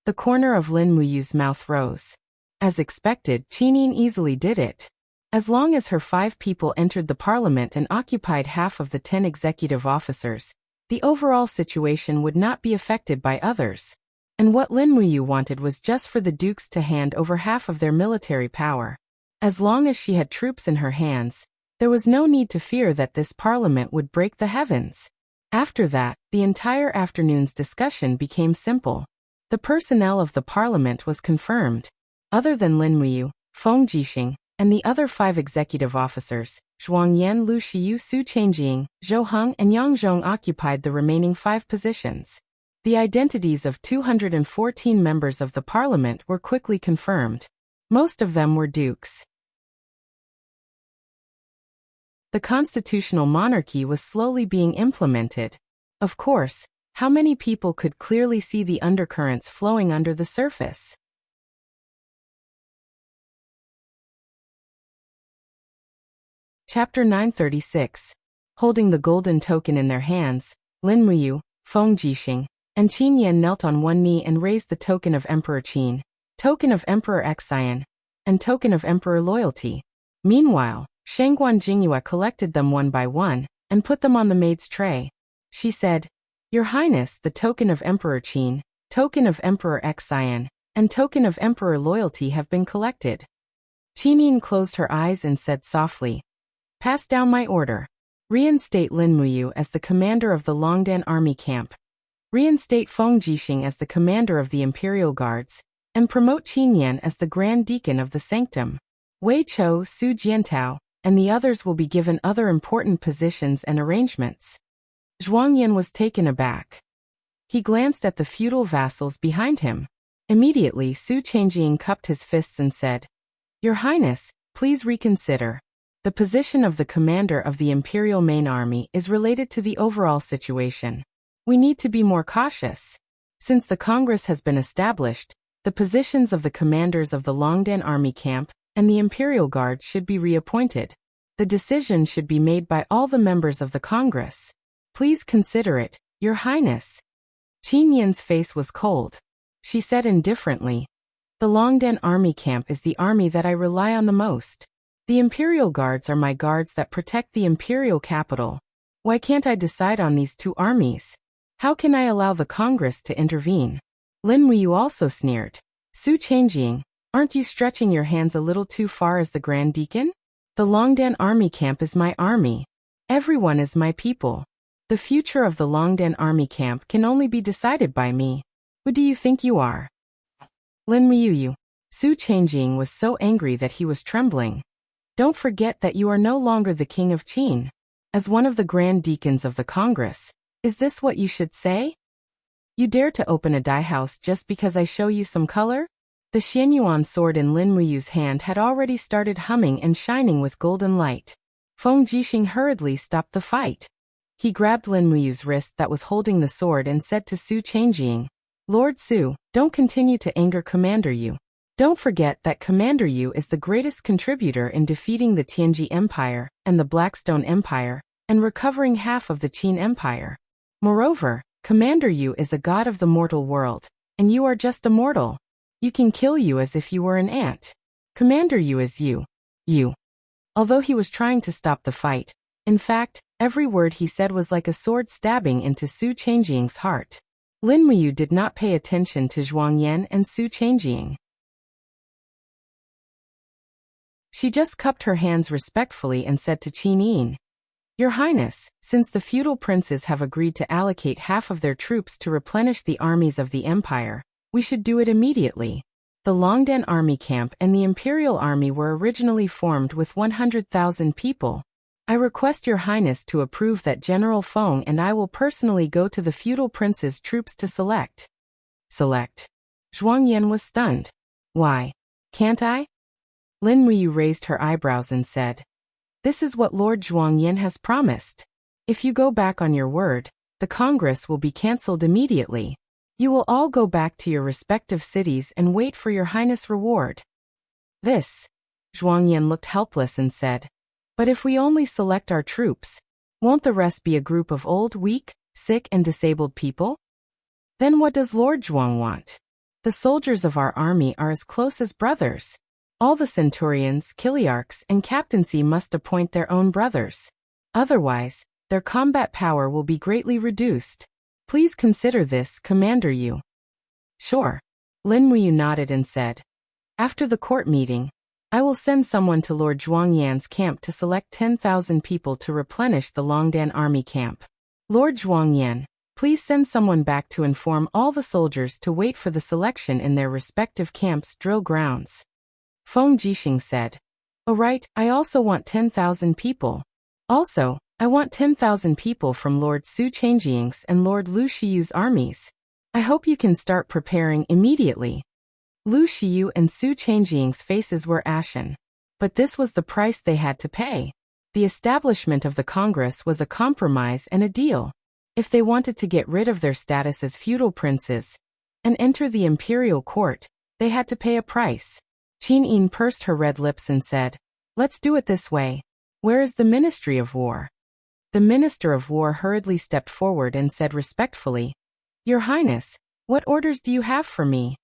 The corner of Lin Muyu's mouth rose. As expected, Qin Yin easily did it. As long as her 5 people entered the parliament and occupied half of the 10 executive officers, the overall situation would not be affected by others. And what Lin Muyu wanted was just for the dukes to hand over half of their military power. As long as she had troops in her hands, there was no need to fear that this parliament would break the heavens. After that, the entire afternoon's discussion became simple. The personnel of the parliament was confirmed. Other than Lin Muyu, Feng Jixing, and the other 5 executive officers, Zhuang Yan, Lu Xiyu, Su Changjing, Zhou Heng, and Yang Zhong occupied the remaining 5 positions. The identities of 214 members of the parliament were quickly confirmed. Most of them were dukes. The constitutional monarchy was slowly being implemented. Of course, how many people could clearly see the undercurrents flowing under the surface? Chapter 936. Holding the golden token in their hands, Lin Muyu, Feng Jixing, and Qin Yan knelt on one knee and raised the token of Emperor Qin, token of Emperor Xian, and token of Emperor Loyalty. Meanwhile, Shangguan Jingyue collected them one by one, and put them on the maid's tray. She said, "Your Highness, the token of Emperor Qin, token of Emperor Xian, and token of Emperor Loyalty have been collected." Qin Yin closed her eyes and said softly, "Pass down my order. Reinstate Lin Muyu as the commander of the Longdan army camp. Reinstate Feng Jixing as the commander of the Imperial Guards, and promote Qin Yan as the Grand Deacon of the Sanctum. Wei Chou, Su Jiantao, and the others will be given other important positions and arrangements." Zhuang Yan was taken aback. He glanced at the feudal vassals behind him. Immediately, Su Changjing cupped his fists and said, "Your Highness, please reconsider. The position of the commander of the Imperial Main Army is related to the overall situation. We need to be more cautious. Since the Congress has been established, the positions of the commanders of the Longdan Army Camp and the Imperial Guard should be reappointed. The decision should be made by all the members of the Congress. Please consider it, Your Highness." Qin Yan's face was cold. She said indifferently, "The Longdan Army Camp is the army that I rely on the most. The Imperial Guards are my guards that protect the Imperial capital. Why can't I decide on these two armies? How can I allow the Congress to intervene?" Lin Muyu also sneered. "Su Changjing, aren't you stretching your hands a little too far as the Grand Deacon? The Longdan Army Camp is my army. Everyone is my people. The future of the Longdan Army Camp can only be decided by me. Who do you think you are?" Lin Muyu. Su Changjing was so angry that he was trembling. "Don't forget that you are no longer the king of Qin. As one of the Grand Deacons of the Congress, is this what you should say? You dare to open a dye house just because I show you some color?" The Xianyuan sword in Lin Muyu's hand had already started humming and shining with golden light. Feng Jixing hurriedly stopped the fight. He grabbed Lin Muyu's wrist that was holding the sword and said to Su Changjing, "Lord Su, don't continue to anger Commander Yu. Don't forget that Commander Yu is the greatest contributor in defeating the Tianji Empire and the Blackstone Empire and recovering half of the Qin Empire. Moreover, Commander Yu is a god of the mortal world, and you are just a mortal. You can kill you as if you were an ant. Commander Yu is you." Although he was trying to stop the fight, in fact, every word he said was like a sword stabbing into Su Changjing's heart. Lin Muyu did not pay attention to Zhuang Yan and Su Changjing. She just cupped her hands respectfully and said to Qin Yin, "Your Highness, since the feudal princes have agreed to allocate half of their troops to replenish the armies of the empire, we should do it immediately. The Longdan Army Camp and the Imperial Army were originally formed with 100,000 people. I request Your Highness to approve that General Feng and I will personally go to the feudal princes' troops to select." "Select?" Zhuang Yan was stunned. "Why? Can't I?" Lin Muyu raised her eyebrows and said, "This is what Lord Zhuang Yan has promised. If you go back on your word, the Congress will be cancelled immediately. You will all go back to your respective cities and wait for Your Highness' reward." "This?" Zhuang Yan looked helpless and said, "But if we only select our troops, won't the rest be a group of old, weak, sick and disabled people? Then what does Lord Zhuang want? The soldiers of our army are as close as brothers. All the centurions, kiliarchs, and captaincy must appoint their own brothers. Otherwise, their combat power will be greatly reduced. Please consider this, Commander Yu." "Sure." Lin Muyu nodded and said, "After the court meeting, I will send someone to Lord Zhuang Yan's camp to select 10,000 people to replenish the Longdan Army Camp. Lord Zhuang Yan, please send someone back to inform all the soldiers to wait for the selection in their respective camps' drill grounds." Feng Jixing said, "All right, I also want 10,000 people. Also, I want 10,000 people from Lord Su Changjing's and Lord Lu Shiyu's armies. I hope you can start preparing immediately." Lu Shiyu and Su Changjing's faces were ashen. But this was the price they had to pay. The establishment of the Congress was a compromise and a deal. If they wanted to get rid of their status as feudal princes and enter the imperial court, they had to pay a price. Qin Yin pursed her red lips and said, "Let's do it this way. Where is the Ministry of War?" The Minister of War hurriedly stepped forward and said respectfully, "Your Highness, what orders do you have for me?"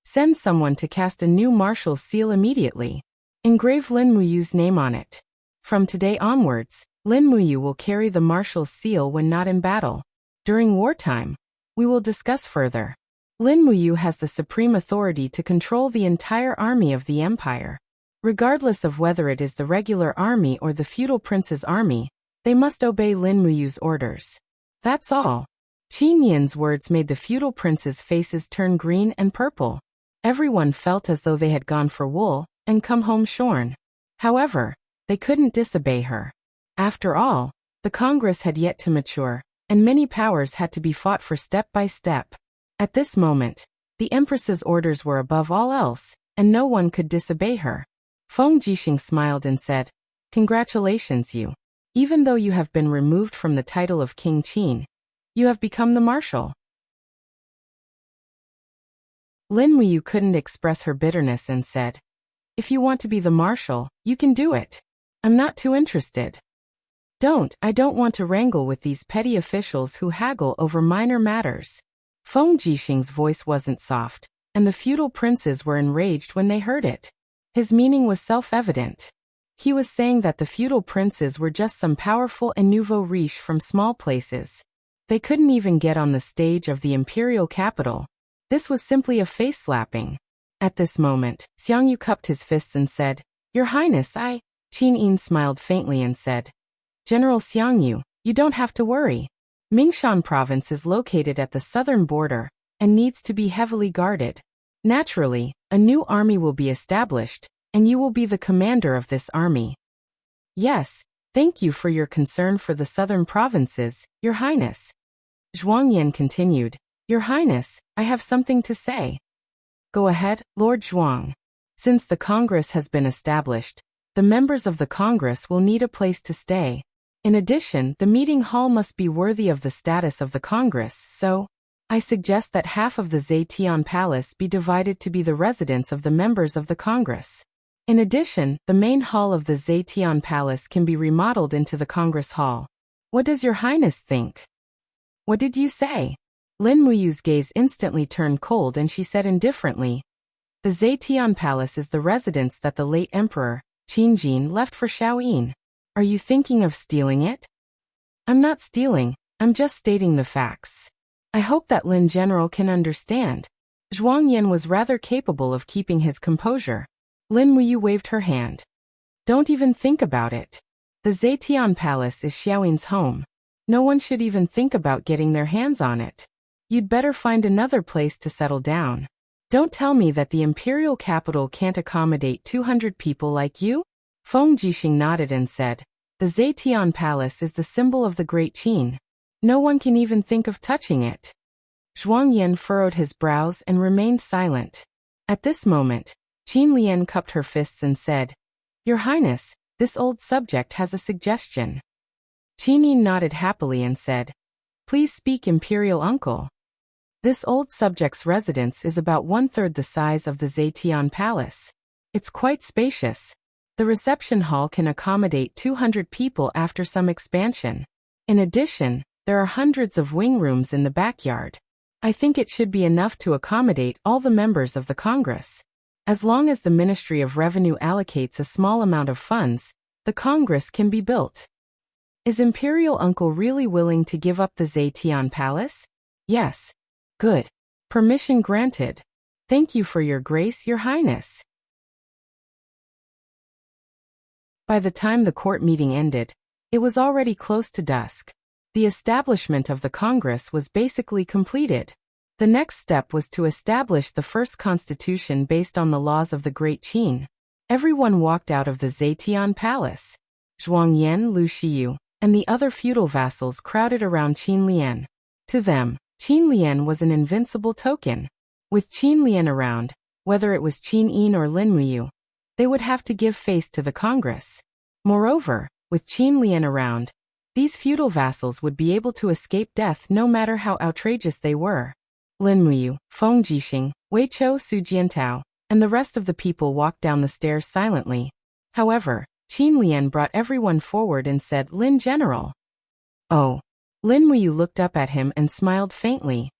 "Send someone to cast a new marshal's seal immediately. Engrave Lin Muyu's name on it. From today onwards, Lin Muyu will carry the marshal's seal when not in battle. During wartime, we will discuss further. Lin Muyu has the supreme authority to control the entire army of the empire. Regardless of whether it is the regular army or the feudal prince's army, they must obey Lin Muyu's orders. That's all." Qin Yin's words made the feudal princes' faces turn green and purple. Everyone felt as though they had gone for wool and come home shorn. However, they couldn't disobey her. After all, the Congress had yet to mature, and many powers had to be fought for step by step. At this moment, the Empress's orders were above all else, and no one could disobey her. Feng Jixing smiled and said, "Congratulations you. Even though you have been removed from the title of King Qin, you have become the marshal." Lin Muyu couldn't express her bitterness and said, "If you want to be the marshal, you can do it. I'm not too interested. I don't want to wrangle with these petty officials who haggle over minor matters." Feng Jixing's voice wasn't soft, and the feudal princes were enraged when they heard it. His meaning was self-evident. He was saying that the feudal princes were just some powerful and nouveau riche from small places. They couldn't even get on the stage of the imperial capital. This was simply a face-slapping. At this moment, Xiang Yu cupped his fists and said, "Your Highness, Qin Yin smiled faintly and said, "General Xiang Yu, you don't have to worry. Mingshan province is located at the southern border and needs to be heavily guarded. Naturally, a new army will be established, and you will be the commander of this army." "Yes, thank you for your concern for the southern provinces, Your Highness." Zhuang Yan continued, "Your Highness, I have something to say." "Go ahead, Lord Zhuang." Since the Congress has been established, the members of the Congress will need a place to stay. In addition, the meeting hall must be worthy of the status of the Congress, so I suggest that half of the Zetian Palace be divided to be the residence of the members of the Congress. In addition, the main hall of the Zetian Palace can be remodeled into the Congress Hall. What does Your Highness think? What did you say? Lin Muyu's gaze instantly turned cold and she said indifferently, "The Zetian Palace is the residence that the late Emperor, Qin Jin, left for Shaoyin. Are you thinking of stealing it?" "I'm not stealing, I'm just stating the facts. I hope that Lin General can understand." Zhuang Yan was rather capable of keeping his composure. Lin Muyu waved her hand. "Don't even think about it. The Zetian Palace is Xiaoyin's home. No one should even think about getting their hands on it. You'd better find another place to settle down. Don't tell me that the imperial capital can't accommodate 200 people like you?" Feng Jixing nodded and said, "The Zetian Palace is the symbol of the Great Qin. No one can even think of touching it." Zhuang Yan furrowed his brows and remained silent. At this moment, Qin Lian cupped her fists and said, "Your Highness, this old subject has a suggestion." Qin Yin nodded happily and said, "Please speak, Imperial Uncle." "This old subject's residence is about 1/3 the size of the Zetian Palace. It's quite spacious. The reception hall can accommodate 200 people after some expansion. In addition, there are hundreds of wing rooms in the backyard. I think it should be enough to accommodate all the members of the Congress. As long as the Ministry of Revenue allocates a small amount of funds, the Congress can be built." "Is Imperial Uncle really willing to give up the Zetian Palace?" "Yes." "Good. Permission granted. Thank you for your grace, Your Highness." By the time the court meeting ended, it was already close to dusk. The establishment of the Congress was basically completed. The next step was to establish the first constitution based on the laws of the Great Qin. Everyone walked out of the Zetian Palace. Zhuang Yan, Lu Xiyu, and the other feudal vassals crowded around Qin Lian. To them, Qin Lian was an invincible token. With Qin Lian around, whether it was Qin Yin or Lin Muyu, they would have to give face to the Congress. Moreover, with Qin Lian around, these feudal vassals would be able to escape death no matter how outrageous they were. Lin Muyu, Feng Jixing, Wei Chou, Su Jiantao, and the rest of the people walked down the stairs silently. However, Qin Lian brought everyone forward and said, "Lin General." "Oh." Lin Muyu looked up at him and smiled faintly.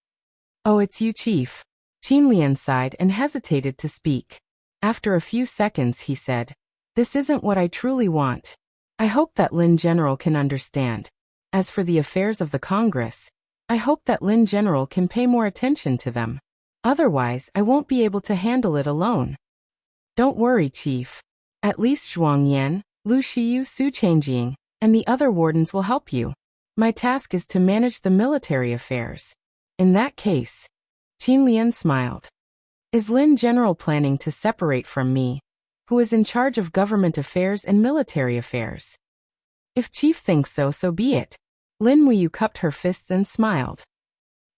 "Oh, it's you, Chief." Qin Lian sighed and hesitated to speak. After a few seconds he said, "This isn't what I truly want. I hope that Lin General can understand. As for the affairs of the Congress, I hope that Lin General can pay more attention to them. Otherwise, I won't be able to handle it alone." "Don't worry, Chief. At least Zhuang Yan, Lu Xiyu, Su Changjing, and the other wardens will help you. My task is to manage the military affairs." "In that case," Qin Lian smiled. "Is Lin General planning to separate from me, who is in charge of government affairs and military affairs?" "If Chief thinks so, so be it." Lin Muyu cupped her fists and smiled.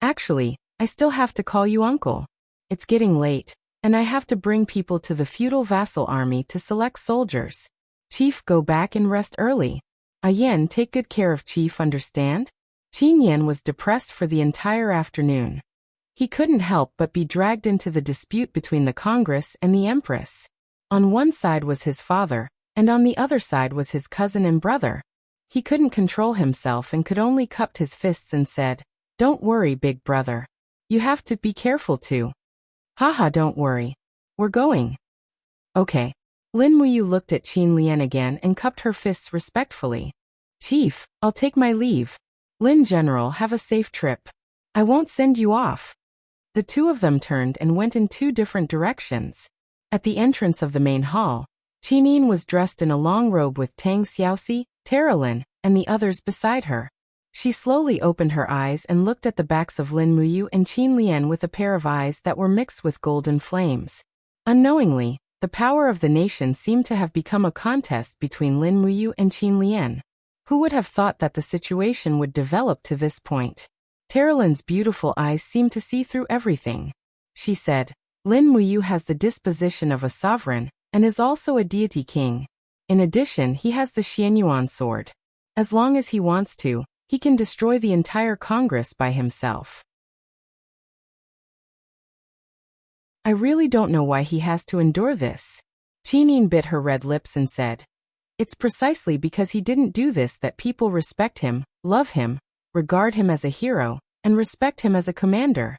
Actually, I still have to call you uncle. It's getting late, and I have to bring people to the feudal vassal army to select soldiers. Chief, go back and rest early. Yen, take good care of Chief, understand? Qin Yan was depressed for the entire afternoon. He couldn't help but be dragged into the dispute between the Congress and the Empress. On one side was his father, and on the other side was his cousin and brother. He couldn't control himself and could only cupped his fists and said, "Don't worry, big brother. You have to be careful too." Haha, don't worry. We're going. Okay. Lin Muyu looked at Qin Lian again and cupped her fists respectfully. Chief, I'll take my leave. Lin General, have a safe trip. I won't send you off. The two of them turned and went in two different directions. At the entrance of the main hall, Qinin was dressed in a long robe with Tang Xiaoxi, Terralin, and the others beside her. She slowly opened her eyes and looked at the backs of Lin Muyu and Qin Lian with a pair of eyes that were mixed with golden flames. Unknowingly, the power of the nation seemed to have become a contest between Lin Muyu and Qin Lian. Who would have thought that the situation would develop to this point? Terralin's beautiful eyes seemed to see through everything. She said, Lin Muyu has the disposition of a sovereign, and is also a deity king. In addition, he has the Xianyuan sword. As long as he wants to, he can destroy the entire Congress by himself. I really don't know why he has to endure this. Qinin bit her red lips and said, It's precisely because he didn't do this that people respect him, love him, regard him as a hero, and respect him as a commander.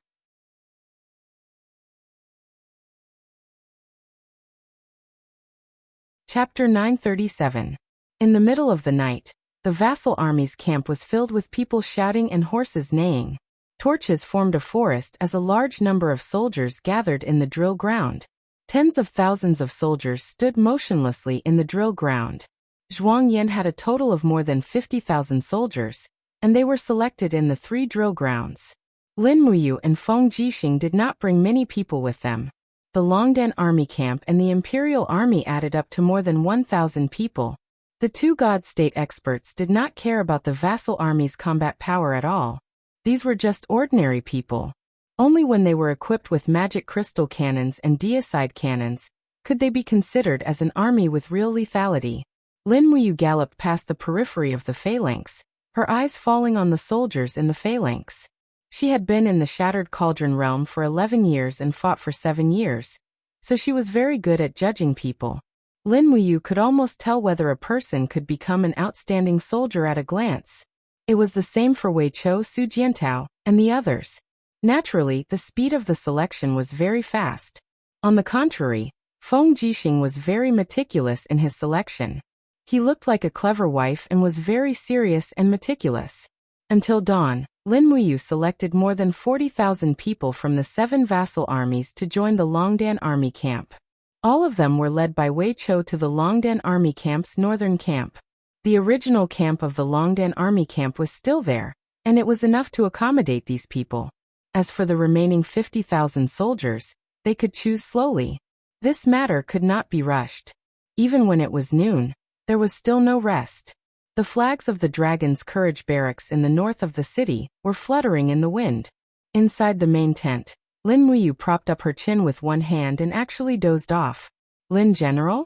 Chapter 937. In the middle of the night, the vassal army's camp was filled with people shouting and horses neighing. Torches formed a forest as a large number of soldiers gathered in the drill ground. Tens of thousands of soldiers stood motionlessly in the drill ground. Zhuang Yan had a total of more than 50,000 soldiers, and they were selected in the 3 drill grounds. Lin Muyu and Feng Jixing did not bring many people with them. The Longdan army camp and the imperial army added up to more than 1,000 people. The 2 God State experts did not care about the vassal army's combat power at all. These were just ordinary people. Only when they were equipped with magic crystal cannons and deicide cannons could they be considered as an army with real lethality. Lin Muyu galloped past the periphery of the phalanx, her eyes falling on the soldiers in the phalanx. She had been in the Shattered Cauldron realm for 11 years and fought for 7 years, so she was very good at judging people. Lin Muyu could almost tell whether a person could become an outstanding soldier at a glance. It was the same for Wei Chou, Su Jiantao, and the others. Naturally, the speed of the selection was very fast. On the contrary, Feng Jixing was very meticulous in his selection. He looked like a clever wife and was very serious and meticulous. Until dawn, Lin Muyu selected more than 40,000 people from the 7 vassal armies to join the Longdan army camp. All of them were led by Wei Chou to the Longdan army camp's northern camp. The original camp of the Longdan army camp was still there, and it was enough to accommodate these people. As for the remaining 50,000 soldiers, they could choose slowly. This matter could not be rushed. Even when it was noon, there was still no rest. The flags of the Dragon's Courage barracks in the north of the city were fluttering in the wind. Inside the main tent, Lin Muyu propped up her chin with one hand and actually dozed off. Lin General?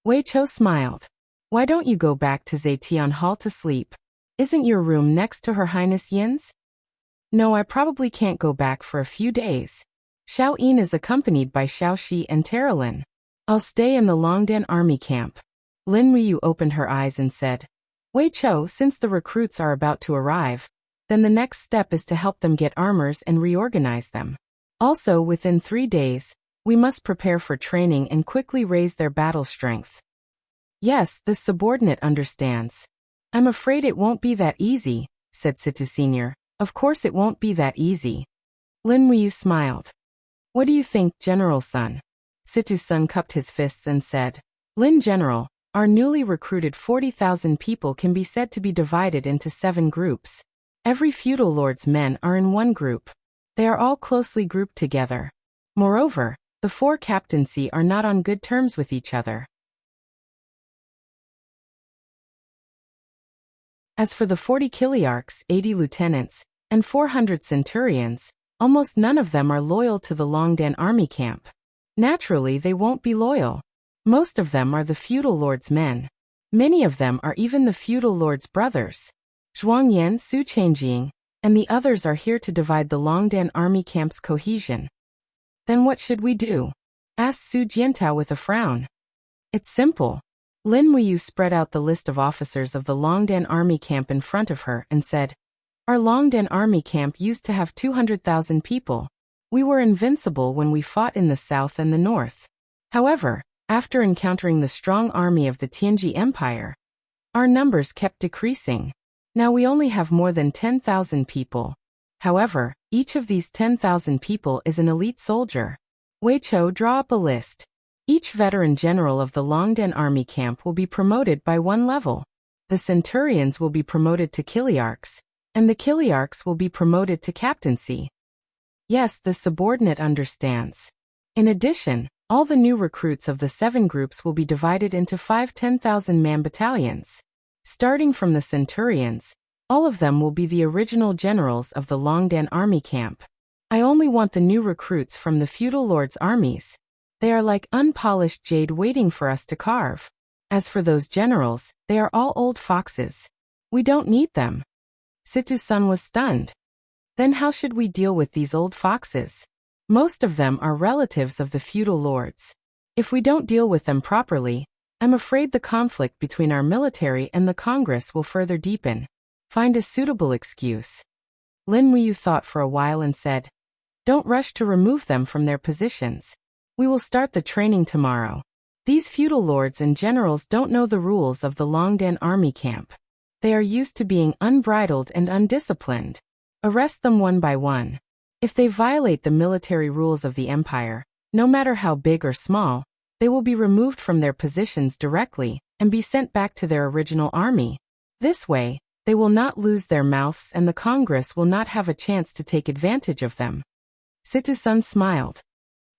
Wei Chou smiled. Why don't you go back to Zetian Hall to sleep? Isn't your room next to Her Highness Yin's? No, I probably can't go back for a few days. Xiao Yin is accompanied by Xiao Shi and Terralin. I'll stay in the Longdan army camp. Lin Muyu opened her eyes and said, Wei Chou, since the recruits are about to arrive, then the next step is to help them get armors and reorganize them. Also, within 3 days, we must prepare for training and quickly raise their battle strength. Yes, this subordinate understands. I'm afraid it won't be that easy, said Situ Senior. Of course it won't be that easy. Lin Muyu smiled. What do you think, General Sun? Situ Sun cupped his fists and said, Lin General, our newly recruited 40,000 people can be said to be divided into 7 groups. Every feudal lord's men are in one group. They are all closely grouped together. Moreover, the 4 captaincy are not on good terms with each other. As for the 40 chiliarchs, 80 lieutenants, and 400 centurions, almost none of them are loyal to the Longdan army camp. Naturally, they won't be loyal. Most of them are the feudal lord's men. Many of them are even the feudal lord's brothers. Zhuangyan, Su Changjing, and the others are here to divide the Longdan army camp's cohesion. Then what should we do? Asked Su Jiantao with a frown. It's simple. Lin Muyu spread out the list of officers of the Longdan army camp in front of her and said, Our Longdan army camp used to have 200,000 people. We were invincible when we fought in the south and the north. However, after encountering the strong army of the Tianji Empire, our numbers kept decreasing. Now we only have more than 10,000 people. However, each of these 10,000 people is an elite soldier. Wei Chou, draw up a list. Each veteran general of the Longdan army camp will be promoted by one level. The centurions will be promoted to chiliarchs, and the chiliarchs will be promoted to captaincy. Yes, the subordinate understands. In addition, all the new recruits of the 7 groups will be divided into 5 10,000-man battalions. Starting from the centurions, all of them will be the original generals of the Longdan army camp. I only want the new recruits from the feudal lords' armies. They are like unpolished jade waiting for us to carve. As for those generals, they are all old foxes. We don't need them. Situ-san was stunned. Then how should we deal with these old foxes? Most of them are relatives of the feudal lords. If we don't deal with them properly, I'm afraid the conflict between our military and the Congress will further deepen. Find a suitable excuse. Lin Muyu thought for a while and said, Don't rush to remove them from their positions. We will start the training tomorrow. These feudal lords and generals don't know the rules of the Longdan army camp. They are used to being unbridled and undisciplined. Arrest them one by one. If they violate the military rules of the empire, no matter how big or small, they will be removed from their positions directly and be sent back to their original army. This way, they will not lose their mouths and the Congress will not have a chance to take advantage of them. Situ-san smiled.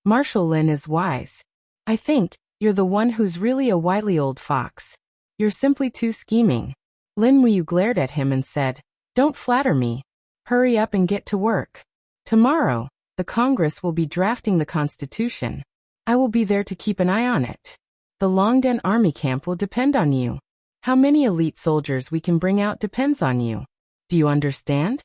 Marshal Lin is wise. I think you're the one who's really a wily old fox. You're simply too scheming. Lin Muyu glared at him and said, Don't flatter me. Hurry up and get to work. Tomorrow, the Congress will be drafting the Constitution. I will be there to keep an eye on it. The Longdan army camp will depend on you. How many elite soldiers we can bring out depends on you. Do you understand?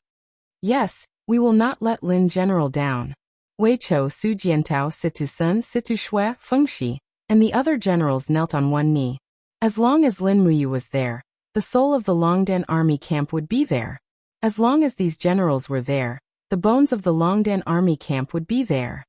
Yes, we will not let Lin General down. Wei Chou, Su Jiantao, Situ-sun, Situ-shui, Fengxi, and the other generals knelt on one knee. As long as Lin Muyu was there, the soul of the Longdan army camp would be there. As long as these generals were there, the bones of the Longdan army camp would be there.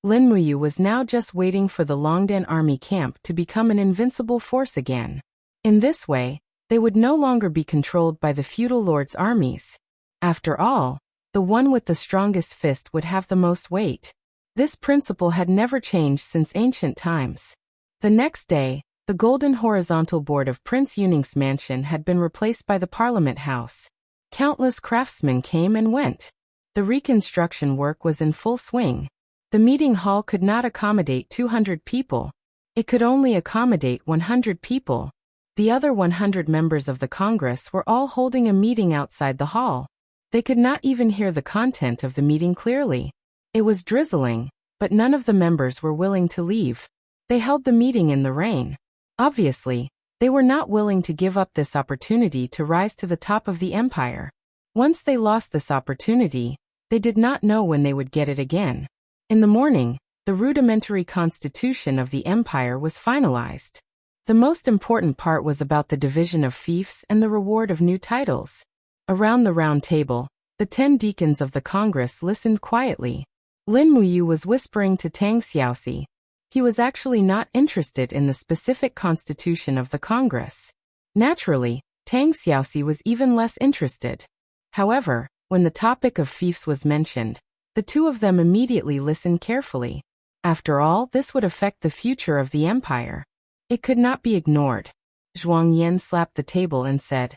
Lin Muyu was now just waiting for the Longdan army camp to become an invincible force again. In this way, they would no longer be controlled by the feudal lords' armies. After all, the one with the strongest fist would have the most weight. This principle had never changed since ancient times. The next day, the golden horizontal board of Prince Yuning's mansion had been replaced by the Parliament House. Countless craftsmen came and went. The reconstruction work was in full swing. The meeting hall could not accommodate 200 people. It could only accommodate 100 people. The other 100 members of the Congress were all holding a meeting outside the hall. They could not even hear the content of the meeting clearly. It was drizzling, but none of the members were willing to leave. They held the meeting in the rain. Obviously, they were not willing to give up this opportunity to rise to the top of the empire. Once they lost this opportunity, they did not know when they would get it again. In the morning, the rudimentary constitution of the empire was finalized. The most important part was about the division of fiefs and the reward of new titles. Around the round table, the 10 deacons of the Congress listened quietly. Lin Muyu was whispering to Tang Xiaoxi. He was actually not interested in the specific constitution of the Congress. Naturally, Tang Xiaoxi was even less interested. However, when the topic of fiefs was mentioned, the two of them immediately listened carefully. After all, this would affect the future of the empire. It could not be ignored. Zhuang Yan slapped the table and said,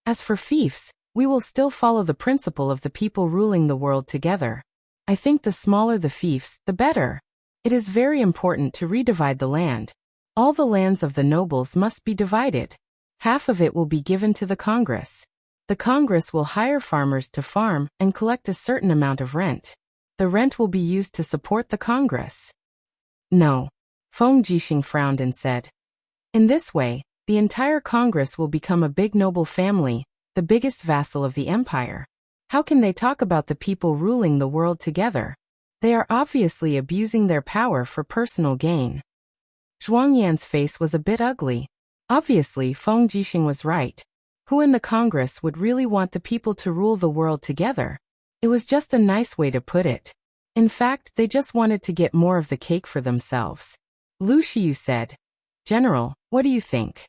As for fiefs, we will still follow the principle of the people ruling the world together. I think the smaller the fiefs, the better. It is very important to redivide the land. All the lands of the nobles must be divided. Half of it will be given to the Congress. The Congress will hire farmers to farm and collect a certain amount of rent. The rent will be used to support the Congress. No. Feng Jixing frowned and said. In this way, the entire Congress will become a big noble family, the biggest vassal of the empire. How can they talk about the people ruling the world together? They are obviously abusing their power for personal gain. Zhuang Yan's face was a bit ugly. Obviously, Feng Jixing was right. Who in the Congress would really want the people to rule the world together? It was just a nice way to put it. In fact, they just wanted to get more of the cake for themselves. Lu Xiu said. General, what do you think?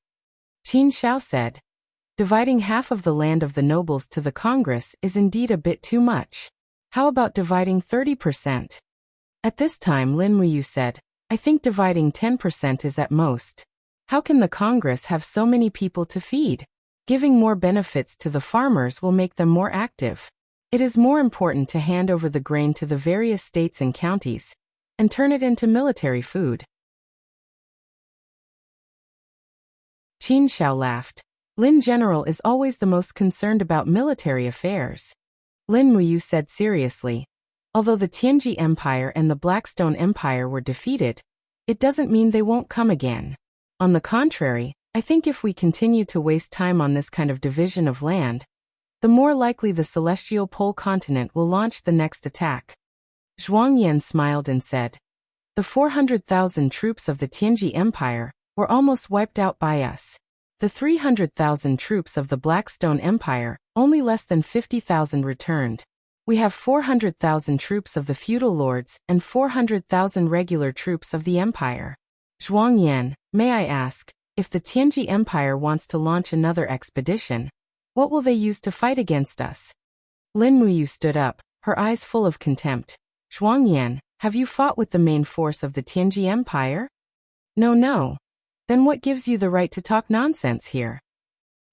Qin Xiao said. Dividing half of the land of the nobles to the Congress is indeed a bit too much. How about dividing 30%? At this time Lin Muyu said, I think dividing 10% is at most. How can the Congress have so many people to feed? Giving more benefits to the farmers will make them more active. It is more important to hand over the grain to the various states and counties, and turn it into military food. Qin Xiao laughed. Lin General is always the most concerned about military affairs. Lin Muyu said seriously, although the Tianji Empire and the Blackstone Empire were defeated, it doesn't mean they won't come again. On the contrary, I think if we continue to waste time on this kind of division of land, the more likely the celestial pole continent will launch the next attack. Zhuang Yan smiled and said, the 400,000 troops of the Tianji Empire were almost wiped out by us. The 300,000 troops of the Blackstone Empire, only less than 50,000 returned. We have 400,000 troops of the feudal lords and 400,000 regular troops of the empire. Zhuang Yan, may I ask, if the Tianji Empire wants to launch another expedition, what will they use to fight against us? Lin Muyu stood up, her eyes full of contempt. Zhuang Yan, have you fought with the main force of the Tianji Empire? No. Then what gives you the right to talk nonsense here?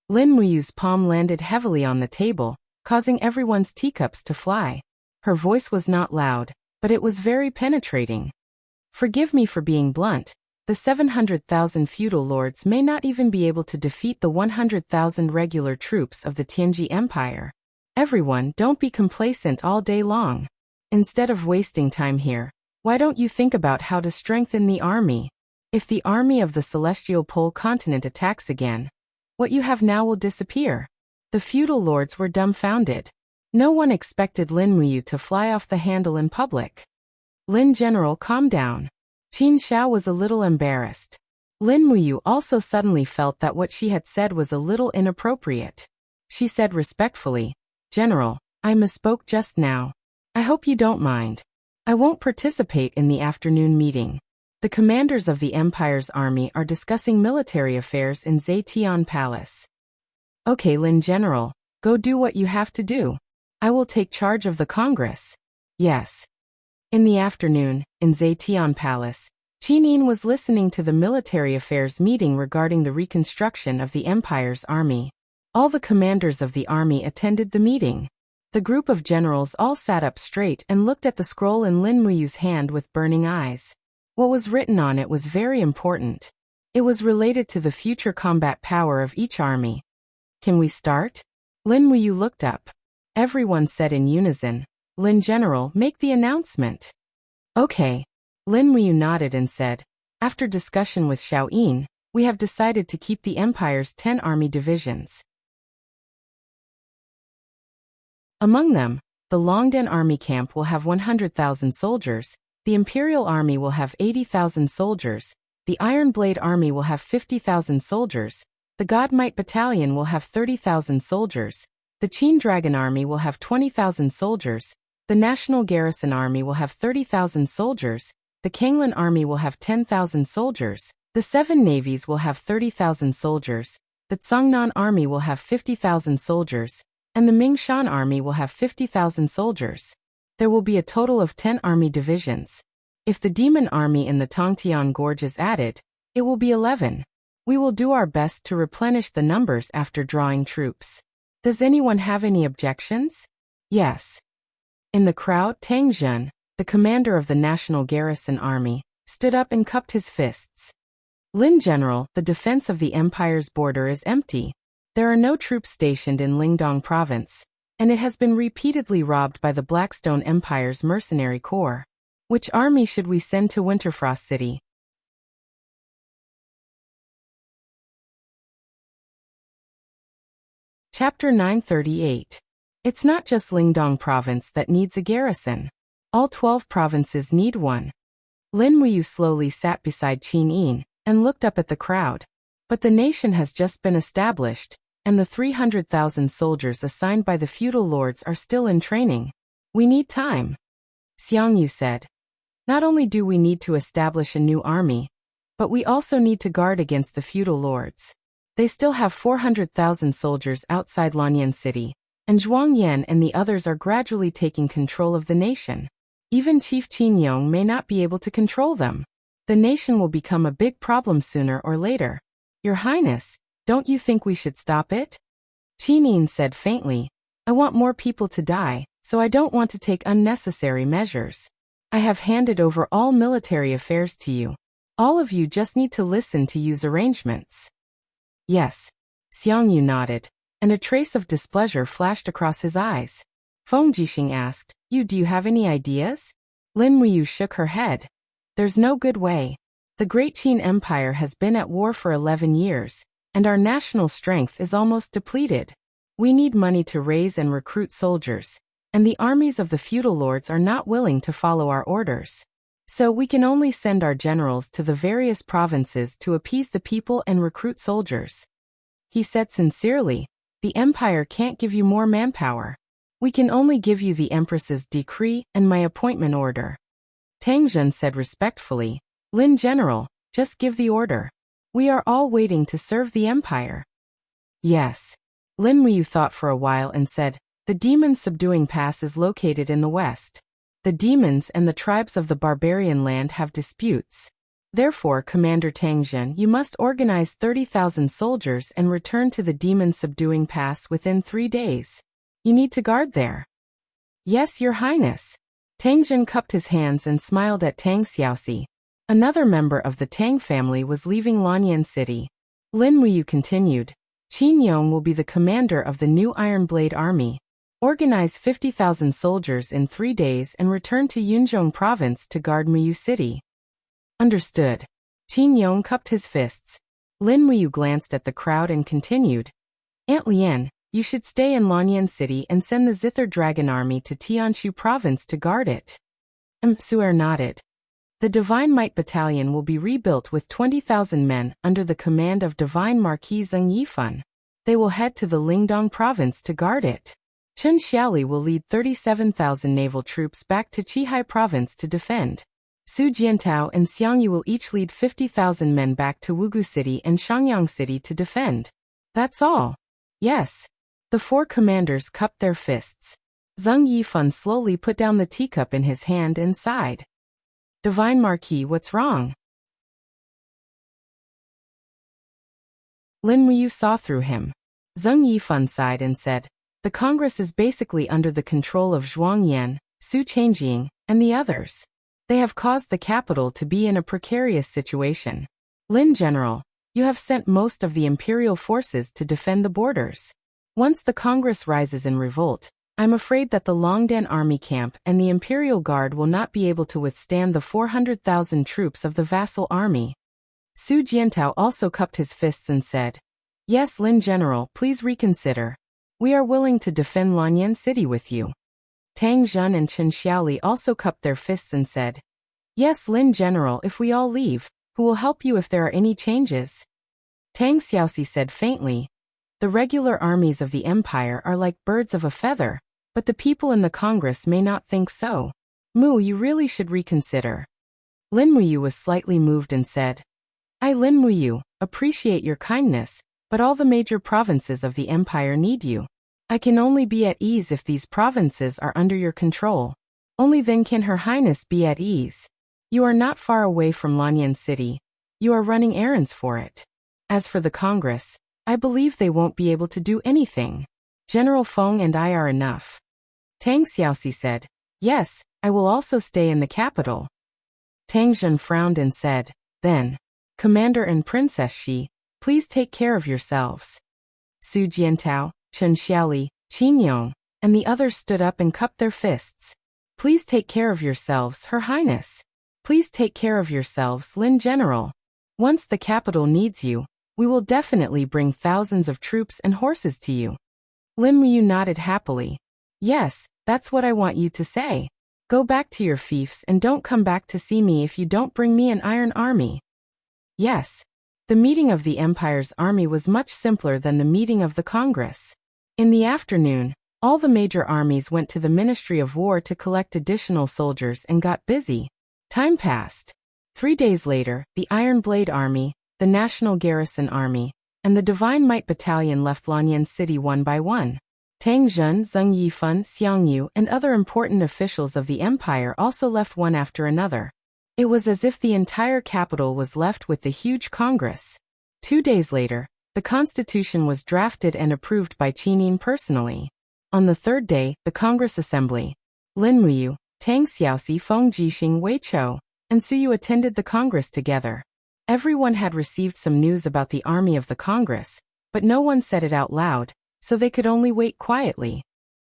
Lin Muyu's palm landed heavily on the table, causing everyone's teacups to fly. Her voice was not loud, but it was very penetrating. Forgive me for being blunt. The 700,000 feudal lords may not even be able to defeat the 100,000 regular troops of the Tianji Empire. Everyone, don't be complacent all day long. Instead of wasting time here, why don't you think about how to strengthen the army? If the army of the celestial pole continent attacks again, what you have now will disappear. The feudal lords were dumbfounded. No one expected Lin Muyu to fly off the handle in public. Lin General, calm down. Qin Xiao was a little embarrassed. Lin Muyu also suddenly felt that what she had said was a little inappropriate. She said respectfully, General, I misspoke just now. I hope you don't mind. I won't participate in the afternoon meeting. The commanders of the Empire's army are discussing military affairs in Zetian Palace. Okay, Lin General, go do what you have to do. I will take charge of the Congress. Yes. In the afternoon, in Zetian Palace, Qin Yin was listening to the military affairs meeting regarding the reconstruction of the Empire's army. All the commanders of the army attended the meeting. The group of generals all sat up straight and looked at the scroll in Lin Muyu's hand with burning eyes. What was written on it was very important. It was related to the future combat power of each army. Can we start? Lin Muyu looked up. Everyone said in unison, Lin General, make the announcement. Okay. Lin Muyu nodded and said, after discussion with Xiao Yin, we have decided to keep the Empire's 10 army divisions. Among them, the Longdan army camp will have 100,000 soldiers, the Imperial Army will have 80,000 soldiers, the Iron Blade Army will have 50,000 soldiers, the God Might Battalion will have 30,000 soldiers, the Qin Dragon Army will have 20,000 soldiers, the National Garrison Army will have 30,000 soldiers, the Kanglan Army will have 10,000 soldiers, the 7 navies will have 30,000 soldiers, the Tsangnan Army will have 50,000 soldiers, and the Mingshan Army will have 50,000 soldiers. There will be a total of 10 army divisions. If the Demon Army in the Tongtian Gorge is added, it will be 11. We will do our best to replenish the numbers after drawing troops. Does anyone have any objections? Yes. In the crowd, Tang Zhen, the commander of the National Garrison Army, stood up and cupped his fists. Lin General, the defense of the empire's border is empty. There are no troops stationed in Lingdong province, and it has been repeatedly robbed by the Blackstone Empire's mercenary corps. Which army should we send to Winterfrost City? Chapter 938. It's not just Lingdong province that needs a garrison. All 12 provinces need one. Lin Wuyu slowly sat beside Qin Yin and looked up at the crowd. But the nation has just been established, and the 300,000 soldiers assigned by the feudal lords are still in training. We need time. Xiang Yu said. Not only do we need to establish a new army, but we also need to guard against the feudal lords. They still have 400,000 soldiers outside Lanyan City, and Zhuang Yan and the others are gradually taking control of the nation. Even Chief Qin Yong may not be able to control them. The nation will become a big problem sooner or later. Your Highness, don't you think we should stop it? Qin Yin said faintly. I want more people to die, so I don't want to take unnecessary measures. I have handed over all military affairs to you. All of you just need to listen to use arrangements. Yes. Xiang Yu nodded, and a trace of displeasure flashed across his eyes. Feng Jixing asked, do you have any ideas? Lin Wuyu shook her head. There's no good way. The Great Qin Empire has been at war for 11 years, and our national strength is almost depleted. We need money to raise and recruit soldiers, and the armies of the feudal lords are not willing to follow our orders. So we can only send our generals to the various provinces to appease the people and recruit soldiers. He said sincerely, the empire can't give you more manpower. We can only give you the Empress's decree and my appointment order. Tang Zhen said respectfully, Lin General, just give the order. We are all waiting to serve the empire. Yes. Lin Wuyu thought for a while and said, the demon subduing pass is located in the west. The demons and the tribes of the barbarian land have disputes. Therefore, Commander Tang Zhen, you must organize 30,000 soldiers and return to the demon subduing pass within 3 days. You need to guard there. Yes, Your Highness. Tang Zhen cupped his hands and smiled at Tang Xiaoxi. Another member of the Tang family was leaving Lanyan City. Lin Wuyu continued. Qin Yong will be the commander of the new Iron Blade Army. Organize 50,000 soldiers in 3 days and return to Yunzhong province to guard Muyu City. Understood. Qin Yong cupped his fists. Lin Wuyu glanced at the crowd and continued. Aunt Lian, you should stay in Lanyan City and send the Zither Dragon Army to Tianshu province to guard it. Su'er nodded. The Divine Might Battalion will be rebuilt with 20,000 men under the command of Divine Marquis Zheng Yifan. They will head to the Lingdong province to guard it. Chen Xiaoli will lead 37,000 naval troops back to Qihai province to defend. Su Jiantao and Xiang Yu will each lead 50,000 men back to Wugu City and Shangyang City to defend. That's all. Yes. The 4 commanders cupped their fists. Zheng Yifan slowly put down the teacup in his hand and sighed. Divine Marquis, what's wrong? Lin Wuyu saw through him. Zheng Yifan sighed and said, the Congress is basically under the control of Zhuang Yan, Su Changjing, and the others. They have caused the capital to be in a precarious situation. Lin General, you have sent most of the imperial forces to defend the borders. Once the Congress rises in revolt, I'm afraid that the Longdan army camp and the Imperial Guard will not be able to withstand the 400,000 troops of the vassal army. Su Jiantao also cupped his fists and said, yes, Lin General, please reconsider. We are willing to defend Lanyan City with you. Tang Zhen and Chen Xiaoli also cupped their fists and said, yes, Lin General, if we all leave, who will help you if there are any changes? Tang Xiaoxi said faintly, the regular armies of the empire are like birds of a feather, but the people in the Congress may not think so. Mu, you really should reconsider. Lin Wuyu was slightly moved and said, I, Lin Wuyu, appreciate your kindness, but all the major provinces of the empire need you. I can only be at ease if these provinces are under your control. Only then can Her Highness be at ease. You are not far away from Lanyan City. You are running errands for it. As for the Congress, I believe they won't be able to do anything. General Feng and I are enough. Tang Xiaoxi said, yes, I will also stay in the capital. Tang Zhen frowned and said, then, Commander and Princess Shi, please take care of yourselves. Su Jiantao, Chen Xiaoli, Qin Yong, and the others stood up and cupped their fists. Please take care of yourselves, Her Highness. Please take care of yourselves, Lin General. Once the capital needs you, we will definitely bring thousands of troops and horses to you. Lin Muyu nodded happily. Yes, that's what I want you to say. Go back to your fiefs and don't come back to see me if you don't bring me an iron army. Yes. The meeting of the Empire's army was much simpler than the meeting of the Congress. In the afternoon, all the major armies went to the Ministry of War to collect additional soldiers and got busy. Time passed. 3 days later, the Iron Blade Army, the National Garrison Army, and the Divine Might Battalion left Lanyan City one by one. Tang Zhen, Zheng Yifan, Xiang Yu, and other important officials of the Empire also left one after another. It was as if the entire capital was left with the huge Congress. 2 days later, the Constitution was drafted and approved by Qinin personally. On the third day, the Congress Assembly, Lin Muyu, Tang Xiaoxi, Feng Jixing, Wei Chou, and Suyu attended the Congress together. Everyone had received some news about the army of the Congress, but no one said it out loud, so they could only wait quietly.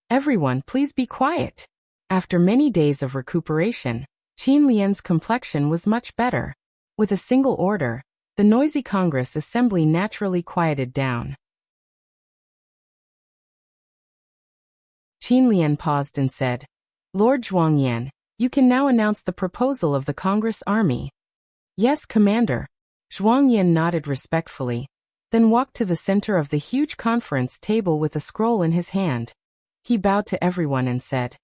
Everyone, please be quiet. After many days of recuperation, Qin Lian's complexion was much better. With a single order, the noisy Congress Assembly naturally quieted down. Qin Lian paused and said, Lord Zhuangyan, you can now announce the proposal of the Congress Army. Yes, Commander. Zhuangyan nodded respectfully, then walked to the center of the huge conference table with a scroll in his hand. He bowed to everyone and said,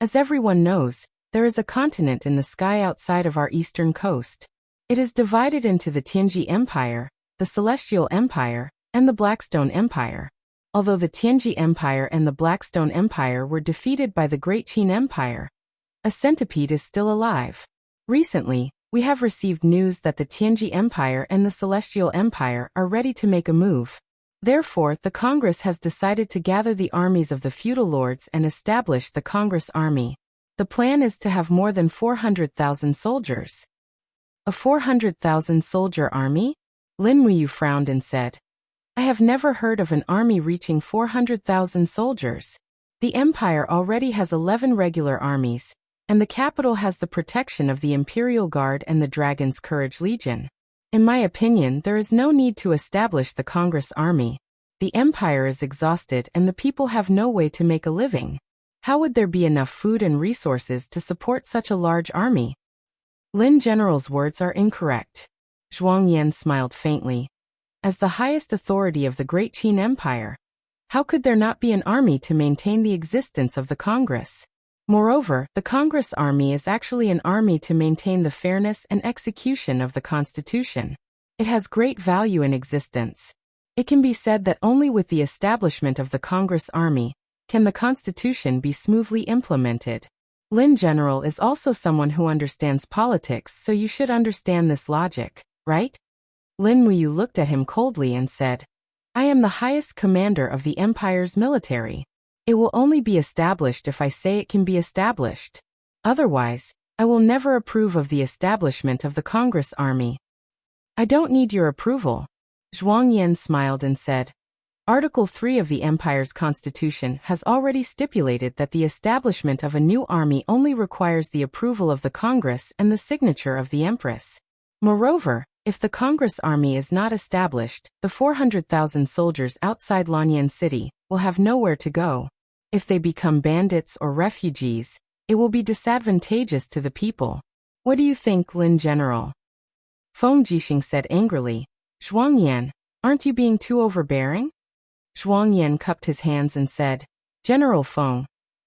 As everyone knows, there is a continent in the sky outside of our eastern coast. It is divided into the Tianji Empire, the Celestial Empire, and the Blackstone Empire. Although the Tianji Empire and the Blackstone Empire were defeated by the Great Qin Empire, a centipede is still alive. Recently, we have received news that the Tianji Empire and the Celestial Empire are ready to make a move. Therefore, the Congress has decided to gather the armies of the feudal lords and establish the Congress Army. The plan is to have more than 400,000 soldiers. A 400,000 soldier army? Lin Muyu frowned and said, I have never heard of an army reaching 400,000 soldiers. The Empire already has 11 regular armies, and the capital has the protection of the Imperial Guard and the Dragon's Courage Legion. In my opinion, there is no need to establish the Congress Army. The Empire is exhausted and the people have no way to make a living. How would there be enough food and resources to support such a large army? Lin General's words are incorrect. Zhuangyan smiled faintly. As the highest authority of the Great Qin Empire, how could there not be an army to maintain the existence of the Congress? Moreover, the Congress Army is actually an army to maintain the fairness and execution of the Constitution. It has great value in existence. It can be said that only with the establishment of the Congress Army can the Constitution be smoothly implemented. Lin General is also someone who understands politics, so you should understand this logic, right? Lin Muyu looked at him coldly and said, I am the highest commander of the Empire's military. It will only be established if I say it can be established. Otherwise, I will never approve of the establishment of the Congress Army. I don't need your approval. Zhuangyan smiled and said, Article 3 of the Empire's Constitution has already stipulated that the establishment of a new army only requires the approval of the Congress and the signature of the Empress. Moreover, if the Congress Army is not established, the 400,000 soldiers outside Lanyan City will have nowhere to go. If they become bandits or refugees, it will be disadvantageous to the people. What do you think, Lin General? Feng Jixing said angrily, Zhuangyan, aren't you being too overbearing? Zhuangyan cupped his hands and said, General Feng,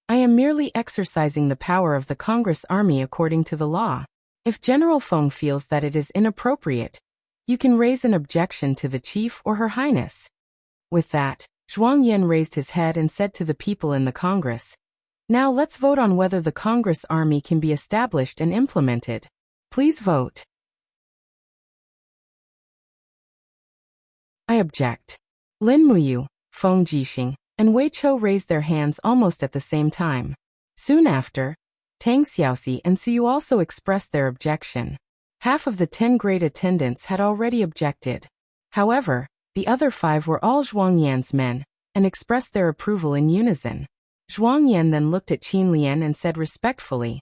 I am merely exercising the power of the Congress Army according to the law. If General Feng feels that it is inappropriate, you can raise an objection to the chief or Her Highness. With that, Zhuangyan raised his head and said to the people in the Congress, Now let's vote on whether the Congress Army can be established and implemented. Please vote. I object. Lin Muyu, Feng Jixing, and Wei Chou raised their hands almost at the same time. Soon after, Tang Xiaoxi and Suyu also expressed their objection. Half of the 10 great attendants had already objected. However, the other 5 were all Zhuangyan's men, and expressed their approval in unison. Zhuangyan then looked at Qin Lian and said respectfully,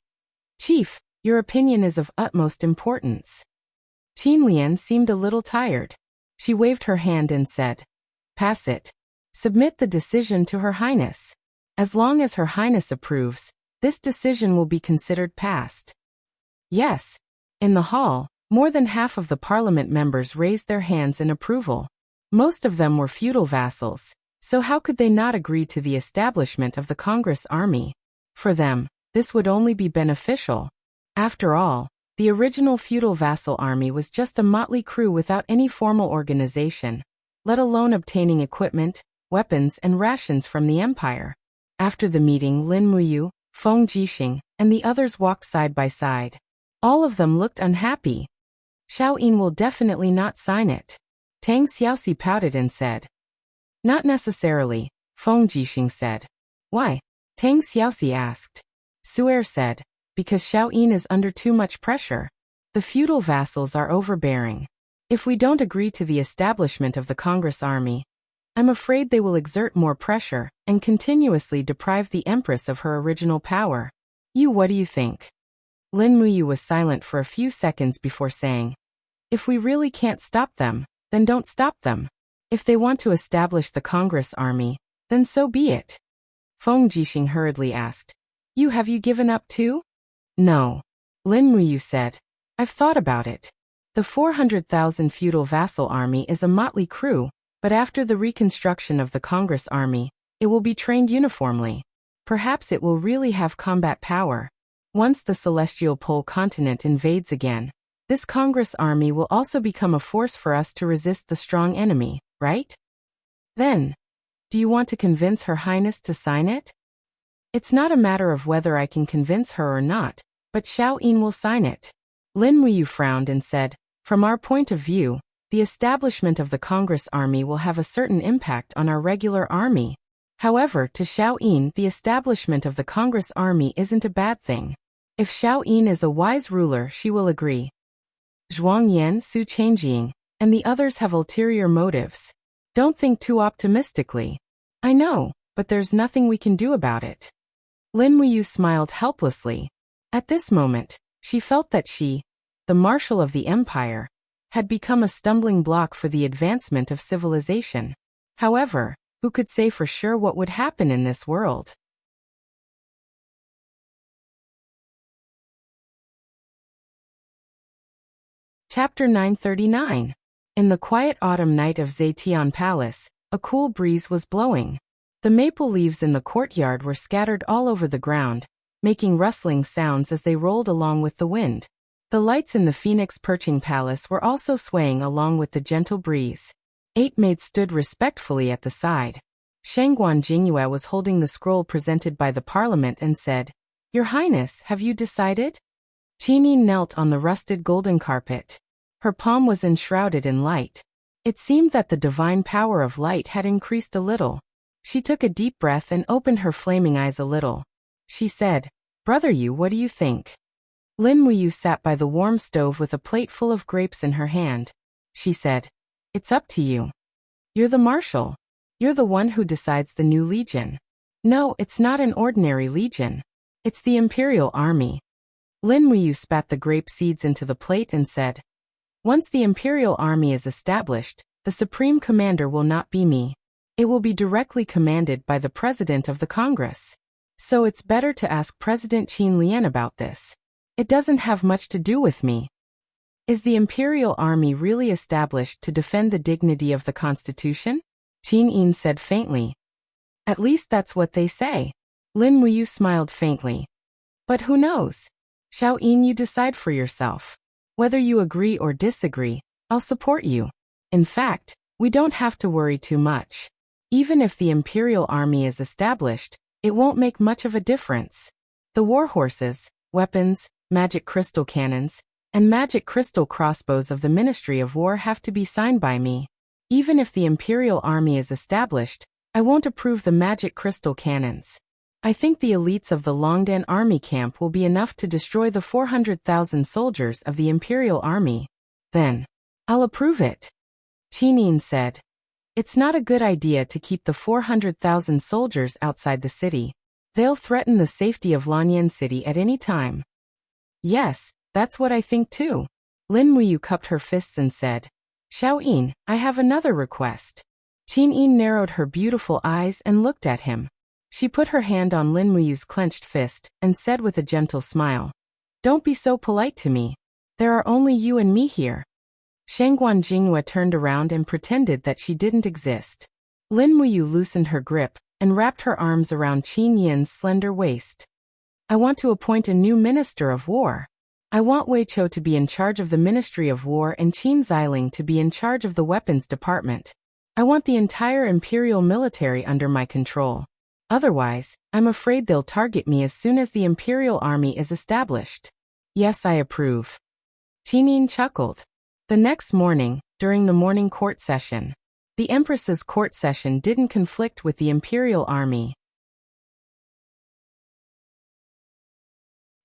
"Chief, your opinion is of utmost importance." Qin Lian seemed a little tired. She waved her hand and said, "Pass it. Submit the decision to Her Highness. As long as Her Highness approves, this decision will be considered passed." Yes. In the hall, more than half of the parliament members raised their hands in approval. Most of them were feudal vassals, so how could they not agree to the establishment of the Congress Army? For them, this would only be beneficial. After all, the original feudal vassal army was just a motley crew without any formal organization, let alone obtaining equipment, weapons, and rations from the empire. After the meeting, Lin Muyu, Feng Jixing, and the others walked side by side. All of them looked unhappy. "Xiao Yin will definitely not sign it." Tang Xiaoxi pouted and said. "Not necessarily," Feng Jixing said. "Why?" Tang Xiaoxi asked. Su'er said, "Because Xiao Yin is under too much pressure. The feudal vassals are overbearing. If we don't agree to the establishment of the Congress Army, I'm afraid they will exert more pressure and continuously deprive the Empress of her original power. What do you think?" Lin Muyu was silent for a few seconds before saying, "If we really can't stop them, then don't stop them. If they want to establish the Congress Army, then so be it." Feng Jixing hurriedly asked, Have you given up too?" "No." Lin Muyu said, "I've thought about it. The 400,000 feudal vassal army is a motley crew, but after the reconstruction of the Congress Army, it will be trained uniformly. Perhaps it will really have combat power. Once the celestial pole continent invades again, this Congress Army will also become a force for us to resist the strong enemy, right? Then, do you want to convince Her Highness to sign it?" "It's not a matter of whether I can convince her or not, but Xiao Yin will sign it." Lin Muyu frowned and said, "From our point of view, the establishment of the Congress Army will have a certain impact on our regular army. However, to Xiao Yin, the establishment of the Congress Army isn't a bad thing. If Xiao Yin is a wise ruler, she will agree. Zhuangyan, Su Changjing, and the others have ulterior motives. Don't think too optimistically." "I know, but there's nothing we can do about it." Lin Muyu smiled helplessly. At this moment, she felt that she, the marshal of the empire, had become a stumbling block for the advancement of civilization. However, who could say for sure what would happen in this world? Chapter 939. In the quiet autumn night of Zetian Palace, a cool breeze was blowing. The maple leaves in the courtyard were scattered all over the ground, making rustling sounds as they rolled along with the wind. The lights in the Phoenix Perching Palace were also swaying along with the gentle breeze. 8 maids stood respectfully at the side. Shangguan Jingyue was holding the scroll presented by the parliament and said, "Your Highness, have you decided?" Qini knelt on the rusted golden carpet. Her palm was enshrouded in light. It seemed that the divine power of light had increased a little. She took a deep breath and opened her flaming eyes a little. She said, "Brother Yu, what do you think?" Lin Muyu sat by the warm stove with a plate full of grapes in her hand. She said, "It's up to you. You're the marshal. You're the one who decides the new legion." "No, it's not an ordinary legion. It's the Imperial Army." Lin Muyu spat the grape seeds into the plate and said, "Once the Imperial Army is established, the Supreme Commander will not be me. It will be directly commanded by the President of the Congress. So it's better to ask President Qin Lian about this. It doesn't have much to do with me." "Is the Imperial Army really established to defend the dignity of the Constitution?" Qin Yin said faintly. "At least that's what they say." Lin Muyu smiled faintly. "But who knows? Xiao Yin, you decide for yourself. Whether you agree or disagree, I'll support you. In fact, we don't have to worry too much. Even if the Imperial Army is established, it won't make much of a difference. The war horses, weapons, magic crystal cannons, and magic crystal crossbows of the Ministry of War have to be signed by me. Even if the Imperial Army is established, I won't approve the magic crystal cannons. I think the elites of the Longdan army camp will be enough to destroy the 400,000 soldiers of the Imperial Army. Then, I'll approve it. Qinin said. It's not a good idea to keep the 400,000 soldiers outside the city. They'll threaten the safety of Lanyan City at any time. Yes, that's what I think too. Lin Muyu cupped her fists and said, Xiaoyin, I have another request. Qinin narrowed her beautiful eyes and looked at him. She put her hand on Lin Muyu's clenched fist and said with a gentle smile, Don't be so polite to me. There are only you and me here. Shangguan Jinghua turned around and pretended that she didn't exist. Lin Muyu loosened her grip and wrapped her arms around Qin Yin's slender waist. I want to appoint a new Minister of War. I want Wei Chou to be in charge of the Ministry of War and Qin Xiling to be in charge of the Weapons Department. I want the entire Imperial military under my control. Otherwise, I'm afraid they'll target me as soon as the Imperial Army is established. Yes, I approve. Qinin chuckled. The next morning, during the morning court session, the Empress's court session didn't conflict with the Imperial Army.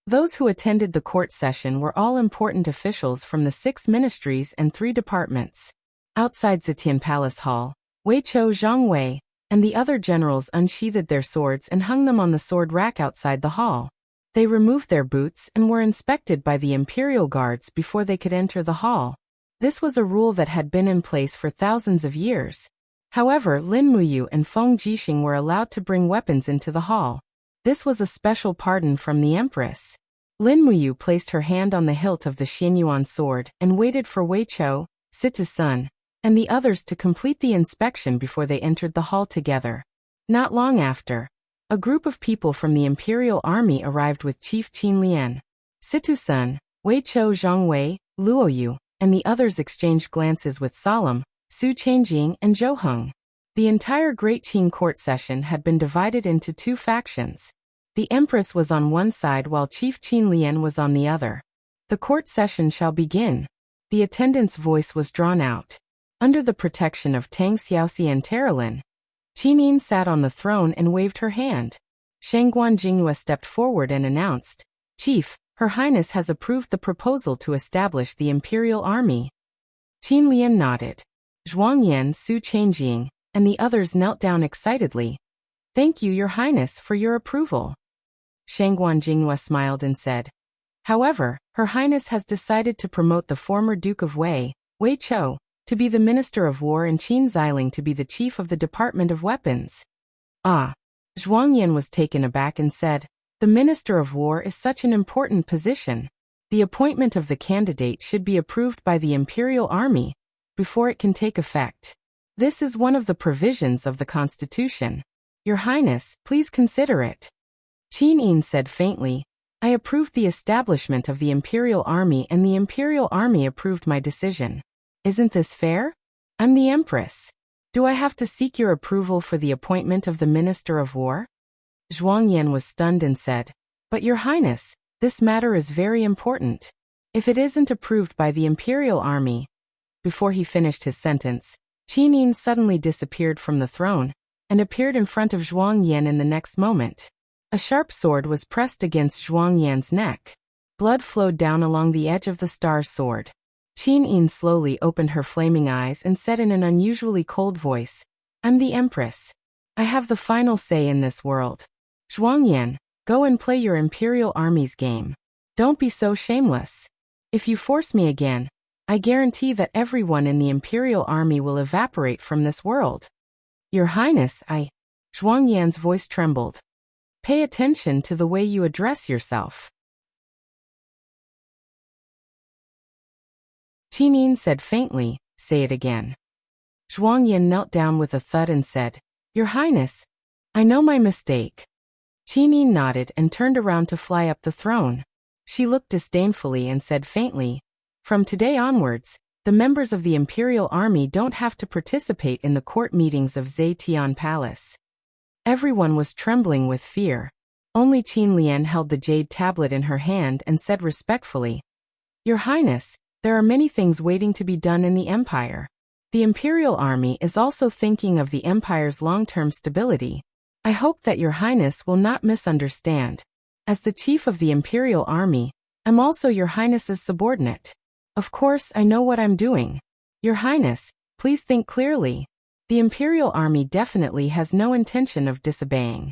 Those who attended the court session were all important officials from the 6 ministries and 3 departments. Outside Zetian Palace Hall, Wei Chou, Zhang Wei, and the other generals unsheathed their swords and hung them on the sword rack outside the hall. They removed their boots and were inspected by the Imperial Guards before they could enter the hall. This was a rule that had been in place for thousands of years. However, Lin Muyu and Feng Jixing were allowed to bring weapons into the hall. This was a special pardon from the Empress. Lin Muyu placed her hand on the hilt of the Xianyuan sword and waited for Wei Chou, Situ Sun, and the others to complete the inspection before they entered the hall together. Not long after, a group of people from the Imperial Army arrived with Chief Qin Lian. Situ Sun, Wei Chou, Zhang Wei, Luo Yu, and the others exchanged glances with Solemn, Su Changjing, and Zhou Heng. The entire Great Qin court session had been divided into 2 factions. The Empress was on one side while Chief Qin Lian was on the other. The court session shall begin. The attendant's voice was drawn out. Under the protection of Tang Xiaoxi and Terralin, Qinin sat on the throne and waved her hand. Shangguan Jinghua stepped forward and announced, Chief, Her Highness has approved the proposal to establish the Imperial Army. Qin Lian nodded. Zhuangyan, Su Changjing, and the others knelt down excitedly. Thank you, Your Highness, for your approval. Shangguan Jinghua smiled and said, However, Her Highness has decided to promote the former Duke of Wei, Wei Chou, to be the Minister of War and Qin Xiling to be the Chief of the Department of Weapons. Ah. Zhuangyan was taken aback and said, The Minister of War is such an important position. The appointment of the candidate should be approved by the Imperial Army before it can take effect. This is one of the provisions of the Constitution. Your Highness, please consider it. Qinin said faintly, I approved the establishment of the Imperial Army and the Imperial Army approved my decision. Isn't this fair? I'm the Empress. Do I have to seek your approval for the appointment of the Minister of War? Zhuangyan was stunned and said, But Your Highness, this matter is very important. If it isn't approved by the Imperial Army. Before he finished his sentence, Qinin suddenly disappeared from the throne and appeared in front of Zhuangyan in the next moment. A sharp sword was pressed against Zhuangyan's neck. Blood flowed down along the edge of the star sword. Qinin slowly opened her flaming eyes and said in an unusually cold voice, I'm the Empress. I have the final say in this world. Zhuangyan, go and play your Imperial Army's game. Don't be so shameless. If you force me again, I guarantee that everyone in the Imperial Army will evaporate from this world. Your Highness, Zhuangyan's voice trembled. Pay attention to the way you address yourself. Qinin said faintly, Say it again. Zhuangyan knelt down with a thud and said, Your Highness, I know my mistake. Qinin nodded and turned around to fly up the throne. She looked disdainfully and said faintly, From today onwards, the members of the Imperial Army don't have to participate in the court meetings of Zetian Palace. Everyone was trembling with fear. Only Qin Lian held the jade tablet in her hand and said respectfully, Your Highness, there are many things waiting to be done in the Empire. The Imperial Army is also thinking of the Empire's long-term stability. I hope that your highness will not misunderstand. As the chief of the imperial army, I'm also your highness's subordinate. Of course, I know what I'm doing. Your highness, please think clearly. The imperial army definitely has no intention of disobeying.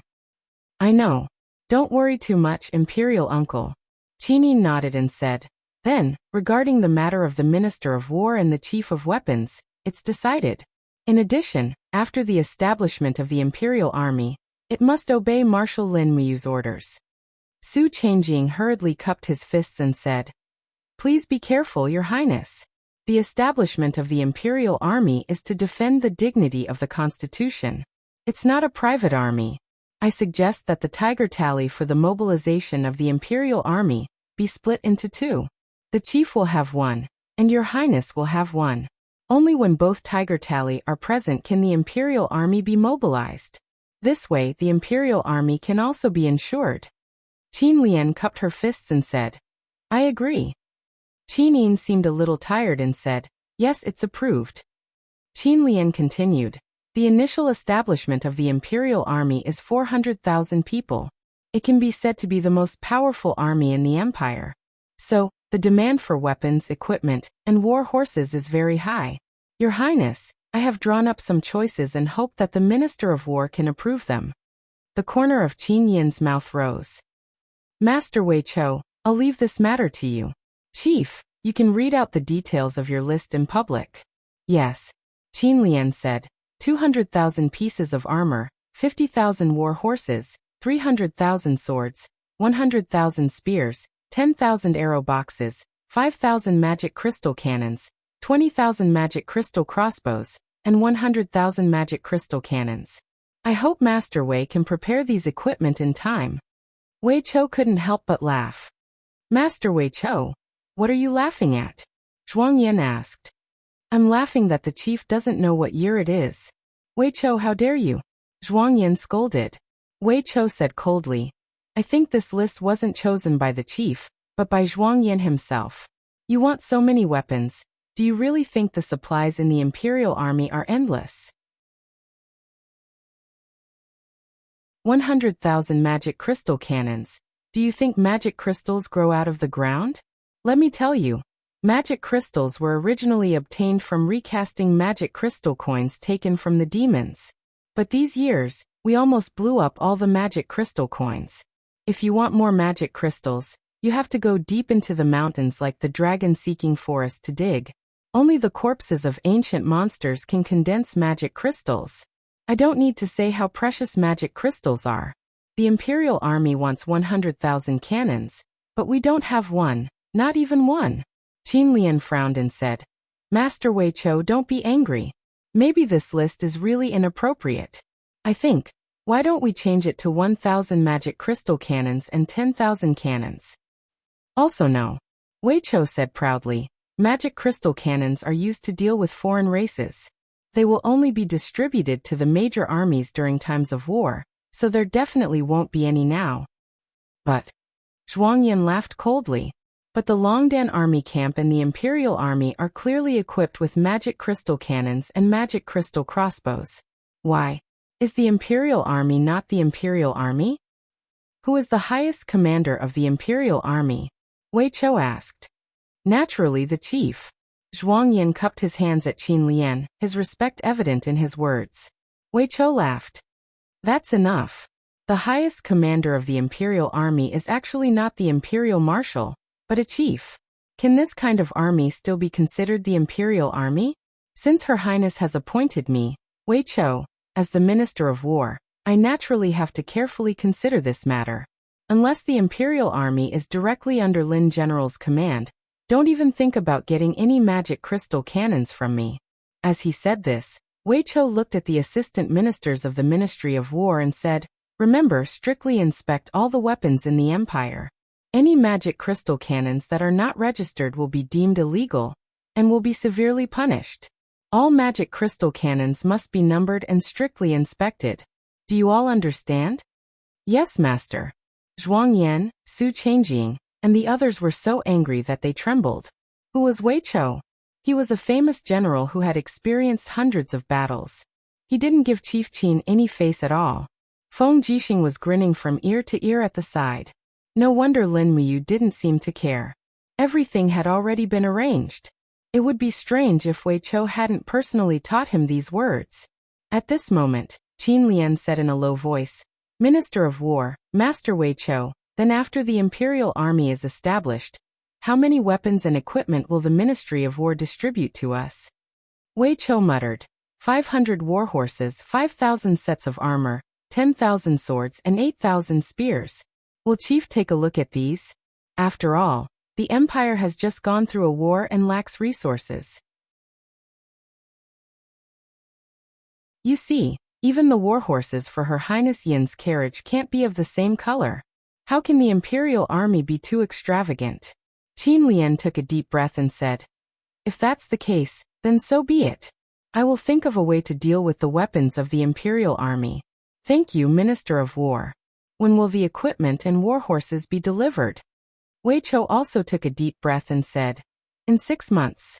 I know. Don't worry too much, imperial uncle. Qinin nodded and said, then, regarding the matter of the Minister of War and the Chief of Weapons, it's decided. In addition, after the establishment of the imperial army, it must obey Marshal Lin Muyu's orders. Su Changjing hurriedly cupped his fists and said, please be careful, your highness. The establishment of the imperial army is to defend the dignity of the constitution. It's not a private army. I suggest that the tiger tally for the mobilization of the imperial army be split into two. The chief will have one, and your highness will have one. Only when both tiger tally are present can the imperial army be mobilized. This way, the imperial army can also be ensured. Qin Lian cupped her fists and said, I agree. Qinin seemed a little tired and said, yes, it's approved. Qin Lian continued, the initial establishment of the imperial army is 400,000 people. It can be said to be the most powerful army in the empire. So, the demand for weapons, equipment, and war horses is very high. Your highness, I have drawn up some choices and hope that the Minister of War can approve them. The corner of Qin Yin's mouth rose. Master Wei Chou, I'll leave this matter to you. Chief, you can read out the details of your list in public. Yes. Qin Lian said, 200,000 pieces of armor, 50,000 war horses, 300,000 swords, 100,000 spears, 10,000 arrow boxes, 5,000 magic crystal cannons, 20,000 magic crystal crossbows, and 100,000 magic crystal cannons. I hope Master Wei can prepare these equipment in time. Wei Chou couldn't help but laugh. Master Wei Chou, what are you laughing at? Zhuang Yan asked. I'm laughing that the chief doesn't know what year it is. Wei Chou, how dare you? Zhuang Yan scolded. Wei Chou said coldly, I think this list wasn't chosen by the chief, but by Zhuang Yan himself. You want so many weapons. Do you really think the supplies in the imperial army are endless? 100,000 magic crystal cannons. Do you think magic crystals grow out of the ground? Let me tell you, magic crystals were originally obtained from recasting magic crystal coins taken from the demons. But these years, we almost blew up all the magic crystal coins. If you want more magic crystals, you have to go deep into the mountains like the dragon-seeking forest to dig. Only the corpses of ancient monsters can condense magic crystals. I don't need to say how precious magic crystals are. The Imperial Army wants 100,000 cannons, but we don't have one, not even one. Qin Lian frowned and said, Master Wei Chou, don't be angry. Maybe this list is really inappropriate. I think, why don't we change it to 1,000 magic crystal cannons and 10,000 cannons? Also no. Wei Chou said proudly, magic crystal cannons are used to deal with foreign races. They will only be distributed to the major armies during times of war, so there definitely won't be any now. But, Zhuang Yan laughed coldly. But the Longdan army camp and the Imperial army are clearly equipped with magic crystal cannons and magic crystal crossbows. Why? Is the Imperial army not the Imperial army? Who is the highest commander of the Imperial army? Wei Chou asked. Naturally the chief. Zhuang Yan cupped his hands at Qin Lian, his respect evident in his words. Wei Chou laughed. That's enough. The highest commander of the Imperial army is actually not the Imperial Marshal, but a chief. Can this kind of army still be considered the Imperial army? Since Her Highness has appointed me, Wei Chou, as the Minister of War, I naturally have to carefully consider this matter. Unless the Imperial army is directly under Lin General's command, don't even think about getting any magic crystal cannons from me. As he said this, Wei Chou looked at the assistant ministers of the Ministry of War and said, remember, strictly inspect all the weapons in the Empire. Any magic crystal cannons that are not registered will be deemed illegal, and will be severely punished. All magic crystal cannons must be numbered and strictly inspected. Do you all understand? Yes, Master. Zhuang Yan, Su Changjing, and the others were so angry that they trembled. Who was Wei Chou? He was a famous general who had experienced hundreds of battles. He didn't give Chief Qin any face at all. Feng Jixing was grinning from ear to ear at the side. No wonder Lin Muyu didn't seem to care. Everything had already been arranged. It would be strange if Wei Chou hadn't personally taught him these words. At this moment, Qin Lian said in a low voice, Minister of War, Master Wei Chou, then after the Imperial Army is established, how many weapons and equipment will the Ministry of War distribute to us? Wei Chou muttered, 500 war horses, 5,000 sets of armor, 10,000 swords and 8,000 spears. Will Chief take a look at these? After all, the Empire has just gone through a war and lacks resources. You see, even the war horses for Her Highness Yin's carriage can't be of the same color. How can the Imperial Army be too extravagant? Qin Lian took a deep breath and said, If that's the case, then so be it. I will think of a way to deal with the weapons of the Imperial Army. Thank you, Minister of War. When will the equipment and war horses be delivered? Wei Chou also took a deep breath and said, In 6 months.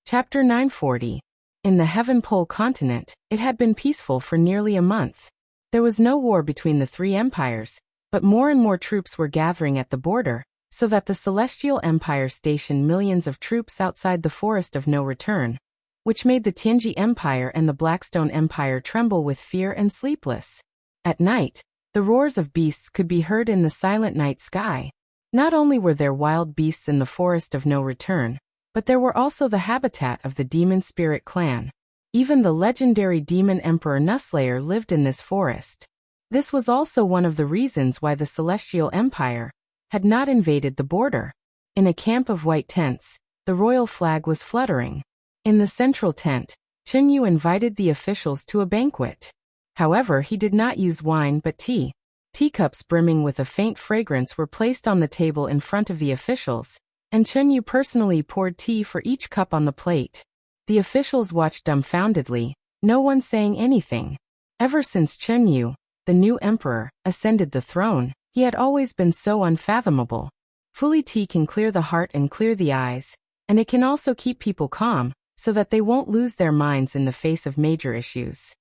Chapter 940. In the Heaven Pole continent, it had been peaceful for nearly a month. There was no war between the three empires, but more and more troops were gathering at the border, so that the Celestial Empire stationed millions of troops outside the Forest of No Return, which made the Tianji Empire and the Blackstone Empire tremble with fear and sleepless. At night, the roars of beasts could be heard in the silent night sky. Not only were there wild beasts in the Forest of No Return, but there were also the habitat of the Demon Spirit clan. Even the legendary Demon Emperor Nusslayer lived in this forest. This was also one of the reasons why the Celestial Empire had not invaded the border. In a camp of white tents, the royal flag was fluttering. In the central tent, Chen Yu invited the officials to a banquet. However, he did not use wine but tea. Teacups brimming with a faint fragrance were placed on the table in front of the officials, and Chen Yu personally poured tea for each cup on the plate. The officials watched dumbfoundedly, no one saying anything. Ever since Chen Yu, the new emperor, ascended the throne, he had always been so unfathomable. Fully tea can clear the heart and clear the eyes, and it can also keep people calm, so that they won't lose their minds in the face of major issues.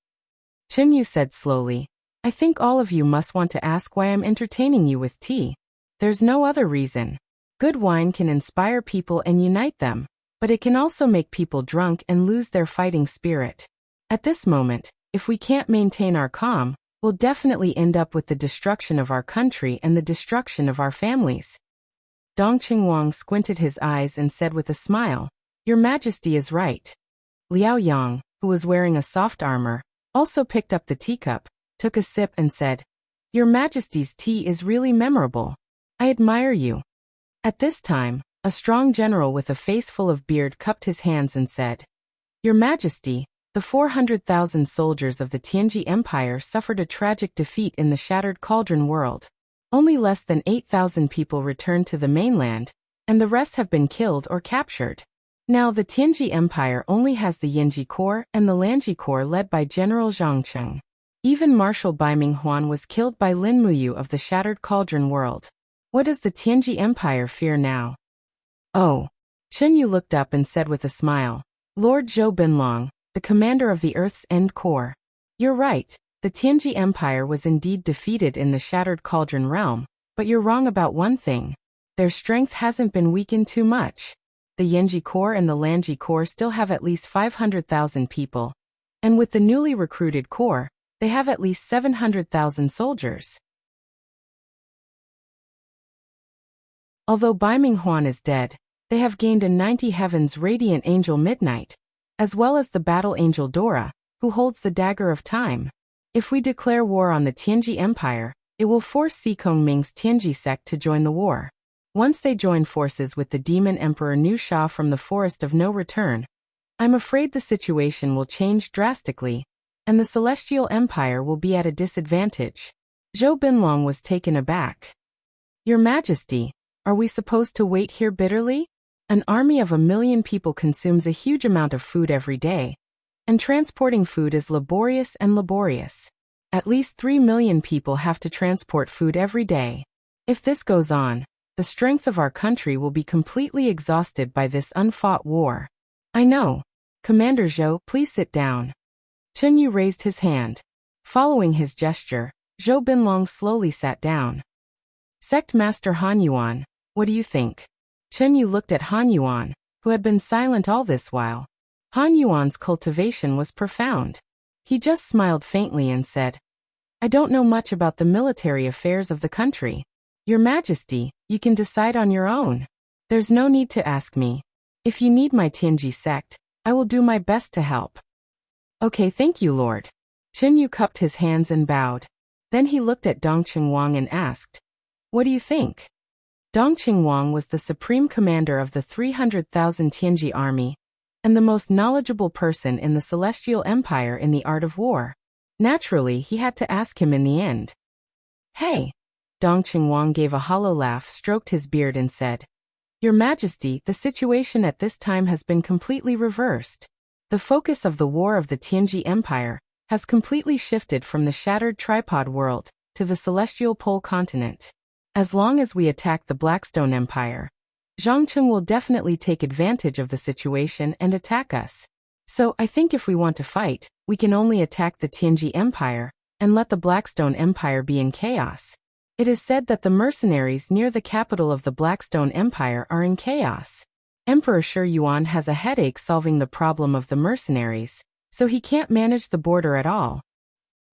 Chen Yu said slowly, I think all of you must want to ask why I'm entertaining you with tea. There's no other reason. Good wine can inspire people and unite them, but it can also make people drunk and lose their fighting spirit. At this moment, if we can't maintain our calm, we'll definitely end up with the destruction of our country and the destruction of our families. Dongqing Wang squinted his eyes and said with a smile, Your Majesty is right. Liao Yang, who was wearing a soft armor, also picked up the teacup, took a sip and said, Your Majesty's tea is really memorable. I admire you. At this time, a strong general with a face full of beard cupped his hands and said, Your Majesty, the 400,000 soldiers of the Tianji Empire suffered a tragic defeat in the Shattered Cauldron world. Only less than 8,000 people returned to the mainland, and the rest have been killed or captured. Now the Tianji Empire only has the Yinji Corps and the Lanji Corps led by General Zhang Cheng. Even Marshal Baiming Huan was killed by Lin Muyu of the Shattered Cauldron world. What does the Tianji Empire fear now? Oh. Chen Yu looked up and said with a smile, Lord Zhou Binlong, the commander of the Earth's End Corps. You're right, the Tianji Empire was indeed defeated in the Shattered Cauldron realm, but you're wrong about one thing. Their strength hasn't been weakened too much. The Yinji Corps and the Lanji Corps still have at least 500,000 people. And with the newly recruited corps, they have at least 700,000 soldiers. Although Baiming Huan is dead, they have gained a 90 Heavens Radiant Angel Midnight, as well as the Battle Angel Dora, who holds the Dagger of Time. If we declare war on the Tianji Empire, it will force Sikong Ming's Tianji sect to join the war. Once they join forces with the Demon Emperor Nu Sha from the Forest of No Return, I'm afraid the situation will change drastically, and the Celestial Empire will be at a disadvantage. Zhou Binlong was taken aback. Your Majesty, are we supposed to wait here bitterly? An army of 1 million people consumes a huge amount of food every day, and transporting food is laborious and laborious. At least 3 million people have to transport food every day. If this goes on, the strength of our country will be completely exhausted by this unfought war. I know. Commander Zhou, please sit down. Chen Yu raised his hand. Following his gesture, Zhou Binlong slowly sat down. Sect Master Han Yuan, what do you think? Chen Yu looked at Han Yuan, who had been silent all this while. Han Yuan's cultivation was profound. He just smiled faintly and said, I don't know much about the military affairs of the country. Your Majesty, you can decide on your own. There's no need to ask me. If you need my Tianji sect, I will do my best to help. Okay, thank you, Lord. Chen Yu cupped his hands and bowed. Then he looked at Dongqing Wang and asked, What do you think? Dongqing Wang was the supreme commander of the 300,000 Tianji army, and the most knowledgeable person in the Celestial Empire in the art of war. Naturally, he had to ask him in the end. Hey! Dongqing Wang gave a hollow laugh, stroked his beard and said, Your Majesty, the situation at this time has been completely reversed. The focus of the war of the Tianji Empire has completely shifted from the shattered tripod world to the celestial pole continent. As long as we attack the Blackstone Empire, Zhangcheng will definitely take advantage of the situation and attack us. So I think if we want to fight, we can only attack the Tianji Empire and let the Blackstone Empire be in chaos. It is said that the mercenaries near the capital of the Blackstone Empire are in chaos. Emperor Shi Yuan has a headache solving the problem of the mercenaries, so he can't manage the border at all.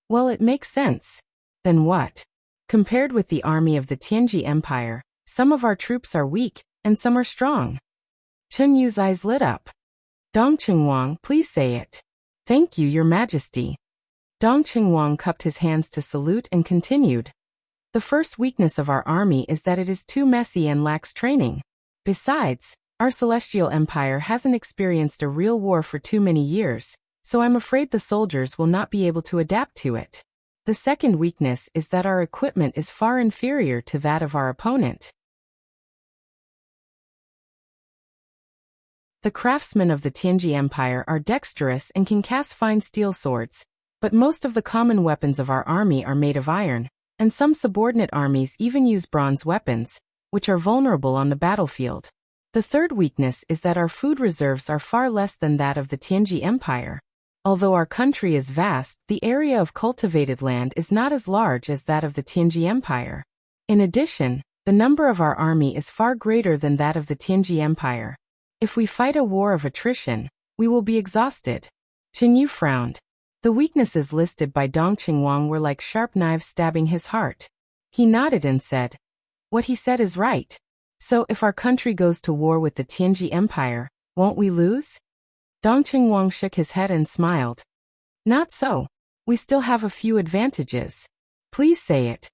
Well, it makes sense. Then what? Compared with the army of the Tianji Empire, some of our troops are weak, and some are strong. Chen Yu's eyes lit up. Dongqing Wang, please say it. Thank you, Your Majesty. Dongqing Wang cupped his hands to salute and continued. The first weakness of our army is that it is too messy and lacks training. Besides, our Celestial Empire hasn't experienced a real war for too many years, so I'm afraid the soldiers will not be able to adapt to it. The second weakness is that our equipment is far inferior to that of our opponent. The craftsmen of the Tianji Empire are dexterous and can cast fine steel swords, but most of the common weapons of our army are made of iron, and some subordinate armies even use bronze weapons, which are vulnerable on the battlefield. The third weakness is that our food reserves are far less than that of the Tianji Empire. Although our country is vast, the area of cultivated land is not as large as that of the Tianji Empire. In addition, the number of our army is far greater than that of the Tianji Empire. If we fight a war of attrition, we will be exhausted. Chen Yu frowned. The weaknesses listed by Dongqing Wang were like sharp knives stabbing his heart. He nodded and said, What he said is right. So if our country goes to war with the Tianji Empire, won't we lose? Dongqing Wang shook his head and smiled. Not so. We still have a few advantages. Please say it.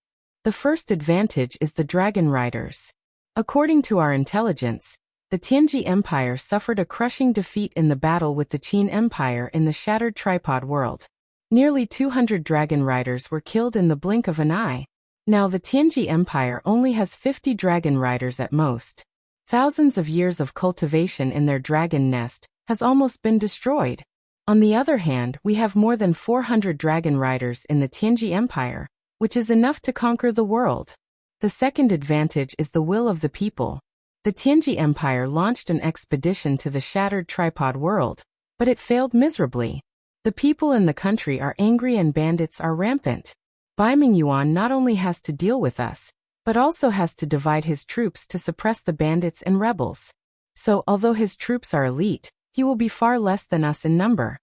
The first advantage is the dragon riders. According to our intelligence, the Tianji Empire suffered a crushing defeat in the battle with the Qin Empire in the shattered tripod world. Nearly 200 dragon riders were killed in the blink of an eye. Now the Tianji Empire only has 50 dragon riders at most. Thousands of years of cultivation in their dragon nest has almost been destroyed. On the other hand, we have more than 400 dragon riders in the Tianji Empire, which is enough to conquer the world. The second advantage is the will of the people. The Tianji Empire launched an expedition to the shattered tripod world, but it failed miserably. The people in the country are angry and bandits are rampant. Baiming Yuan not only has to deal with us, but also has to divide his troops to suppress the bandits and rebels. So, although his troops are elite, he will be far less than us in number.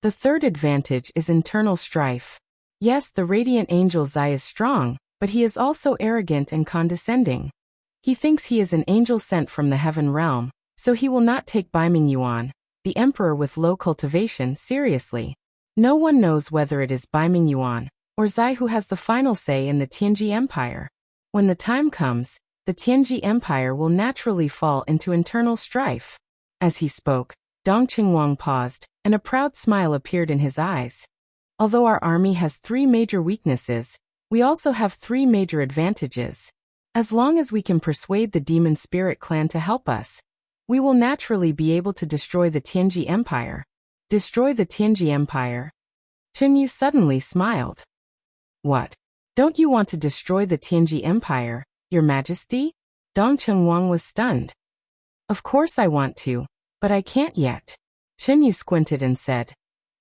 The third advantage is internal strife. Yes, the radiant angel Zai is strong, but he is also arrogant and condescending. He thinks he is an angel sent from the heaven realm, so he will not take Baiming Yuan, the emperor with low cultivation, seriously. No one knows whether it is Baiming Yuan or Zai who has the final say in the Tianji Empire. When the time comes, the Tianji Empire will naturally fall into internal strife. As he spoke, Dongqing Wang paused, and a proud smile appeared in his eyes. Although our army has 3 major weaknesses, we also have 3 major advantages. As long as we can persuade the Demon Spirit clan to help us, we will naturally be able to destroy the Tianji Empire. Destroy the Tianji Empire? Chen Yu suddenly smiled. What? Don't you want to destroy the Tianji Empire, Your Majesty? Dongqing Wang was stunned. Of course I want to, But I can't yet. Chen Yu squinted and said,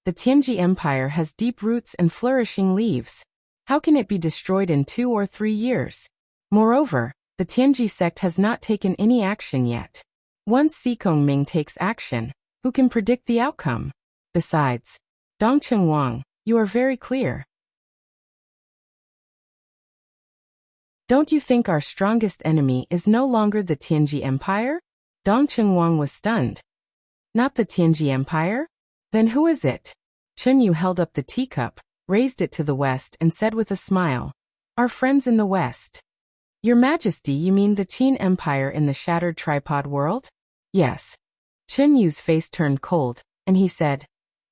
the Tianji Empire has deep roots and flourishing leaves. How can it be destroyed in 2 or 3 years? Moreover, the Tianji sect has not taken any action yet. Once Xikong Ming takes action, who can predict the outcome? Besides, Dongcheng Wang, you are very clear. Don't you think our strongest enemy is no longer the Tianji Empire? Dongcheng Wang was stunned. Not the Tianji Empire? Then who is it? Chen Yu held up the teacup, raised it to the west and said with a smile, our friends in the west. Your Majesty, you mean the Qin Empire in the shattered tripod world? Yes. Chen Yu's face turned cold, and he said,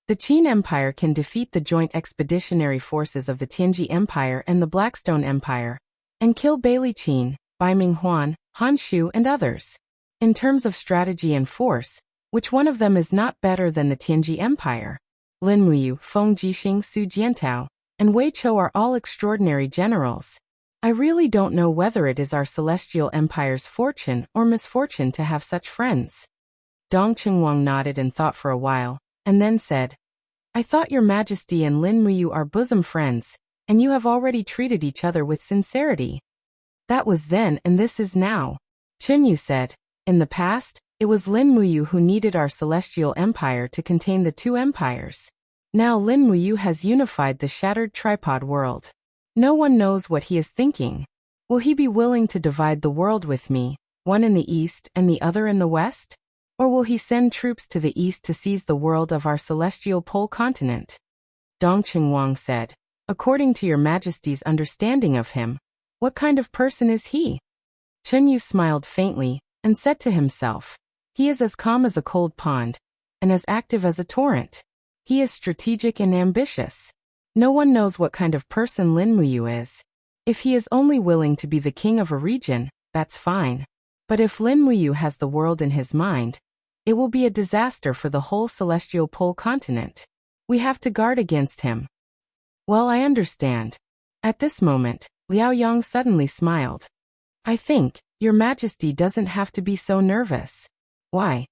the Qin Empire can defeat the joint expeditionary forces of the Tianji Empire and the Blackstone Empire, and kill Bailey Qin, Bai Minghuan, Han Shu and others. In terms of strategy and force, which one of them is not better than the Tianji Empire? Lin Muyu, Feng Jixing, Su Jiantao, and Wei Chou are all extraordinary generals. I really don't know whether it is our celestial empire's fortune or misfortune to have such friends. Dongcheng Wang nodded and thought for a while, and then said, I thought your Majesty and Lin Muyu are bosom friends, and you have already treated each other with sincerity. That was then and this is now. Chen Yu said, in the past, it was Lin Muyu who needed our celestial empire to contain the 2 empires. Now Lin Muyu has unified the shattered tripod world. No one knows what he is thinking. Will he be willing to divide the world with me, one in the east and the other in the west? Or will he send troops to the east to seize the world of our celestial pole continent? Dongcheng Wang said, according to your Majesty's understanding of him, what kind of person is he? Chen Yu smiled faintly and said to himself, he is as calm as a cold pond, and as active as a torrent. He is strategic and ambitious. No one knows what kind of person Lin Muyu is. If he is only willing to be the king of a region, that's fine. But if Lin Muyu has the world in his mind, it will be a disaster for the whole celestial pole continent. We have to guard against him. Well, I understand. At this moment, Liao Yang suddenly smiled. I think, your Majesty doesn't have to be so nervous. Why?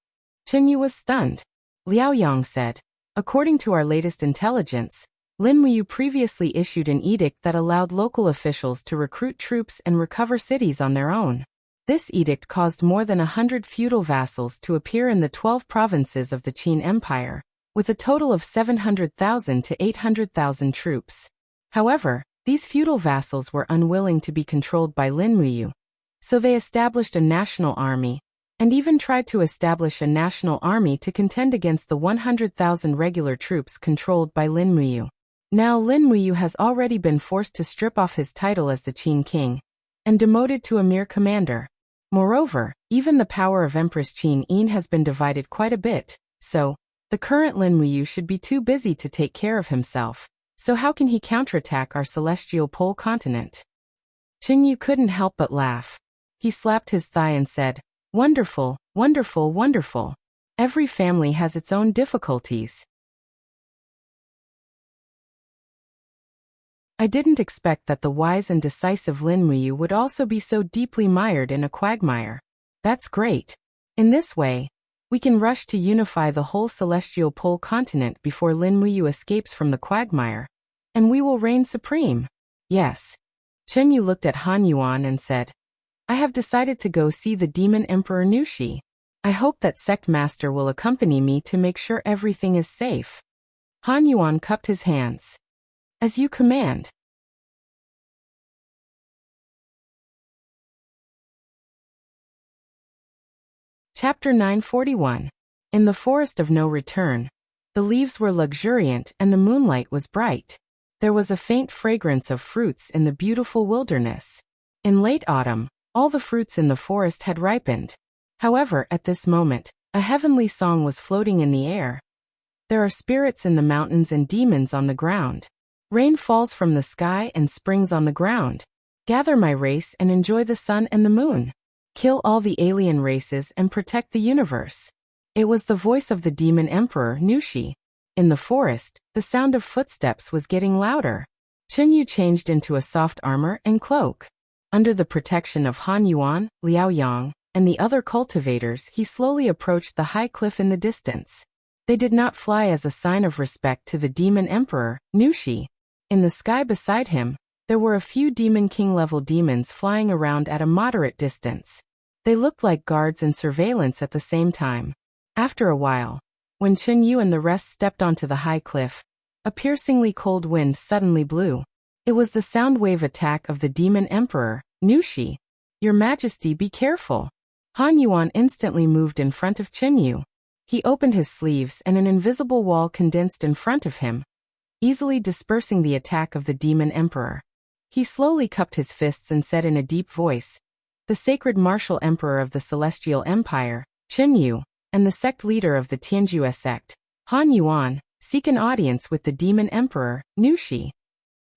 Chen Yu was stunned. Liao Yang said, according to our latest intelligence, Lin Muyu previously issued an edict that allowed local officials to recruit troops and recover cities on their own. This edict caused more than 100 feudal vassals to appear in the 12 provinces of the Qin Empire, with a total of 700,000 to 800,000 troops. However, these feudal vassals were unwilling to be controlled by Lin Muyu. So they established a national army, and even tried to establish a national army to contend against the 100,000 regular troops controlled by Lin Muyu. Now Lin Muyu has already been forced to strip off his title as the Qin king, and demoted to a mere commander. Moreover, even the power of Empress Qin Yin has been divided quite a bit, so, the current Lin Muyu should be too busy to take care of himself. So how can he counterattack our celestial pole continent? Chen Yu couldn't help but laugh. He slapped his thigh and said, wonderful, wonderful, wonderful. Every family has its own difficulties. I didn't expect that the wise and decisive Lin Muyu would also be so deeply mired in a quagmire. That's great. In this way, we can rush to unify the whole celestial pole continent before Lin Muyu escapes from the quagmire, and we will reign supreme. Yes. Chen Yu looked at Han Yuan and said, I have decided to go see the demon emperor Nushi. I hope that sect master will accompany me to make sure everything is safe. Han Yuan cupped his hands. As you command. Chapter 941. In the forest of no return. The leaves were luxuriant and the moonlight was bright. There was a faint fragrance of fruits in the beautiful wilderness. In late autumn, all the fruits in the forest had ripened. However, at this moment, a heavenly song was floating in the air. There are spirits in the mountains and demons on the ground. Rain falls from the sky and springs on the ground. Gather my race and enjoy the sun and the moon. Kill all the alien races and protect the universe. It was the voice of the demon emperor Nushi. In the forest, the sound of footsteps was getting louder. Chen Yu changed into a soft armor and cloak. Under the protection of Han Yuan, Liao Yang, and the other cultivators, he slowly approached the high cliff in the distance. They did not fly as a sign of respect to the demon emperor, Nushi. In the sky beside him, there were a few demon king-level demons flying around at a moderate distance. They looked like guards and surveillance at the same time. After a while, when Chunyu and the rest stepped onto the high cliff, a piercingly cold wind suddenly blew. It was the sound wave attack of the demon emperor, Nushi. "Your Majesty, be careful." Han Yuan instantly moved in front of Chunyu. He opened his sleeves and an invisible wall condensed in front of him, easily dispersing the attack of the demon emperor. He slowly cupped his fists and said in a deep voice, "The sacred martial emperor of the Celestial Empire, Chunyu, and the sect leader of the Tianjue sect, Han Yuan, seek an audience with the demon emperor, Nushi."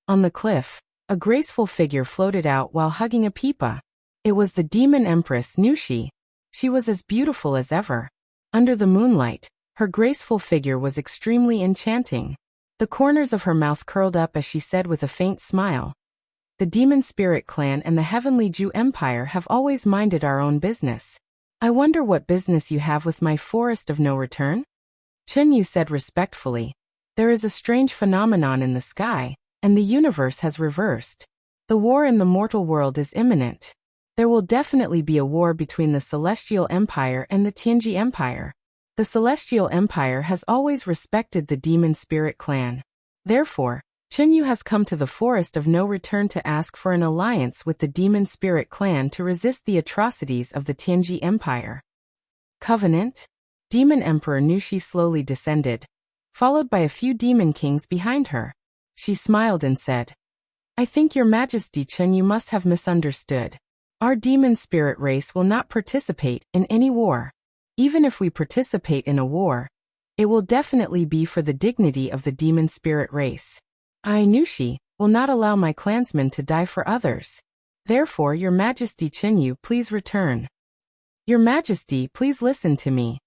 On the cliff, a graceful figure floated out while hugging a pipa. It was the demon empress Nushi. She was as beautiful as ever. Under the moonlight, her graceful figure was extremely enchanting. The corners of her mouth curled up as she said with a faint smile, "The Demon Spirit Clan and the Heavenly Jew Empire have always minded our own business. I wonder what business you have with my forest of no return?" Chunyu said respectfully, "There is a strange phenomenon in the sky, and the universe has reversed. The war in the mortal world is imminent. There will definitely be a war between the Celestial Empire and the Tianji Empire. The Celestial Empire has always respected the Demon Spirit Clan. Therefore, Chunyu has come to the Forest of No Return to ask for an alliance with the Demon Spirit Clan to resist the atrocities of the Tianji Empire." Covenant? Demon Emperor Nushi slowly descended, followed by a few demon kings behind her. She smiled and said, "I think Your Majesty Chunyu must have misunderstood. Our demon spirit race will not participate in any war. Even if we participate in a war, it will definitely be for the dignity of the demon spirit race. I, Nushi, will not allow my clansmen to die for others. Therefore, Your Majesty Chunyu, please return. Your Majesty, please listen to me."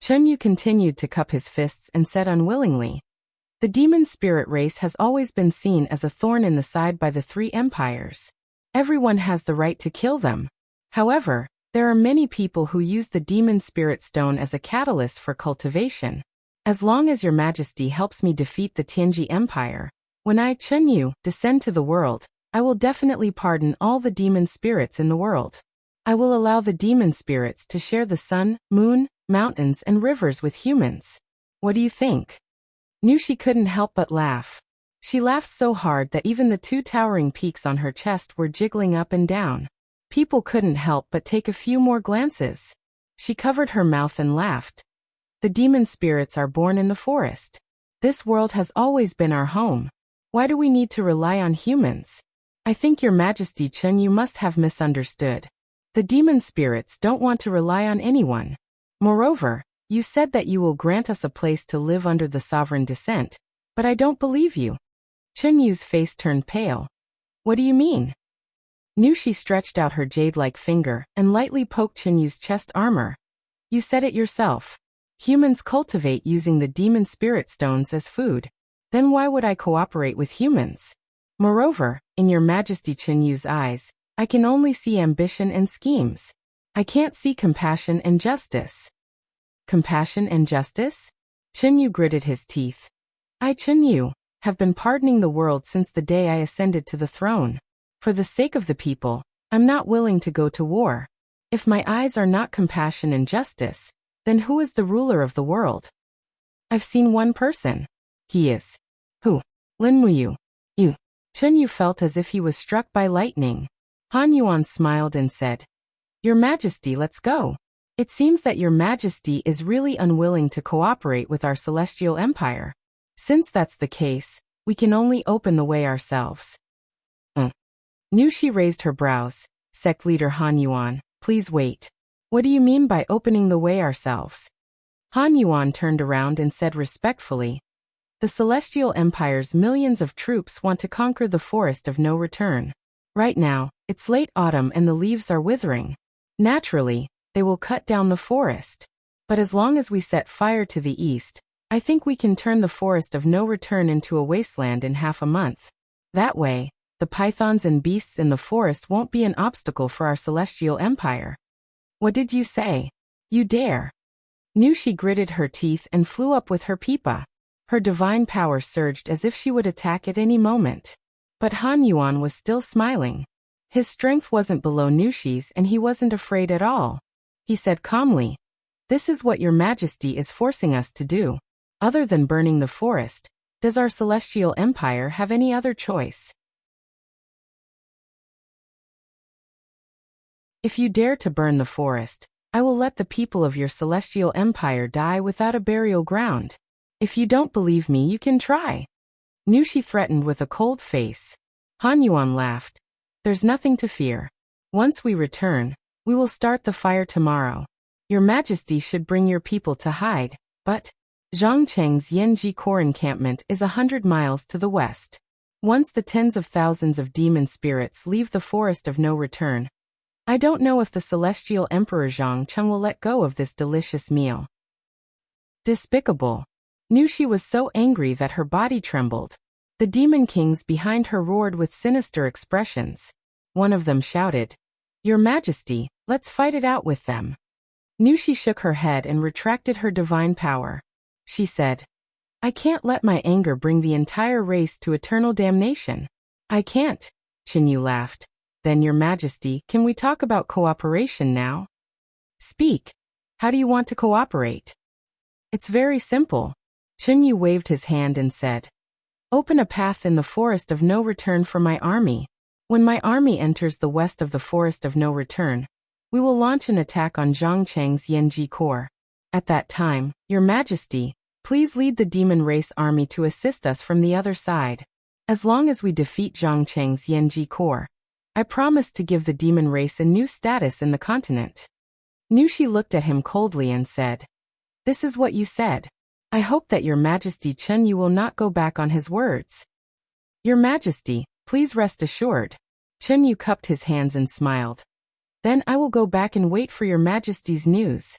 Chunyu continued to cup his fists and said unwillingly, "The demon spirit race has always been seen as a thorn in the side by the three empires. Everyone has the right to kill them. However, there are many people who use the demon spirit stone as a catalyst for cultivation. As long as Your Majesty helps me defeat the Tianji Empire, when I, Chunyu, descend to the world, I will definitely pardon all the demon spirits in the world. I will allow the demon spirits to share the sun, moon, mountains, and rivers with humans. What do you think?" Nushi couldn't help but laugh. She laughed so hard that even the two towering peaks on her chest were jiggling up and down. People couldn't help but take a few more glances. She covered her mouth and laughed. "The demon spirits are born in the forest. This world has always been our home. Why do we need to rely on humans? I think Your Majesty Chunyu must have misunderstood. The demon spirits don't want to rely on anyone. Moreover, you said that you will grant us a place to live under the sovereign descent, but I don't believe you." Chunyu's face turned pale. "What do you mean?" Nushi stretched out her jade-like finger and lightly poked Chunyu's chest armor. "You said it yourself. Humans cultivate using the demon spirit stones as food. Then why would I cooperate with humans? Moreover, in Your Majesty Chunyu's eyes, I can only see ambition and schemes. I can't see compassion and justice." "Compassion and justice?" Chunyu gritted his teeth. "I, Chunyu, have been pardoning the world since the day I ascended to the throne. For the sake of the people, I'm not willing to go to war. If my eyes are not compassion and justice, then who is the ruler of the world? I've seen one person. He is. Who? Lin Muyu. You." Chunyu felt as if he was struck by lightning. Han Yuan smiled and said, "Your Majesty, let's go. It seems that Your Majesty is really unwilling to cooperate with our Celestial Empire. Since that's the case, we can only open the way ourselves." Nushi raised her brows. "Sect leader Han Yuan, please wait. What do you mean by opening the way ourselves?" Han Yuan turned around and said respectfully, "The Celestial Empire's millions of troops want to conquer the Forest of No Return. Right now, it's late autumn and the leaves are withering. Naturally, they will cut down the forest. But as long as we set fire to the east, I think we can turn the Forest of No Return into a wasteland in half a month. That way, The pythons and beasts in the forest won't be an obstacle for our celestial empire. What did you say? You dare? Nushi gritted her teeth and flew up with her pipa. Her divine power surged as if she would attack at any moment. But Han Yuan was still smiling. His strength wasn't below Nushi's and he wasn't afraid at all. He said calmly, "This is what your majesty is forcing us to do. Other than burning the forest, does our celestial empire have any other choice? If you dare to burn the forest, I will let the people of your celestial empire die without a burial ground. If you don't believe me, you can try." Nushi threatened with a cold face. Han Yuan laughed. "There's nothing to fear. Once we return, we will start the fire tomorrow. Your majesty should bring your people to hide, but Zhangcheng's Yanji Core encampment is 100 miles to the west. Once the tens of thousands of demon spirits leave the forest of no return, I don't know if the celestial emperor Zhangcheng will let go of this delicious meal." Despicable. Nushi was so angry that her body trembled. The demon kings behind her roared with sinister expressions. One of them shouted, "Your Majesty, let's fight it out with them." Nushi shook her head and retracted her divine power. She said, "I can't let my anger bring the entire race to eternal damnation." "I can't," Qinyu laughed. "Then, Your Majesty, can we talk about cooperation now?" "Speak. How do you want to cooperate?" "It's very simple." Qinyu waved his hand and said, "Open a path in the forest of no return for my army. When my army enters the west of the forest of no return, we will launch an attack on Zhangcheng's Yanji Core. At that time, Your Majesty, please lead the demon race army to assist us from the other side. As long as we defeat Zhangcheng's Yanji Core, I promise to give the demon race a new status in the continent." Nushi looked at him coldly and said, "This is what you said. I hope that Your Majesty Chen will not go back on his words." "Your Majesty, please rest assured." Chen Yu cupped his hands and smiled. "Then I will go back and wait for Your Majesty's news.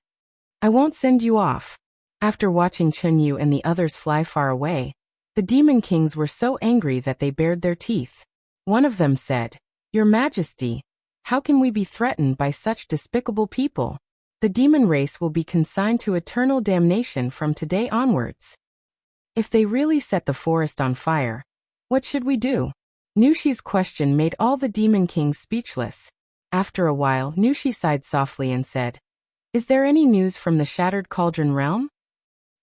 I won't send you off." After watching Chen Yu and the others fly far away, the demon kings were so angry that they bared their teeth. One of them said, "Your Majesty, how can we be threatened by such despicable people? The demon race will be consigned to eternal damnation from today onwards. If they really set the forest on fire, what should we do?" Nushi's question made all the demon kings speechless. After a while, Nushi sighed softly and said, "Is there any news from the Shattered Cauldron realm?"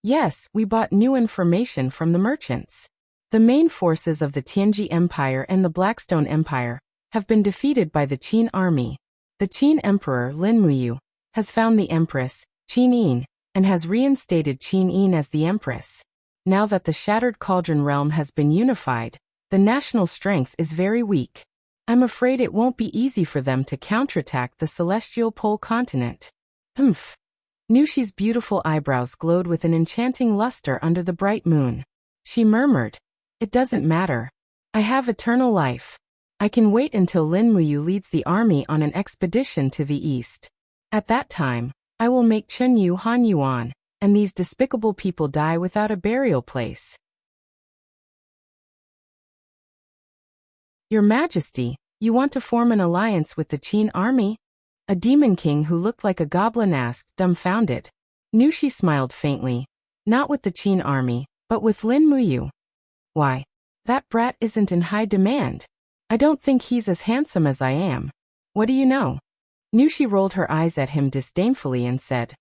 "Yes, we bought new information from the merchants. The main forces of the Tianji Empire and the Blackstone Empire have been defeated by the Qin army. The Qin Emperor Lin Muyu has found the Empress, Qin Yin, and has reinstated Qin Yin as the Empress. Now that the Shattered Cauldron realm has been unified, the national strength is very weak. I'm afraid it won't be easy for them to counterattack the celestial pole continent." "Humph." Nushi's beautiful eyebrows glowed with an enchanting luster under the bright moon. She murmured, "It doesn't matter. I have eternal life. I can wait until Lin Muyu leads the army on an expedition to the east. At that time, I will make Chen Yu Han Yuan, and these despicable people die without a burial place." "Your Majesty, you want to form an alliance with the Qin army?" A demon king who looked like a goblin asked, dumbfounded. Nushi smiled faintly. "Not with the Qin army, but with Lin Muyu." "Why? That brat isn't in high demand. I don't think he's as handsome as I am. What do you know?" Nushi rolled her eyes at him disdainfully and said,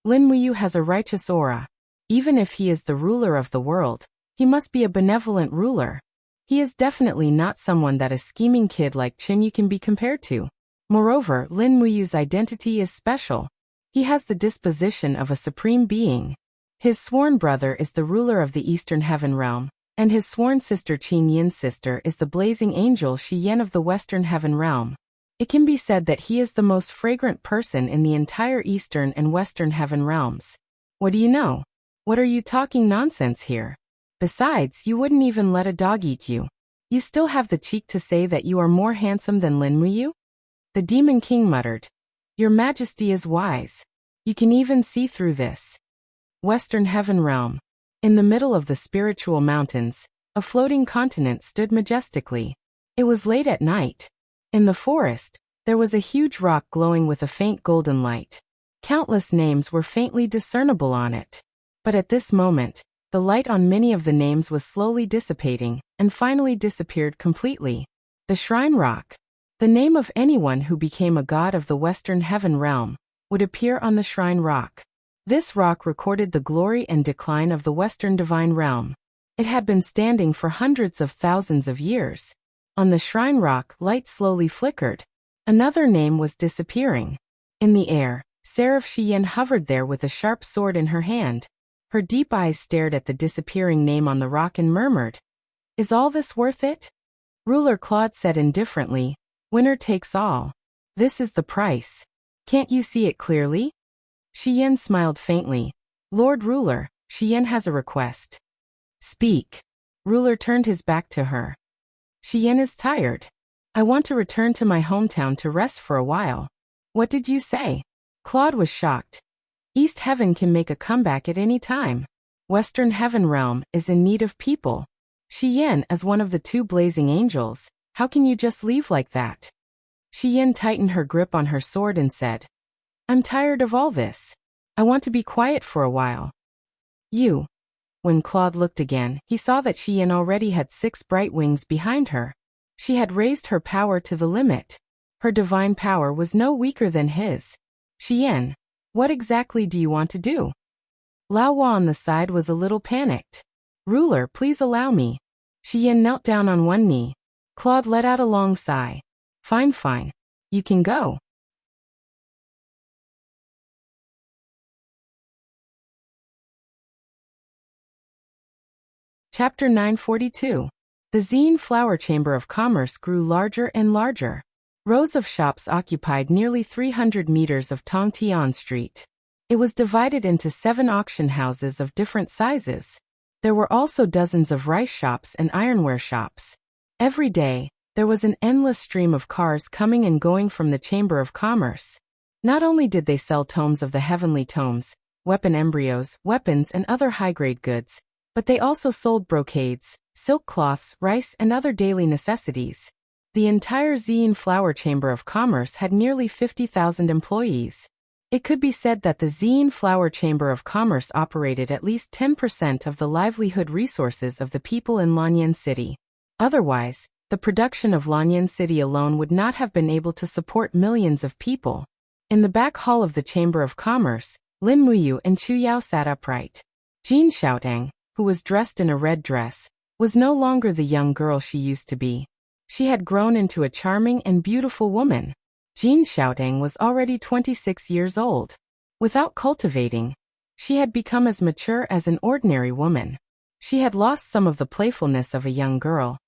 "Lin Muyu has a righteous aura. Even if he is the ruler of the world, he must be a benevolent ruler. He is definitely not someone that a scheming kid like Qin can be compared to. Moreover, Lin Muyu's identity is special. He has the disposition of a supreme being. His sworn brother is the ruler of the Eastern Heaven Realm, and his sworn sister Qin Yin's sister is the blazing angel Shi Yan of the Western Heaven Realm. It can be said that he is the most fragrant person in the entire Eastern and Western Heaven Realms. What do you know? What are you talking nonsense here? Besides, you wouldn't even let a dog eat you. You still have the cheek to say that you are more handsome than Lin Muyu?" The demon king muttered, "Your Majesty is wise. You can even see through this." Western Heaven Realm. In the middle of the spiritual mountains, a floating continent stood majestically. It was late at night. In the forest, there was a huge rock glowing with a faint golden light. Countless names were faintly discernible on it. But at this moment, the light on many of the names was slowly dissipating, and finally disappeared completely. The Shrine Rock. The name of anyone who became a god of the Western Heaven realm would appear on the Shrine Rock. This rock recorded the glory and decline of the Western Divine Realm. It had been standing for hundreds of thousands of years. On the Shrine Rock, light slowly flickered. Another name was disappearing. In the air, Seraph Xian hovered there with a sharp sword in her hand. Her deep eyes stared at the disappearing name on the rock and murmured, "Is all this worth it?" Ruler Claude said indifferently, "Winner takes all. This is the price. Can't you see it clearly?" Xian smiled faintly. "Lord Ruler, Xian has a request." "Speak." Ruler turned his back to her. "Xian is tired. I want to return to my hometown to rest for a while." "What did you say?" Claude was shocked. "East Heaven can make a comeback at any time. Western Heaven Realm is in need of people. Xian, as one of the two blazing angels, how can you just leave like that?" Xian tightened her grip on her sword and said, "I'm tired of all this. I want to be quiet for a while." "You." When Claude looked again, he saw that Xian already had 6 bright wings behind her. She had raised her power to the limit. Her divine power was no weaker than his. "Xian, what exactly do you want to do?" Lao Hua on the side was a little panicked. "Ruler, please allow me." Xian knelt down on one knee. Claude let out a long sigh. Fine. You can go." Chapter 942. The Zine Flower Chamber of Commerce grew larger and larger. Rows of shops occupied nearly 300 meters of Tongtian Street. It was divided into 7 auction houses of different sizes. There were also dozens of rice shops and ironware shops. Every day, there was an endless stream of cars coming and going from the Chamber of Commerce. Not only did they sell tomes of the heavenly tomes, weapon embryos, weapons and other high-grade goods, but they also sold brocades, silk cloths, rice and other daily necessities. The entire Zine Flower Chamber of Commerce had nearly 50,000 employees. It could be said that the Zine Flower Chamber of Commerce operated at least 10% of the livelihood resources of the people in Lanyan City. Otherwise, the production of Lanyan City alone would not have been able to support millions of people. In the back hall of the Chamber of Commerce, Lin Muyu and Chu Yao sat upright. Jin Xiaotang, who was dressed in a red dress, was no longer the young girl she used to be. She had grown into a charming and beautiful woman. Jin Xiaotang was already 26 years old. Without cultivating, she had become as mature as an ordinary woman. She had lost some of the playfulness of a young girl,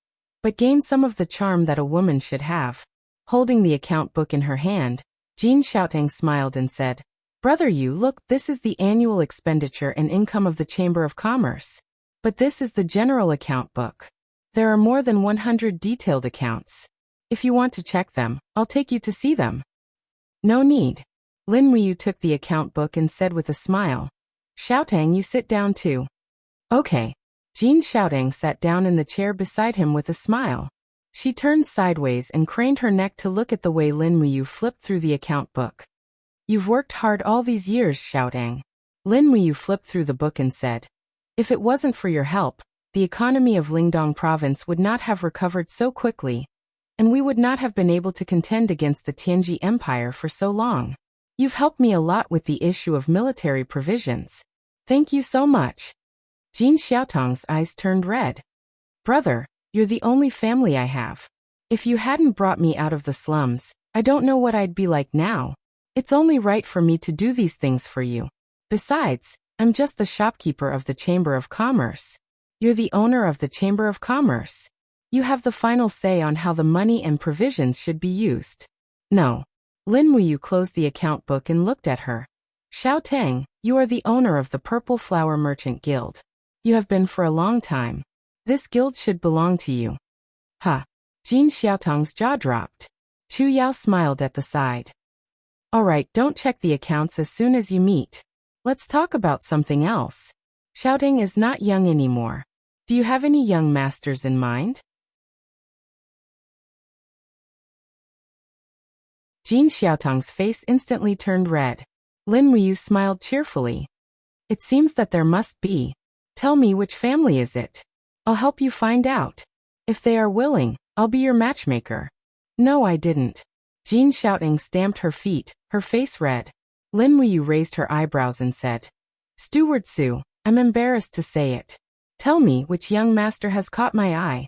but gained some of the charm that a woman should have. Holding the account book in her hand, Jin Xiaotang smiled and said, "Brother Yu, look, this is the annual expenditure and income of the Chamber of Commerce. But this is the general account book. There are more than 100 detailed accounts. If you want to check them, I'll take you to see them." "No need." Lin Muyu took the account book and said with a smile, "Xiaotang, you sit down too." "Okay." Jin Xiaotang sat down in the chair beside him with a smile. She turned sideways and craned her neck to look at the way Lin Muyu flipped through the account book. "You've worked hard all these years, Xiaotang." Lin Muyu flipped through the book and said, "If it wasn't for your help, the economy of Lingdong province would not have recovered so quickly, and we would not have been able to contend against the Tianji Empire for so long. You've helped me a lot with the issue of military provisions. Thank you so much." Jin Xiaotang's eyes turned red. "Brother, you're the only family I have. If you hadn't brought me out of the slums, I don't know what I'd be like now. It's only right for me to do these things for you. Besides, I'm just the shopkeeper of the Chamber of Commerce. You're the owner of the Chamber of Commerce. You have the final say on how the money and provisions should be used." "No." Lin Muyu closed the account book and looked at her. "Xiaotang, you are the owner of the Purple Flower Merchant Guild. You have been for a long time. This guild should belong to you." "Huh." Jin Xiaotang's jaw dropped. Chu Yao smiled at the side. "All right, don't check the accounts as soon as you meet. Let's talk about something else. Xiaotang is not young anymore. Do you have any young masters in mind?" Jin Xiaotong's face instantly turned red. Lin Muyu smiled cheerfully. It seems that there must be. Tell me, which family is it? I'll help you find out. If they are willing, I'll be your matchmaker. No, I didn't. Jin Xiaoting stamped her feet, her face red. Lin Muyu raised her eyebrows and said, Steward Su, I'm embarrassed to say it. Tell me which young master has caught my eye.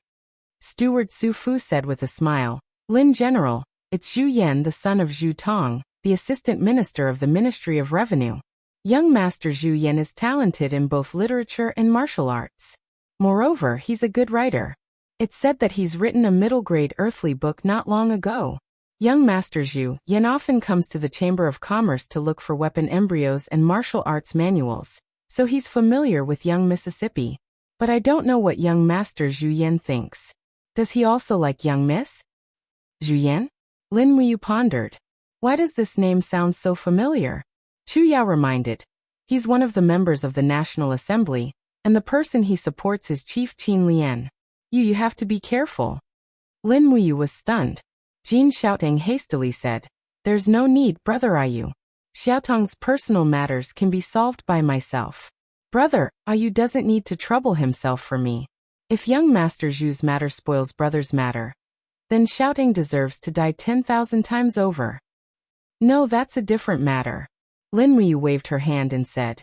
Steward Su Fu said with a smile, Lin General, it's Zhu Yan, the son of Zhu Tong, the assistant minister of the Ministry of Revenue. Young Master Zhu Yan is talented in both literature and martial arts. Moreover, he's a good writer. It's said that he's written a middle-grade earthly book not long ago. Young Master Zhu Yan often comes to the Chamber of Commerce to look for weapon embryos and martial arts manuals, so he's familiar with young Mississippi. But I don't know what young Master Zhu Yan thinks. Does he also like young Miss? Zhu Yan? Lin Muyu pondered. Why does this name sound so familiar? Chu Yao reminded. He's one of the members of the National Assembly, and the person he supports is Chief Qin Lian. You have to be careful. Lin Muyu was stunned. Jin Xiaoting hastily said, There's no need, Brother Ayu. Xiaotong's personal matters can be solved by myself. Brother Ayu doesn't need to trouble himself for me. If young Master Zhu's matter spoils brother's matter, then Xiaoting deserves to die 10,000 times over. No, that's a different matter. Lin Muyu waved her hand and said,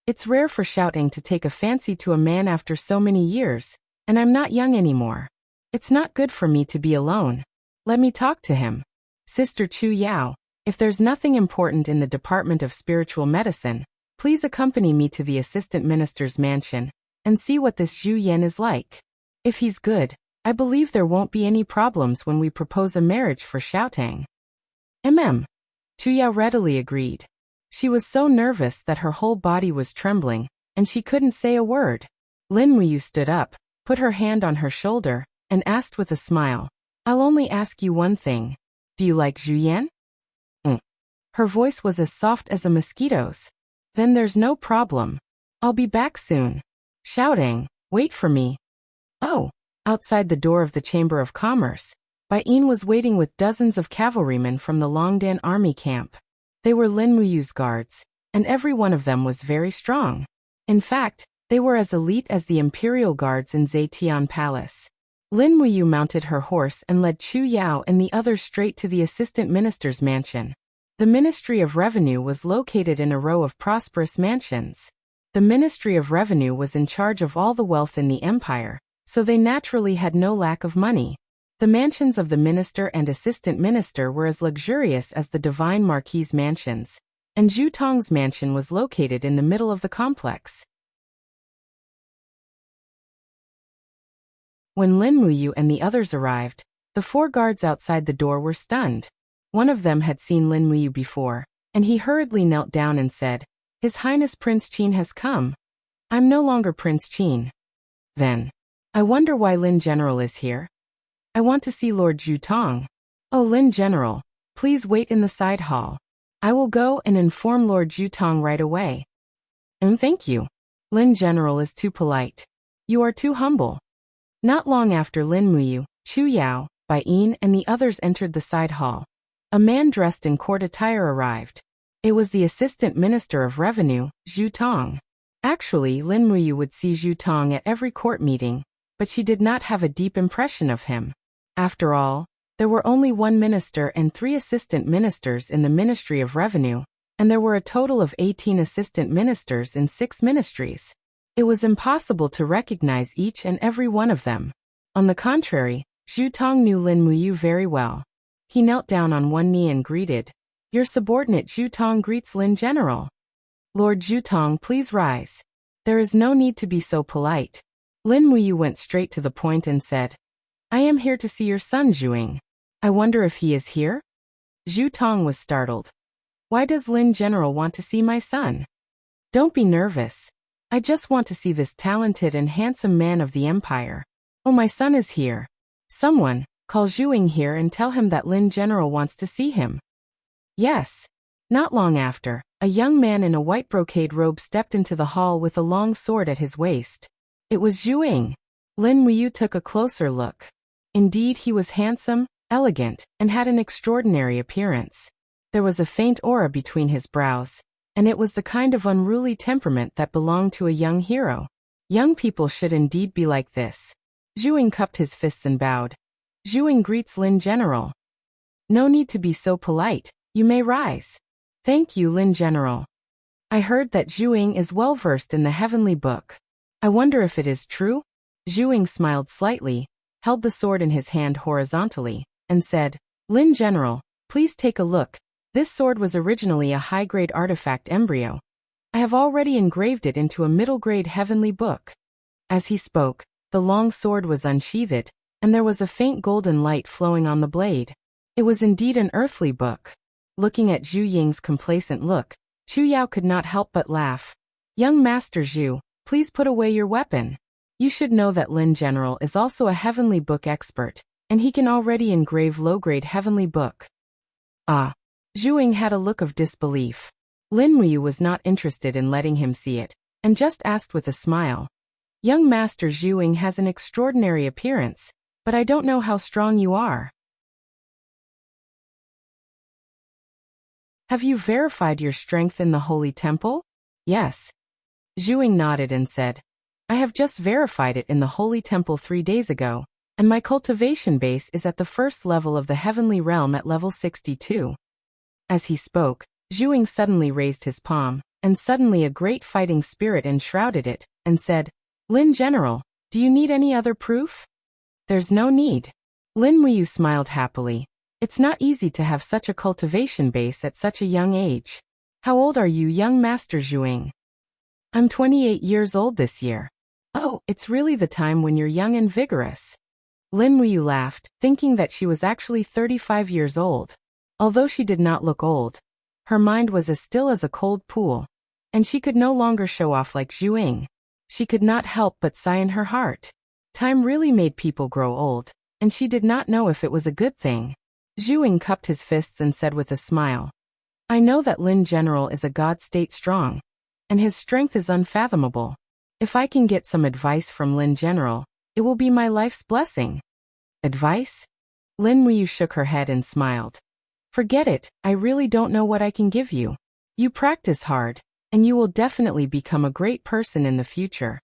It's rare for Xiaoting to take a fancy to a man after so many years, and I'm not young anymore. It's not good for me to be alone. Let me talk to him. Sister Chu Yao, if there's nothing important in the Department of Spiritual Medicine, please accompany me to the Assistant Minister's mansion and see what this Zhu Yan is like. If he's good, I believe there won't be any problems when we propose a marriage for Xiaotang. Chu Yao readily agreed. She was so nervous that her whole body was trembling, and she couldn't say a word. Lin Muyu stood up, put her hand on her shoulder, and asked with a smile, I'll only ask you one thing. Do you like Zhu Yan? Her voice was as soft as a mosquito's. Then there's no problem. I'll be back soon. Xiaoting, wait for me. Oh, outside the door of the Chamber of Commerce, Bai Yin was waiting with dozens of cavalrymen from the Longdan army camp. They were Lin Muyu's guards, and every one of them was very strong. In fact, they were as elite as the imperial guards in Zetian Palace. Lin Muyu mounted her horse and led Chu Yao and the others straight to the assistant minister's mansion. The Ministry of Revenue was located in a row of prosperous mansions. The Ministry of Revenue was in charge of all the wealth in the empire, so they naturally had no lack of money. The mansions of the minister and assistant minister were as luxurious as the divine marquis's mansions, and Zhu Tong's mansion was located in the middle of the complex. When Lin Muyu and the others arrived, the 4 guards outside the door were stunned. One of them had seen Lin Muyu before, and he hurriedly knelt down and said, His Highness Prince Qin has come. I'm no longer Prince Qin. Then, I wonder why Lin General is here. I want to see Lord Zhu Tong. Oh, Lin General, please wait in the side hall. I will go and inform Lord Zhu Tong right away. Thank you. Lin General is too polite. You are too humble. Not long after Lin Muyu, Chu Yao, Bai Yin and the others entered the side hall. A man dressed in court attire arrived. It was the Assistant Minister of Revenue, Zhu Tong. Actually, Lin Muyu would see Zhu Tong at every court meeting, but she did not have a deep impression of him. After all, there were only 1 minister and 3 assistant ministers in the Ministry of Revenue, and there were a total of 18 assistant ministers in 6 ministries. It was impossible to recognize each and every one of them. On the contrary, Zhu Tong knew Lin Muyu very well. He knelt down on one knee and greeted, Your subordinate Zhu Tong greets Lin General. Lord Zhu Tong, please rise. There is no need to be so polite. Lin Muyu went straight to the point and said, I am here to see your son Zhuing. I wonder if he is here? Zhu Tong was startled. Why does Lin General want to see my son? Don't be nervous. I just want to see this talented and handsome man of the empire. Oh, my son is here. Someone, call Zhuing here and tell him that Lin General wants to see him. Yes. Not long after, a young man in a white brocade robe stepped into the hall with a long sword at his waist. It was Zhuing. Lin Muyu took a closer look. Indeed, he was handsome, elegant, and had an extraordinary appearance. There was a faint aura between his brows, and it was the kind of unruly temperament that belonged to a young hero. Young people should indeed be like this. Zhuing cupped his fists and bowed. Zhuing greets Lin General. No need to be so polite, you may rise. Thank you, Lin General. I heard that Zhuing is well versed in the heavenly book. I wonder if it is true? Zhuing smiled slightly, held the sword in his hand horizontally, and said, Lin General, please take a look. This sword was originally a high-grade artifact embryo. I have already engraved it into a middle-grade heavenly book. As he spoke, the long sword was unsheathed, and there was a faint golden light flowing on the blade. It was indeed an earthly book. Looking at Zhu Ying's complacent look, Chu Yao could not help but laugh. Young Master Zhu, please put away your weapon. You should know that Lin General is also a heavenly book expert, and he can already engrave low-grade heavenly book. Ah. Zhuing had a look of disbelief. Lin Muyu was not interested in letting him see it, and just asked with a smile. Young Master Zhuing has an extraordinary appearance, but I don't know how strong you are. Have you verified your strength in the Holy Temple? Yes. Zhuing nodded and said, I have just verified it in the Holy Temple 3 days ago, and my cultivation base is at the first level of the Heavenly Realm at level 62. As he spoke, Zhuing suddenly raised his palm, and suddenly a great fighting spirit enshrouded it, and said, Lin General, do you need any other proof? There's no need. Lin Muyu smiled happily. It's not easy to have such a cultivation base at such a young age. How old are you, young Master Zhuing? I'm 28 years old this year. Oh, it's really the time when you're young and vigorous. Lin Muyu laughed, thinking that she was actually 35 years old. Although she did not look old, her mind was as still as a cold pool, and she could no longer show off like Zhuing. She could not help but sigh in her heart. Time really made people grow old, and she did not know if it was a good thing. Zhuing cupped his fists and said with a smile, I know that Lin General is a god-state strong, and his strength is unfathomable. If I can get some advice from Lin General, it will be my life's blessing. Advice? Lin Muyu shook her head and smiled. Forget it, I really don't know what I can give you. You practice hard, and you will definitely become a great person in the future.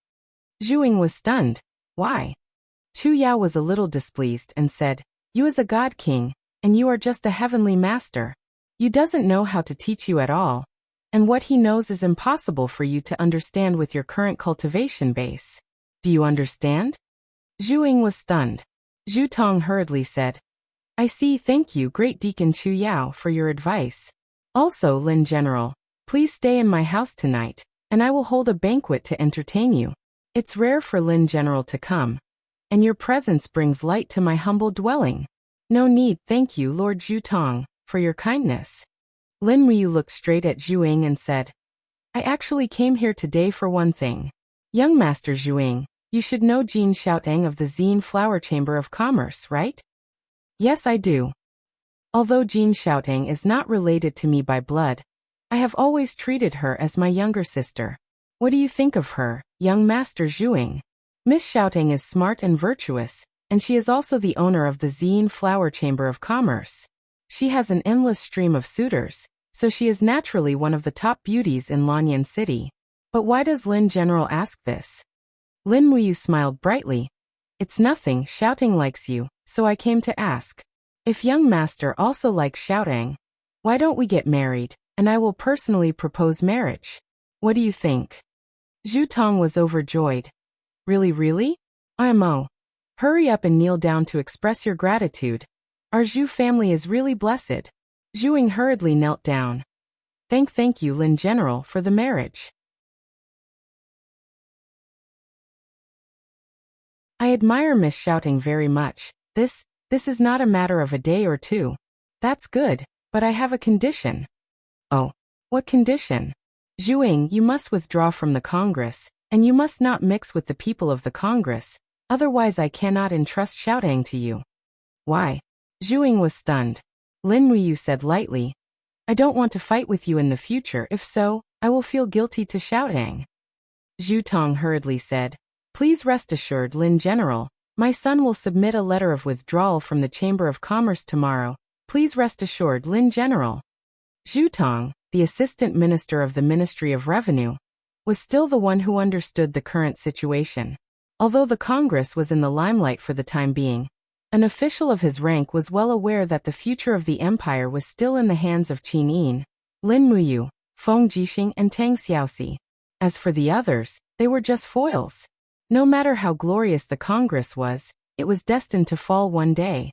Zhuing was stunned. Why? Chu Yao was a little displeased and said, You is a god king, and you are just a heavenly master. You doesn't know how to teach you at all, and what he knows is impossible for you to understand with your current cultivation base. Do you understand? Zhuing was stunned. Zhu Tong hurriedly said, I see, thank you, Great Deacon Chu Yao, for your advice. Also, Lin General, please stay in my house tonight, and I will hold a banquet to entertain you. It's rare for Lin General to come, and your presence brings light to my humble dwelling. No need, thank you, Lord Zhu Tong, for your kindness. Lin Muyu looked straight at Zhuing and said, I actually came here today for one thing. Young Master Zhuing, you should know Jin Xiaotang of the Zine Flower Chamber of Commerce, right? Yes, I do. Although Jin Xiaotang is not related to me by blood, I have always treated her as my younger sister. What do you think of her, young Master Zhuing? Miss Xiaotang is smart and virtuous, and she is also the owner of the Zine Flower Chamber of Commerce. She has an endless stream of suitors, so she is naturally one of the top beauties in Lanyan City. But why does Lin General ask this? Lin Muyu smiled brightly. It's nothing, Xiaotang likes you, so I came to ask. If young master also likes Xiaotang, why don't we get married, and I will personally propose marriage. What do you think? Zhu Tong was overjoyed. Really? IMO. Hurry up and kneel down to express your gratitude. Our Zhu family is really blessed. Zhuing hurriedly knelt down. Thank you, Lin General, for the marriage. I admire Miss Xiaotang very much. This is not a matter of a day or two. That's good, but I have a condition. Oh, what condition? Zhuing, you must withdraw from the Congress, and you must not mix with the people of the Congress, otherwise I cannot entrust Xiaotang to you. Why? Zhuing was stunned. Lin Muyu said lightly, I don't want to fight with you in the future. If so, I will feel guilty to Xiaotang. Zhu Tong hurriedly said, Please rest assured, Lin General, My son will submit a letter of withdrawal from the Chamber of Commerce tomorrow. Please rest assured, Lin General. Zhu Tong, the Assistant Minister of the Ministry of Revenue, was still the one who understood the current situation. Although the Congress was in the limelight for the time being, an official of his rank was well aware that the future of the empire was still in the hands of Qin Yin, Lin Muyu, Feng Jixing and Tang Xiaoxi. As for the others, they were just foils. No matter how glorious the Congress was, it was destined to fall one day.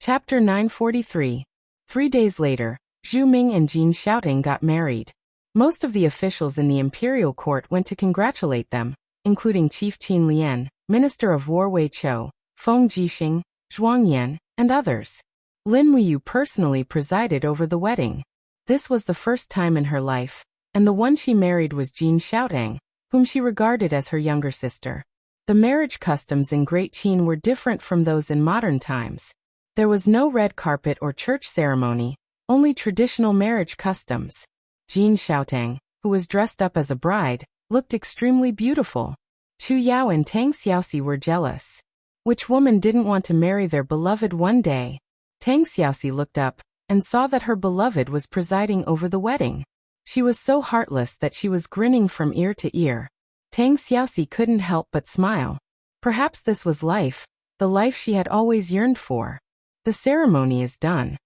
Chapter 943. 3 days later, Zhu Ming and Jin Xiaoting got married. Most of the officials in the imperial court went to congratulate them, including Chief Qin Lian, Minister of War Wei Chou, Feng Jixing, Zhuang Yan, and others. Lin Muyu personally presided over the wedding. This was the first time in her life, and the one she married was Jin Xiaoting, whom she regarded as her younger sister. The marriage customs in Great Qin were different from those in modern times. There was no red carpet or church ceremony, only traditional marriage customs. Jin Xiaoting, who was dressed up as a bride, looked extremely beautiful. Chu Yao and Tang Xiaoxi were jealous. Which woman didn't want to marry their beloved one day? Tang Xiaoxi looked up and saw that her beloved was presiding over the wedding. She was so heartless that she was grinning from ear to ear. Tang Xiaoxi couldn't help but smile. Perhaps this was life, the life she had always yearned for. The ceremony is done.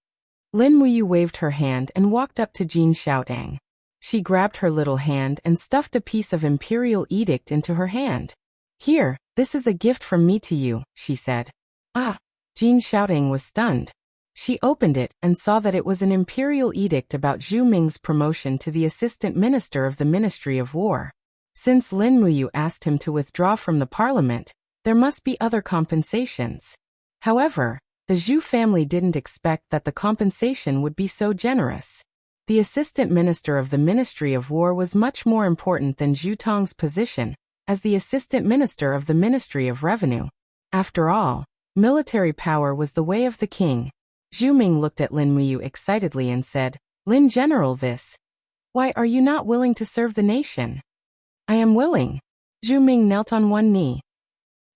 Lin Muyu waved her hand and walked up to Jin Xiaoting. She grabbed her little hand and stuffed a piece of imperial edict into her hand. Here, this is a gift from me to you, she said. Ah! Jin Xiaoting was stunned. She opened it and saw that it was an imperial edict about Zhu Ming's promotion to the Assistant Minister of the Ministry of War. Since Lin Muyu asked him to withdraw from the parliament, there must be other compensations. However, the Zhu family didn't expect that the compensation would be so generous. The Assistant Minister of the Ministry of War was much more important than Zhu Tong's position as the Assistant Minister of the Ministry of Revenue. After all, military power was the way of the king. Zhu Ming looked at Lin Muyu excitedly and said, Lin General, this. Why are you not willing to serve the nation? I am willing. Zhu Ming knelt on one knee.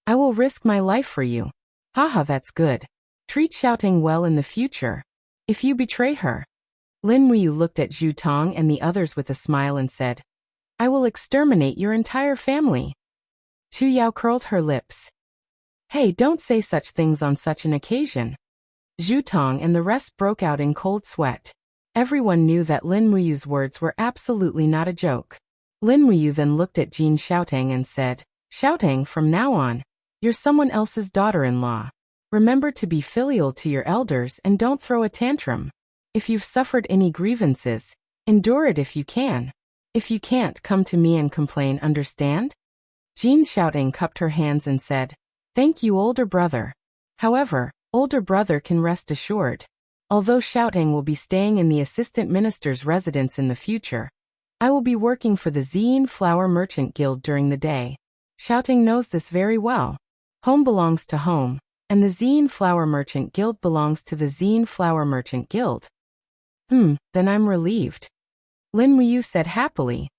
I will risk my life for you. Haha, that's good. Treat Xiaoting well in the future. If you betray her. Lin Muyu looked at Zhu Tong and the others with a smile and said, I will exterminate your entire family. Chu Yao curled her lips. Hey, don't say such things on such an occasion. Zhu Tong and the rest broke out in cold sweat. Everyone knew that Lin Muyu's words were absolutely not a joke. Lin Muyu then looked at Jin Xiaoting and said, Xiaoting, from now on, you're someone else's daughter-in-law. Remember to be filial to your elders and don't throw a tantrum. If you've suffered any grievances, endure it if you can. If you can't, come to me and complain, understand? Jin Xiaoting cupped her hands and said, Thank you, older brother. However, older brother can rest assured. Although Xiaoting will be staying in the Assistant Minister's residence in the future, I will be working for the Xiyin Flower Merchant Guild during the day. Xiaoting knows this very well. Home belongs to home, and the Xiyin Flower Merchant Guild belongs to the Xiyin Flower Merchant Guild. Then I'm relieved. Lin Muyu said happily.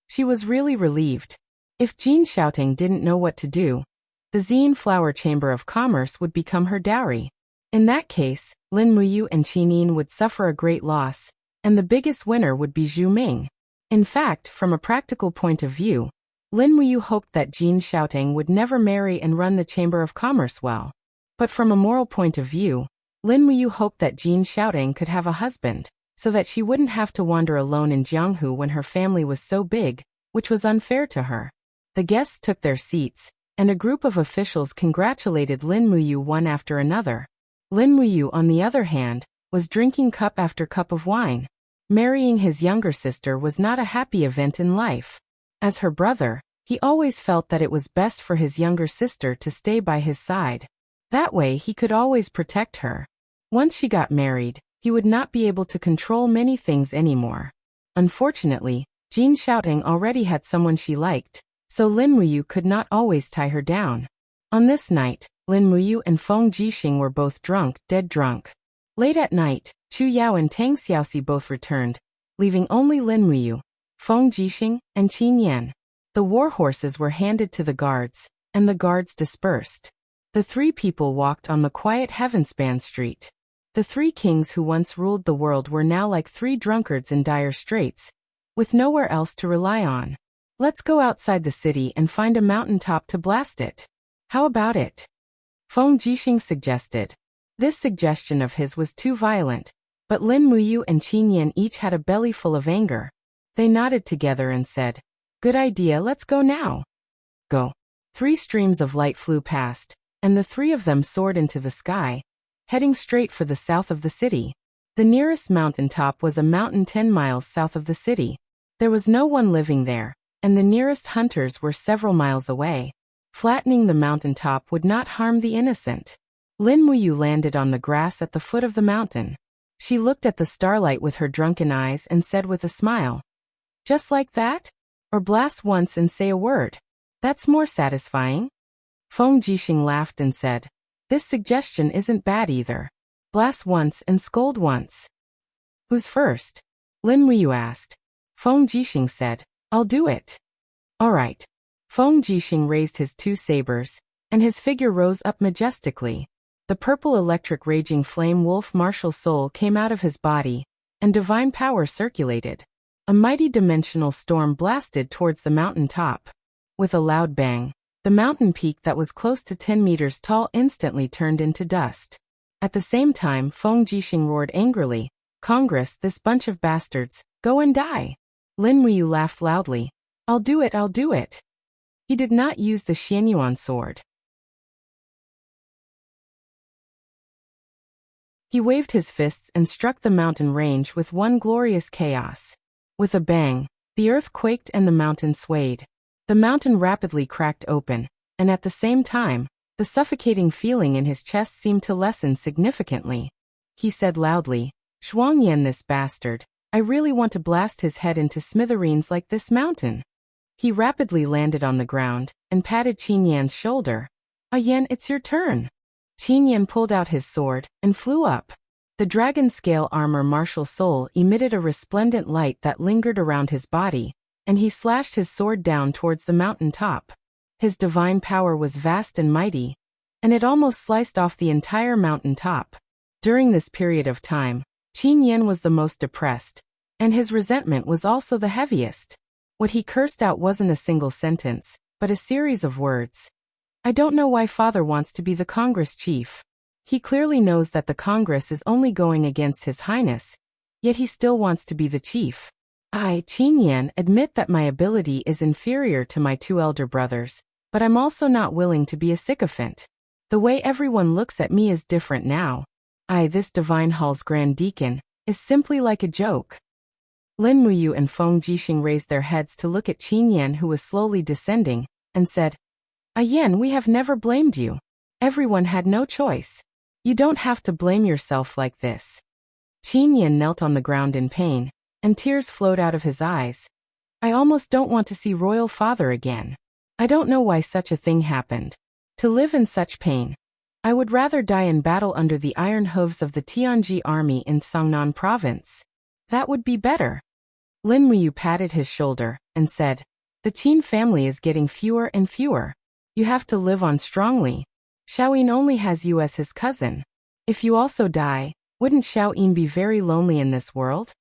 She was really relieved. If Jin Xiaoting didn't know what to do, the Xiyin Flower Chamber of Commerce would become her dowry. In that case, Lin Muyu and Qin Yin would suffer a great loss, and the biggest winner would be Zhu Ming. In fact, from a practical point of view, Lin Muyu hoped that Jin Xiaoting would never marry and run the Chamber of Commerce well. But from a moral point of view, Lin Muyu hoped that Jin Xiaoting could have a husband, so that she wouldn't have to wander alone in Jianghu when her family was so big, which was unfair to her. The guests took their seats, and a group of officials congratulated Lin Muyu one after another. Lin Muyu, on the other hand, was drinking cup after cup of wine. Marrying his younger sister was not a happy event in life. As her brother, he always felt that it was best for his younger sister to stay by his side. That way he could always protect her. Once she got married, he would not be able to control many things anymore. Unfortunately, Jin Xiaoting already had someone she liked, so Lin Muyu could not always tie her down. On this night, Lin Muyu and Feng Jixing were both drunk, dead drunk. Late at night, Chu Yao and Tang Xiaoxi both returned, leaving only Lin Muyu, Feng Jixing, and Qin Yan. The war horses were handed to the guards, and the guards dispersed. The three people walked on the quiet heavenspan street. The three kings who once ruled the world were now like three drunkards in dire straits, with nowhere else to rely on. Let's go outside the city and find a mountaintop to blast it. How about it? Feng Jixing suggested. This suggestion of his was too violent, but Lin Muyu and Qin Yan each had a belly full of anger. They nodded together and said, "Good idea, let's go now." Go. 3 streams of light flew past, and the 3 of them soared into the sky, heading straight for the south of the city. The nearest mountaintop was a mountain 10 miles south of the city. There was no one living there, and the nearest hunters were several miles away. Flattening the mountaintop would not harm the innocent. Lin Muyu landed on the grass at the foot of the mountain. She looked at the starlight with her drunken eyes and said with a smile, "Just like that? Or blast once and say a word. That's more satisfying." Feng Jixing laughed and said, "This suggestion isn't bad either. Blast once and scold once." "Who's first?" Lin Muyu asked. Feng Jixing said, "I'll do it." "All right." Feng Jixing raised his 2 sabers, and his figure rose up majestically. The purple electric raging flame wolf martial soul came out of his body, and divine power circulated. A mighty dimensional storm blasted towards the mountain top. With a loud bang, the mountain peak that was close to 10 meters tall instantly turned into dust. At the same time, Feng Jixing roared angrily, "Congress, this bunch of bastards, go and die." Lin Muyu laughed loudly, I'll do it, I'll do it." He did not use the Xianyuan sword. He waved his fists and struck the mountain range with one glorious chaos. With a bang, the earth quaked and the mountain swayed. The mountain rapidly cracked open, and at the same time, the suffocating feeling in his chest seemed to lessen significantly. He said loudly, "Shuangyan, this bastard, I really want to blast his head into smithereens like this mountain." He rapidly landed on the ground, and patted Qin Yan's shoulder. "Yan, it's your turn." Qin Yan pulled out his sword, and flew up. The dragon-scale armor martial soul emitted a resplendent light that lingered around his body, and he slashed his sword down towards the mountain top. His divine power was vast and mighty, and it almost sliced off the entire mountain top. During this period of time, Qin Yan was the most depressed, and his resentment was also the heaviest. What he cursed out wasn't a single sentence, but a series of words. "I don't know why father wants to be the Congress chief. He clearly knows that the Congress is only going against His Highness, yet he still wants to be the chief. I, Qin Yan, admit that my ability is inferior to my 2 elder brothers, but I'm also not willing to be a sycophant. The way everyone looks at me is different now. This divine hall's grand deacon, is simply like a joke." Lin Muyu and Feng Jixing raised their heads to look at Qin Yan, who was slowly descending, and said, "Yan, we have never blamed you. Everyone had no choice. You don't have to blame yourself like this." Qin Yan knelt on the ground in pain, and tears flowed out of his eyes. "I almost don't want to see royal father again. I don't know why such a thing happened. To live in such pain. I would rather die in battle under the iron hooves of the Tianji army in Sangnan province. That would be better." Lin Muyu patted his shoulder, and said, "The Qin family is getting fewer and fewer. You have to live on strongly. Xiaoyin only has you as his cousin. If you also die, wouldn't Xiaoyin be very lonely in this world?"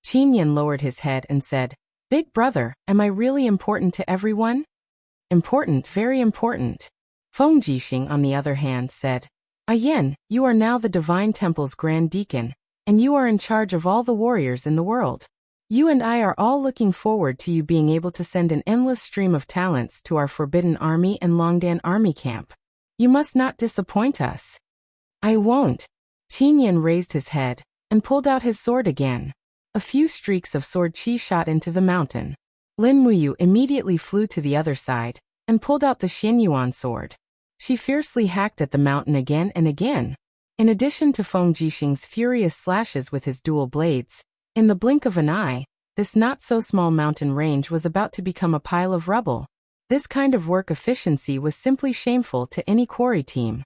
Qin Yan lowered his head and said, "Big brother, am I really important to everyone?" "Important, very important." Feng Jixing, on the other hand, said, "Yan, you are now the Divine Temple's Grand Deacon, and you are in charge of all the warriors in the world. You and I are all looking forward to you being able to send an endless stream of talents to our Forbidden Army and Longdan Army camp. You must not disappoint us." "I won't." Qin Yan raised his head, and pulled out his sword again. A few streaks of sword chi shot into the mountain. Lin Muyu immediately flew to the other side, and pulled out the Xianyuan sword. She fiercely hacked at the mountain again and again. In addition to Feng Jixing's furious slashes with his dual blades, in the blink of an eye, this not-so-small mountain range was about to become a pile of rubble. This kind of work efficiency was simply shameful to any quarry team.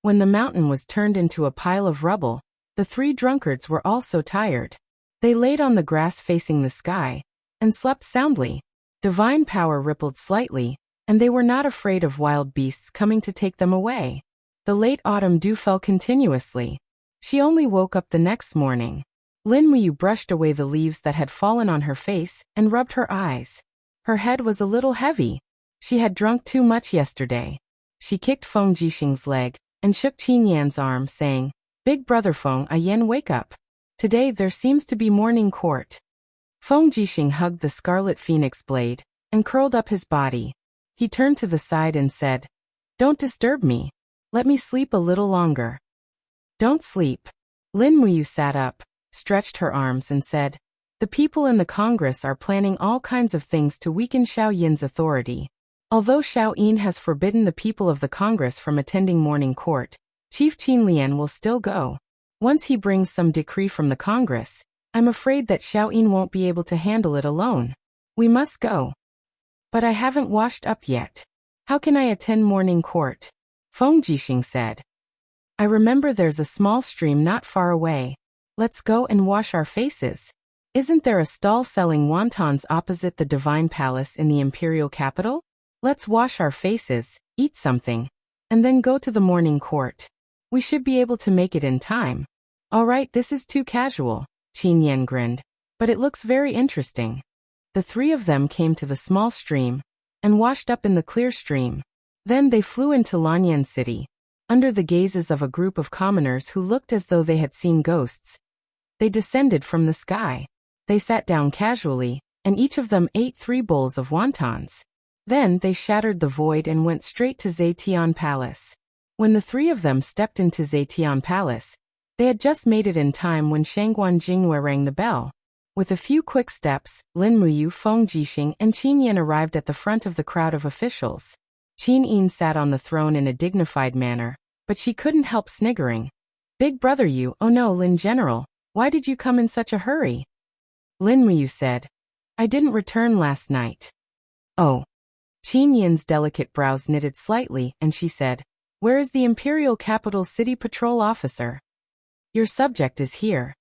When the mountain was turned into a pile of rubble, the 3 drunkards were all so tired. They laid on the grass facing the sky and slept soundly. Divine power rippled slightly, and they were not afraid of wild beasts coming to take them away. The late autumn dew fell continuously. She only woke up the next morning. Lin Muyu brushed away the leaves that had fallen on her face and rubbed her eyes. Her head was a little heavy. She had drunk too much yesterday. She kicked Feng Jixing's leg and shook Qin Yan's arm, saying, "Big brother Feng Yan, wake up. Today there seems to be morning court." Feng Jixing hugged the scarlet phoenix blade and curled up his body. He turned to the side and said, "Don't disturb me. Let me sleep a little longer." "Don't sleep." Lin Muyu sat up, stretched her arms and said, "The people in the Congress are planning all kinds of things to weaken Xiao Yin's authority. Although Xiao Yin has forbidden the people of the Congress from attending morning court, Chief Qin Lian will still go. Once he brings some decree from the Congress, I'm afraid that Xiao Yin won't be able to handle it alone. We must go." "But I haven't washed up yet. How can I attend morning court?" Feng Jixing said. "I remember there's a small stream not far away. Let's go and wash our faces. Isn't there a stall selling wontons opposite the Divine Palace in the imperial capital? Let's wash our faces, eat something, and then go to the morning court. We should be able to make it in time." "All right, this is too casual," Qin Yan grinned, "but it looks very interesting." The 3 of them came to the small stream and washed up in the clear stream. Then they flew into Lanyan City, under the gazes of a group of commoners who looked as though they had seen ghosts. They descended from the sky. They sat down casually, and each of them ate 3 bowls of wontons. Then they shattered the void and went straight to Zetian Palace. When the 3 of them stepped into Zetian Palace, they had just made it in time when Shangguan Jingyue rang the bell. With a few quick steps, Lin Muyu, Feng Jixing, and Qin Yan arrived at the front of the crowd of officials. Qin Yin sat on the throne in a dignified manner, but she couldn't help sniggering. "Big brother Yu, oh no, Lin General, why did you come in such a hurry?" Lin Muyu said, "I didn't return last night." "Oh." Qin Yin's delicate brows knitted slightly, and she said, "Where is the Imperial Capital City Patrol Officer? Your subject is here.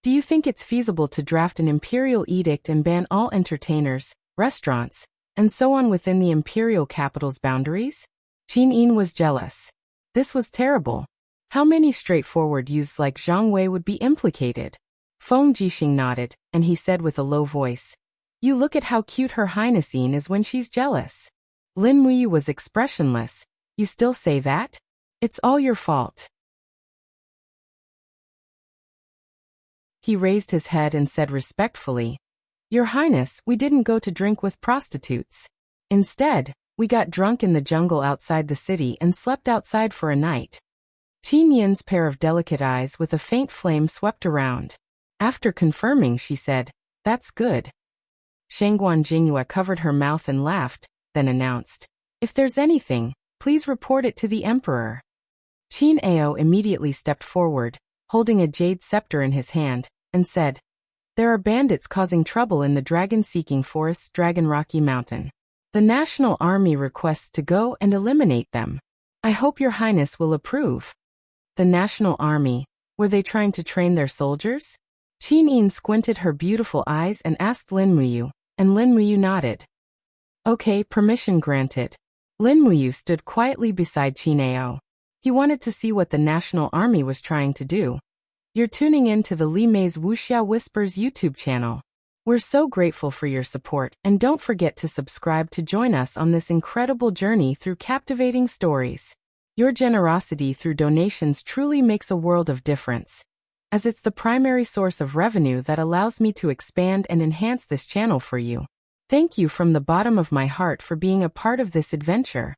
Do you think it's feasible to draft an imperial edict and ban all entertainers, restaurants, and so on within the imperial capital's boundaries?" Qin Yin was jealous. This was terrible. How many straightforward youths like Zhang Wei would be implicated? Feng Jixing nodded, and he said with a low voice, "You look at how cute Her Highness Yin is when she's jealous." Lin Muyu was expressionless. "You still say that? It's all your fault." He raised his head and said respectfully, "Your Highness, we didn't go to drink with prostitutes. Instead, we got drunk in the jungle outside the city and slept outside for a night." Qin Yin's pair of delicate eyes with a faint flame swept around. After confirming, she said, "That's good." Shangguan Jingyue covered her mouth and laughed, then announced, "If there's anything, please report it to the Emperor." Qin Ao immediately stepped forward, holding a jade scepter in his hand, and said, "There are bandits causing trouble in the dragon-seeking forests Dragon Rocky Mountain. The National Army requests to go and eliminate them. I hope your Highness will approve." The National Army, were they trying to train their soldiers? Qin Yin squinted her beautiful eyes and asked Lin Muyu, and Lin Muyu nodded. "Okay, permission granted." Lin Muyu stood quietly beside Qin Ao. He wanted to see what the National Army was trying to do. You're tuning in to the Li Mei's Wuxia Whispers YouTube channel. We're so grateful for your support, and don't forget to subscribe to join us on this incredible journey through captivating stories. Your generosity through donations truly makes a world of difference, as it's the primary source of revenue that allows me to expand and enhance this channel for you. Thank you from the bottom of my heart for being a part of this adventure.